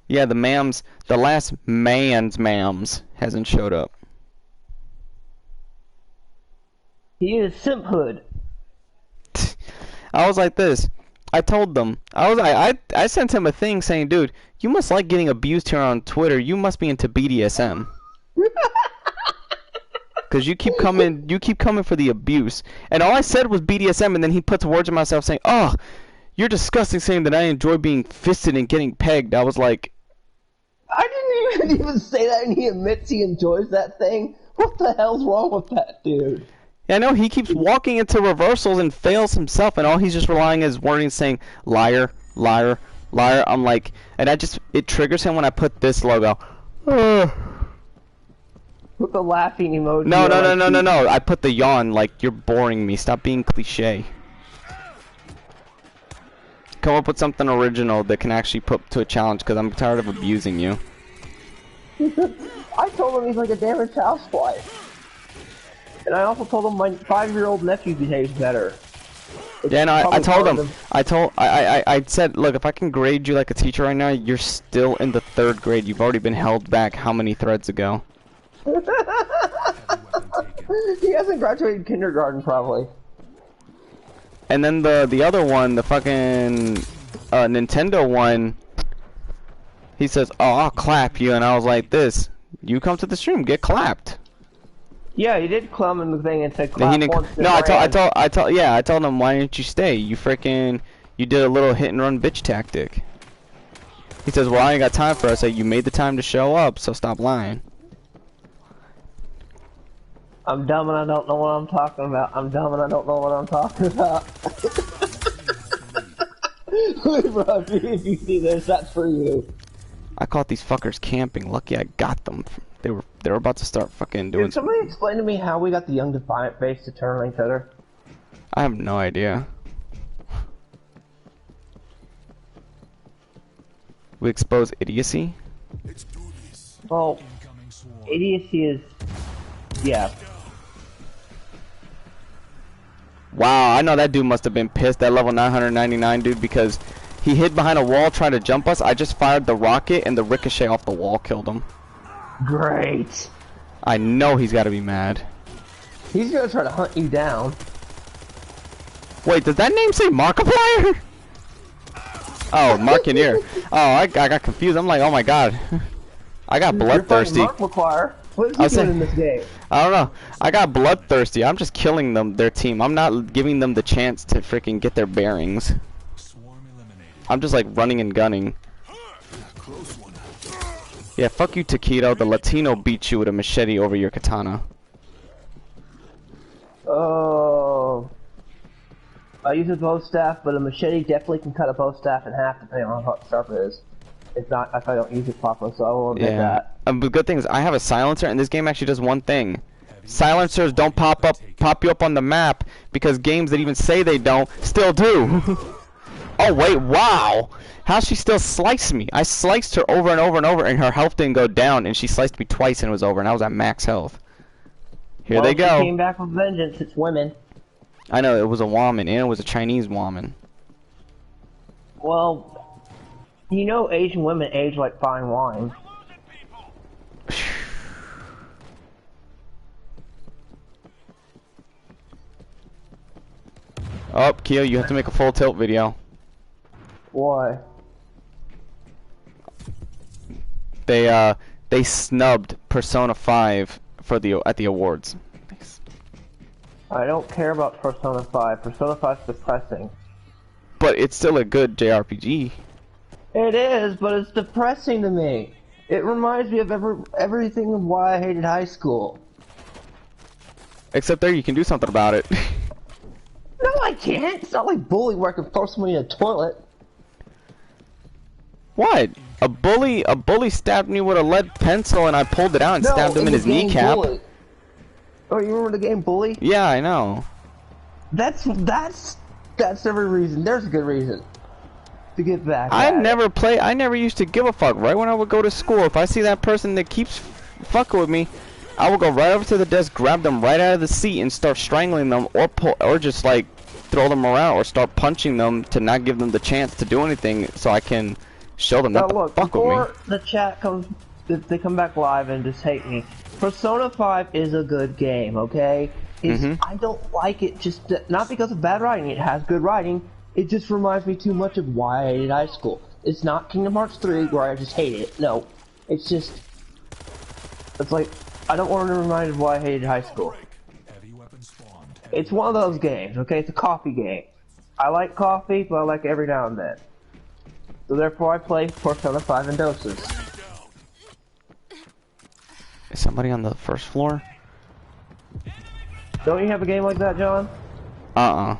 Yeah, the last man's mams hasn't showed up. He is simphood. I was like this. I told them. I sent him a thing saying, dude, you must like getting abused here on Twitter. You must be into BDSM. Cause you keep coming for the abuse. And all I said was BDSM, and then he puts words in myself saying, oh, you're disgusting saying that I enjoy being fisted and getting pegged. I was like, I didn't even say that, and he admits he enjoys that thing. What the hell's wrong with that dude? Yeah, I know, he keeps walking into reversals and fails himself, and all he's just relying is wording saying, liar, liar, liar. I'm like, and it triggers him when I put this logo. Put the laughing emoji. No. I put the yawn, like, you're boring me. Stop being cliche. Come up with something original that can actually put to a challenge, because I'm tired of abusing you. I told him he's like a damaged housewife. And I also told him my 5-year-old nephew behaves better. Yeah, no, I told him. I said, look, if I can grade you like a teacher right now, you're still in the 3rd grade. You've already been held back how many threads ago? He hasn't graduated kindergarten, probably. And then the other one, the fucking Nintendo one, he says, oh, I'll clap you. And I was like, this, you come to the stream, get clapped. Yeah, he did come in the thing and said clap once. No, I told him, why didn't you stay? You did a little hit and run bitch tactic. He says, well, I ain't got time for it. I say, you made the time to show up, so stop lying. I'm dumb and I don't know what I'm talking about. I'm dumb and I don't know what I'm talking about. Bro, if you see this, that's for you. I caught these fuckers camping. Lucky I got them. They were about to start fucking doing. Can somebody explain to me how we got the Young Defiant base to turn on each other? I have no idea. We expose idiocy? Well, idiocy is... yeah. Wow, I know that dude must have been pissed, that level 999 dude, because he hid behind a wall trying to jump us. I just fired the rocket and the ricochet off the wall killed him. Great. I know he's got to be mad. He's gonna try to hunt you down. Wait, does that name say Markiplier? Oh, Markineer. Oh, I got confused. I'm like, oh my god. I got bloodthirsty. Markiplier. What is he doing in this game? I don't know. I got bloodthirsty. I'm just killing their team. I'm not giving them the chance to freaking get their bearings. I'm just like running and gunning. Yeah, fuck you, Taquito. The Latino beat you with a machete over your katana. Oh. I use a bow staff, but a machete definitely can cut a bow staff in half depending on how sharp it is. If not, if I don't use it properly, so I will admit that. The good thing is I have a silencer, and this game actually does one thing. Silencers don't pop you up on the map because games that even say they don't still do. Oh wait, wow! How she still sliced me? I sliced her over and over and over, and her health didn't go down, and she sliced me twice, and it was over, and I was at max health. Here they go. She came back with vengeance. It's women. I know, it was a woman, and it was a Chinese woman. Well, you know Asian women age like fine wine. Oh, Keo, you have to make a full tilt video. Why? They snubbed Persona 5 for at the awards. Thanks. I don't care about Persona 5. Persona 5 is depressing. But it's still a good JRPG. It is, but it's depressing to me. It reminds me of everything of why I hated high school. Except there you can do something about it. No, I can't. It's not like bullying where I can throw somebody in a toilet. What? A bully stabbed me with a lead pencil and I pulled it out and stabbed him in his kneecap. Bully. Oh, you remember the game Bully? Yeah, I know. That's every reason. There's a good reason to get back. I never used to give a fuck. Right when I would go to school, if I see that person that keeps fucking with me, I will go right over to the desk, grab them right out of the seat, and start strangling them, or just like throw them around, or start punching them to not give them the chance to do anything, so I can show them not to fuck with me. Before the chat comes, if they come back live and just hate me, Persona 5 is a good game. Okay, I don't like it just not because of bad writing. It has good writing. It just reminds me too much of why I hated high school. It's not Kingdom Hearts 3 where I just hate it. No, it's like. I don't want to remind of why I hated high school. It's one of those games, okay? It's a coffee game. I like coffee, but I like it every now and then. So therefore I play Persona 5 in doses. Is somebody on the first floor? Don't you have a game like that, John? Or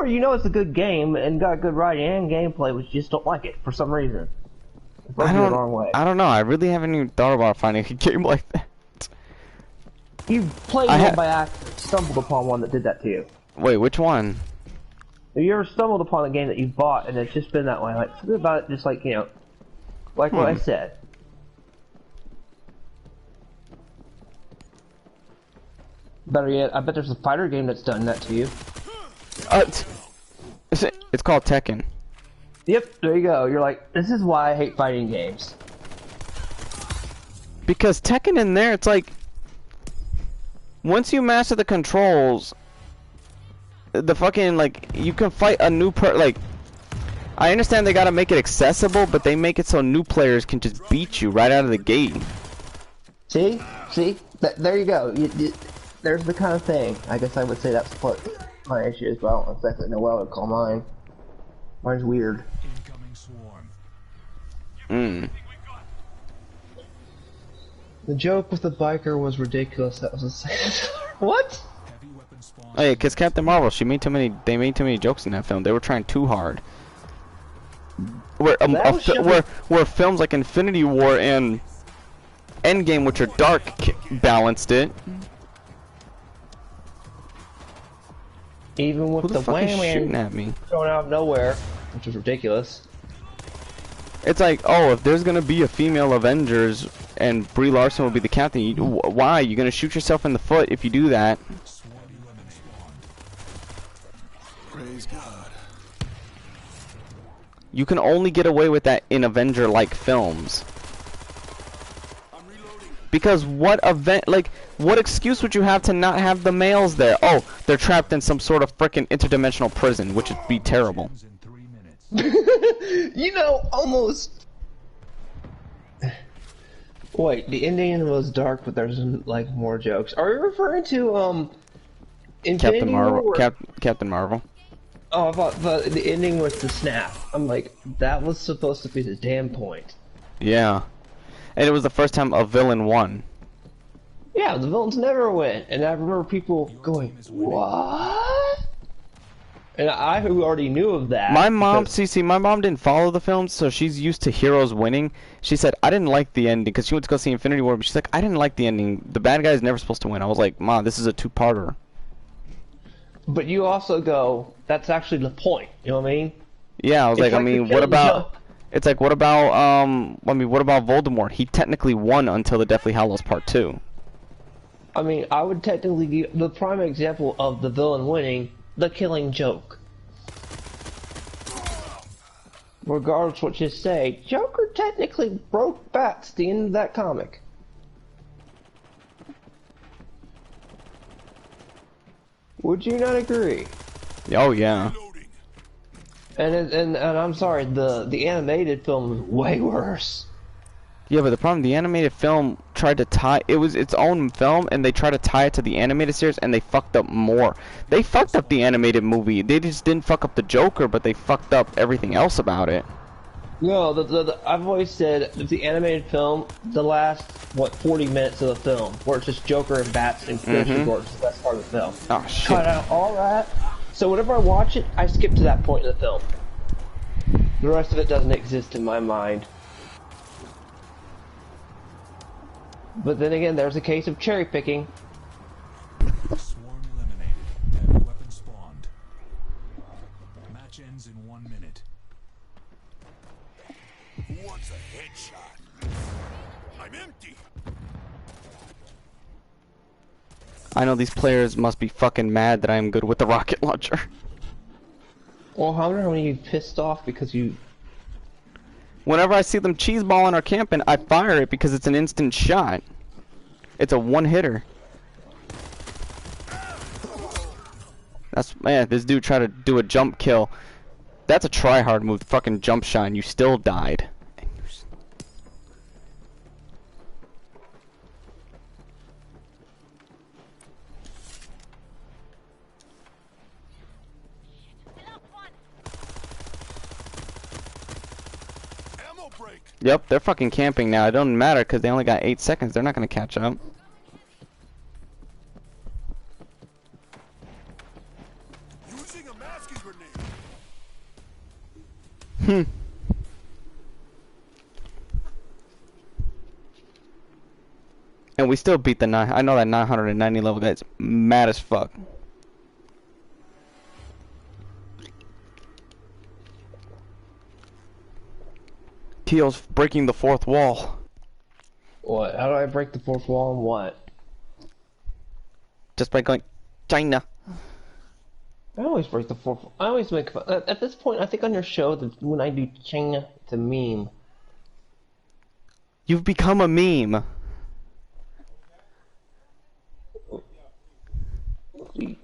you know it's a good game and got good writing and gameplay, but you just don't like it for some reason. I don't know. I really haven't even thought about finding a game like that. You played one by accident, stumbled upon one that did that to you. Wait, which one? Have you ever stumbled upon a game that you bought and it's just been that way? Like, something about it just like, you know, like what I said. Better yet, I bet there's a fighter game that's done that to you. It's called Tekken. Yep, there you go. You're like, this is why I hate fighting games. Because Tekken in there, it's like, once you master the controls, the fucking, like, you can fight a new like, I understand they gotta make it accessible, but they make it so new players can just beat you right out of the gate. See? There you go. There's the kind of thing. I guess I would say that's what my issue is, but I don't exactly know what I would call mine. Mine's weird. The joke with the biker was ridiculous. That was what? Oh yeah, cause Captain Marvel, they made too many jokes in that film. They were trying too hard. Where films like Infinity War and Endgame, which are dark, balanced it. Even with the fuck is shooting at me? Thrown out of nowhere, which is ridiculous. It's like, oh, if there's gonna be a female Avengers and Brie Larson will be the captain, why? You're gonna shoot yourself in the foot if you do that. Praise God. You can only get away with that in Avenger-like films. Because what excuse would you have to not have the males there? Oh, they're trapped in some sort of frickin' interdimensional prison, which would be terrible. You know, almost. Wait, the ending was dark, but there's like more jokes. Are you referring to Infinity Captain Marvel? War? Captain Marvel. Oh, I thought the ending was the snap. I'm like, that was supposed to be the damn point. Yeah, and it was the first time a villain won. Yeah, the villains never win, and I remember people going, "What?" And I who already knew of that. My mom, my mom didn't follow the films, so she's used to heroes winning. She said, I didn't like the ending, because she went to go see Infinity War, but she's like, I didn't like the ending. The bad guy is never supposed to win. I was like, Mom, this is a two-parter. But you also go, that's actually the point, you know what I mean? Yeah, I was like, I mean, what about... It's like, what about, what about Voldemort? He technically won until the Deathly Hallows Part 2. I mean, I would technically give the prime example of the villain winning, the Killing Joke. Regardless what you say, Joker technically broke bats at the end of that comic. Would you not agree? Oh yeah. Reloading. And I'm sorry, the animated film was way worse. Yeah, but the problem, the animated film tried to tie, it was its own film, and they tried to tie it to the animated series, and they fucked up more. They fucked up the animated movie. They just didn't fuck up the Joker, but they fucked up everything else about it. No, I've always said that the animated film, the last, 40 minutes of the film, where it's just Joker and bats and Commissioner Gordon's the best part of the film. Oh, shit. Cut out all that. So whenever I watch it, I skip to that point in the film. The rest of it doesn't exist in my mind. But then again, there's a case of cherry picking. Swarm eliminated. Heavy weapon spawned. Match ends in 1 minute. Who wants a headshot? I'm empty. I know these players must be fucking mad that I am good with the rocket launcher. Well, I wonder how many you pissed off because you... Whenever I see them cheeseballing or camping, I fire it because it's an instant shot. It's a one-hitter. That's, man, this dude tried to do a jump kill. That's a try-hard move, fucking jump shot, and you still died. Ammo break. Yep, they're fucking camping now. It doesn't matter because they only got 8 seconds. They're not gonna catch up. Using a masking grenade. And we still beat the 9. I know that 990 level guy's mad as fuck. Keel's breaking the fourth wall. What? How do I break the fourth wall and what? Just by going, China. I always break the fourth. I always make fun. At this point, I think on your show that when I do China, it's a meme. You've become a meme.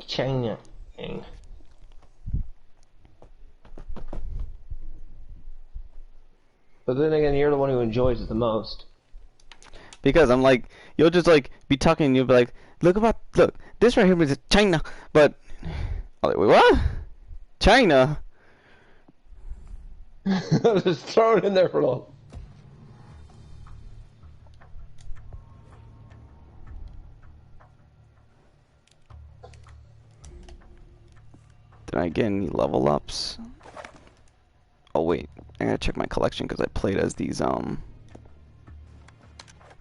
China. But then again, you're the one who enjoys it the most. Because I'm like, you'll just like be talking and you'll be like, look, this right here is China, but, I'm like, wait, what? China? Just throw it in there for long. Did I get any level ups? Oh wait, I gotta check my collection because I played as these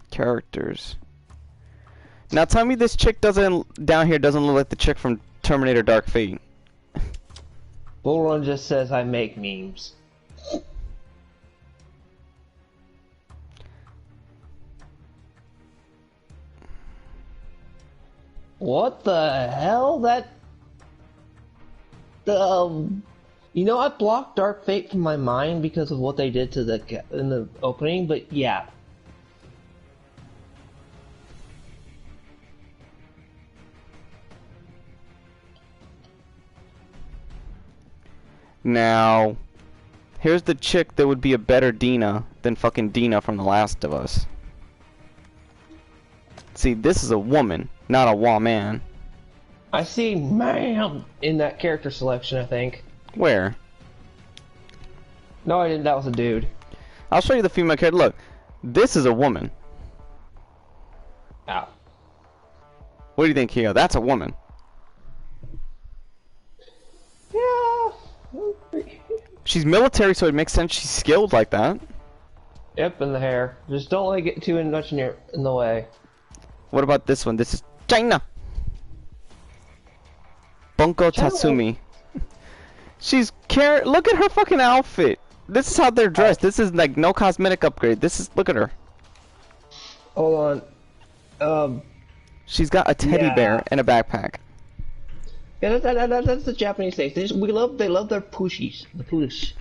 characters. Now tell me this chick down here doesn't look like the chick from Terminator Dark Fate. Bullrun just says I make memes. What the hell? You know, I blocked Dark Fate from my mind because of what they did to in the opening, but yeah. Now, here's the chick that would be a better Dina than fucking Dina from The Last of Us. See, this is a woman, not a woman. I see ma'am in that character selection, I think. Where? No, I didn't. That was a dude. I'll show you the female character. Look, this is a woman. Ow. What do you think, Keo? That's a woman. Yeah. She's military, so it makes sense she's skilled like that. Yep, in the hair. Just don't let it get too much in the way. What about this one? This is China. Bunko China. Tatsumi. Look at her fucking outfit. This is how they're dressed. This is like no cosmetic upgrade. Look at her. Hold on. She's got a teddy bear and a backpack. Yeah, that's the Japanese thing. They love their pushies. The push.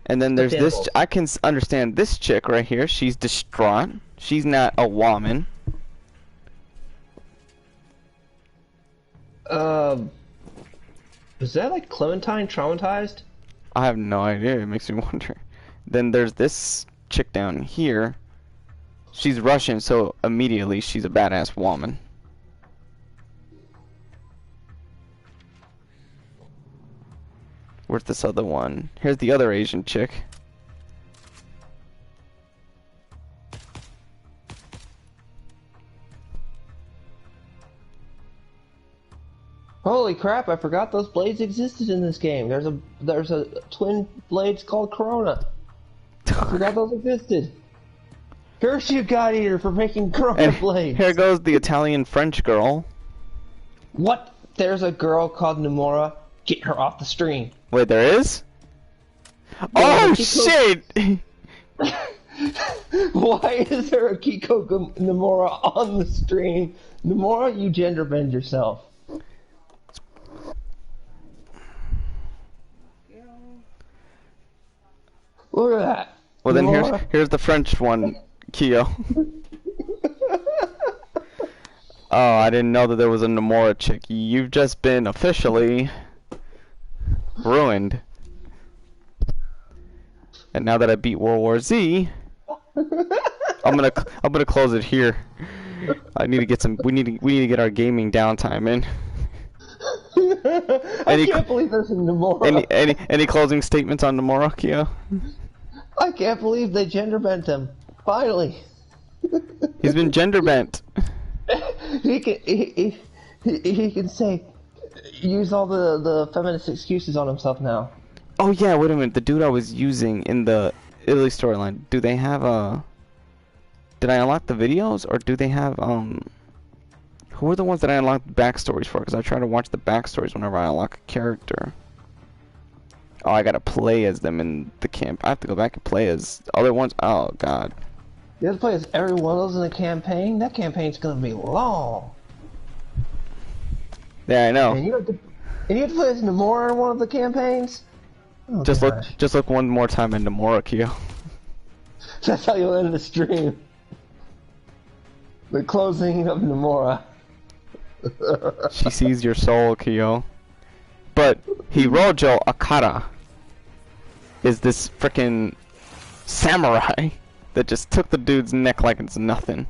And then there's this. Example. I can understand this chick right here. She's distraught. She's not a woman. Was that like Clementine traumatized? I have no idea. It makes me wonder. Then there's this chick down here. She's Russian, so immediately she's a badass woman. Where's this other one? Here's the other Asian chick. Holy crap! I forgot those blades existed in this game. There's a twin blades called Corona. I forgot those existed. Curse you, God Eater, for making Corona And blades. here goes the Italian French girl. What? There's a girl called Nomura. Get her off the stream. Wait, there is? Yeah, Oh Kiko- shit! Why is there a Kiko Nomura on the stream? Nomura, you gender bend yourself. Look at that. Well then Nomura. here's the French one, Kyo. Oh, I didn't know that there was a Nomura chick. You've just been officially ruined. And now that I beat World War Z, I'm gonna close it here. I need to get some. We need to get our gaming downtime in. I can't believe there's a Nomura. Any closing statements on Nomura, Kyo? I can't believe they gender bent him. Finally. He's been gender bent. He can say, use all the feminist excuses on himself now. Oh yeah, wait a minute. The dude I was using in the Italy storyline. Do they have Did I unlock the videos, or do they have Who are the ones that I unlocked backstories for? Because I try to watch the backstories whenever I unlock a character. Oh, I gotta play as them in the camp. I have to go back and play as other ones. Oh god. You have to play as every one of those in the campaign? That campaign's gonna be long. Yeah, I know. And you have to play as Nomura in one of the campaigns? Oh, Just gosh. look one more time into Nomura, Kyo. That's how you'll end the stream. The closing of Nomura. She sees your soul, Kyo. But Hirojo Akara is this frickin' samurai that just took the dude's neck like it's nothing.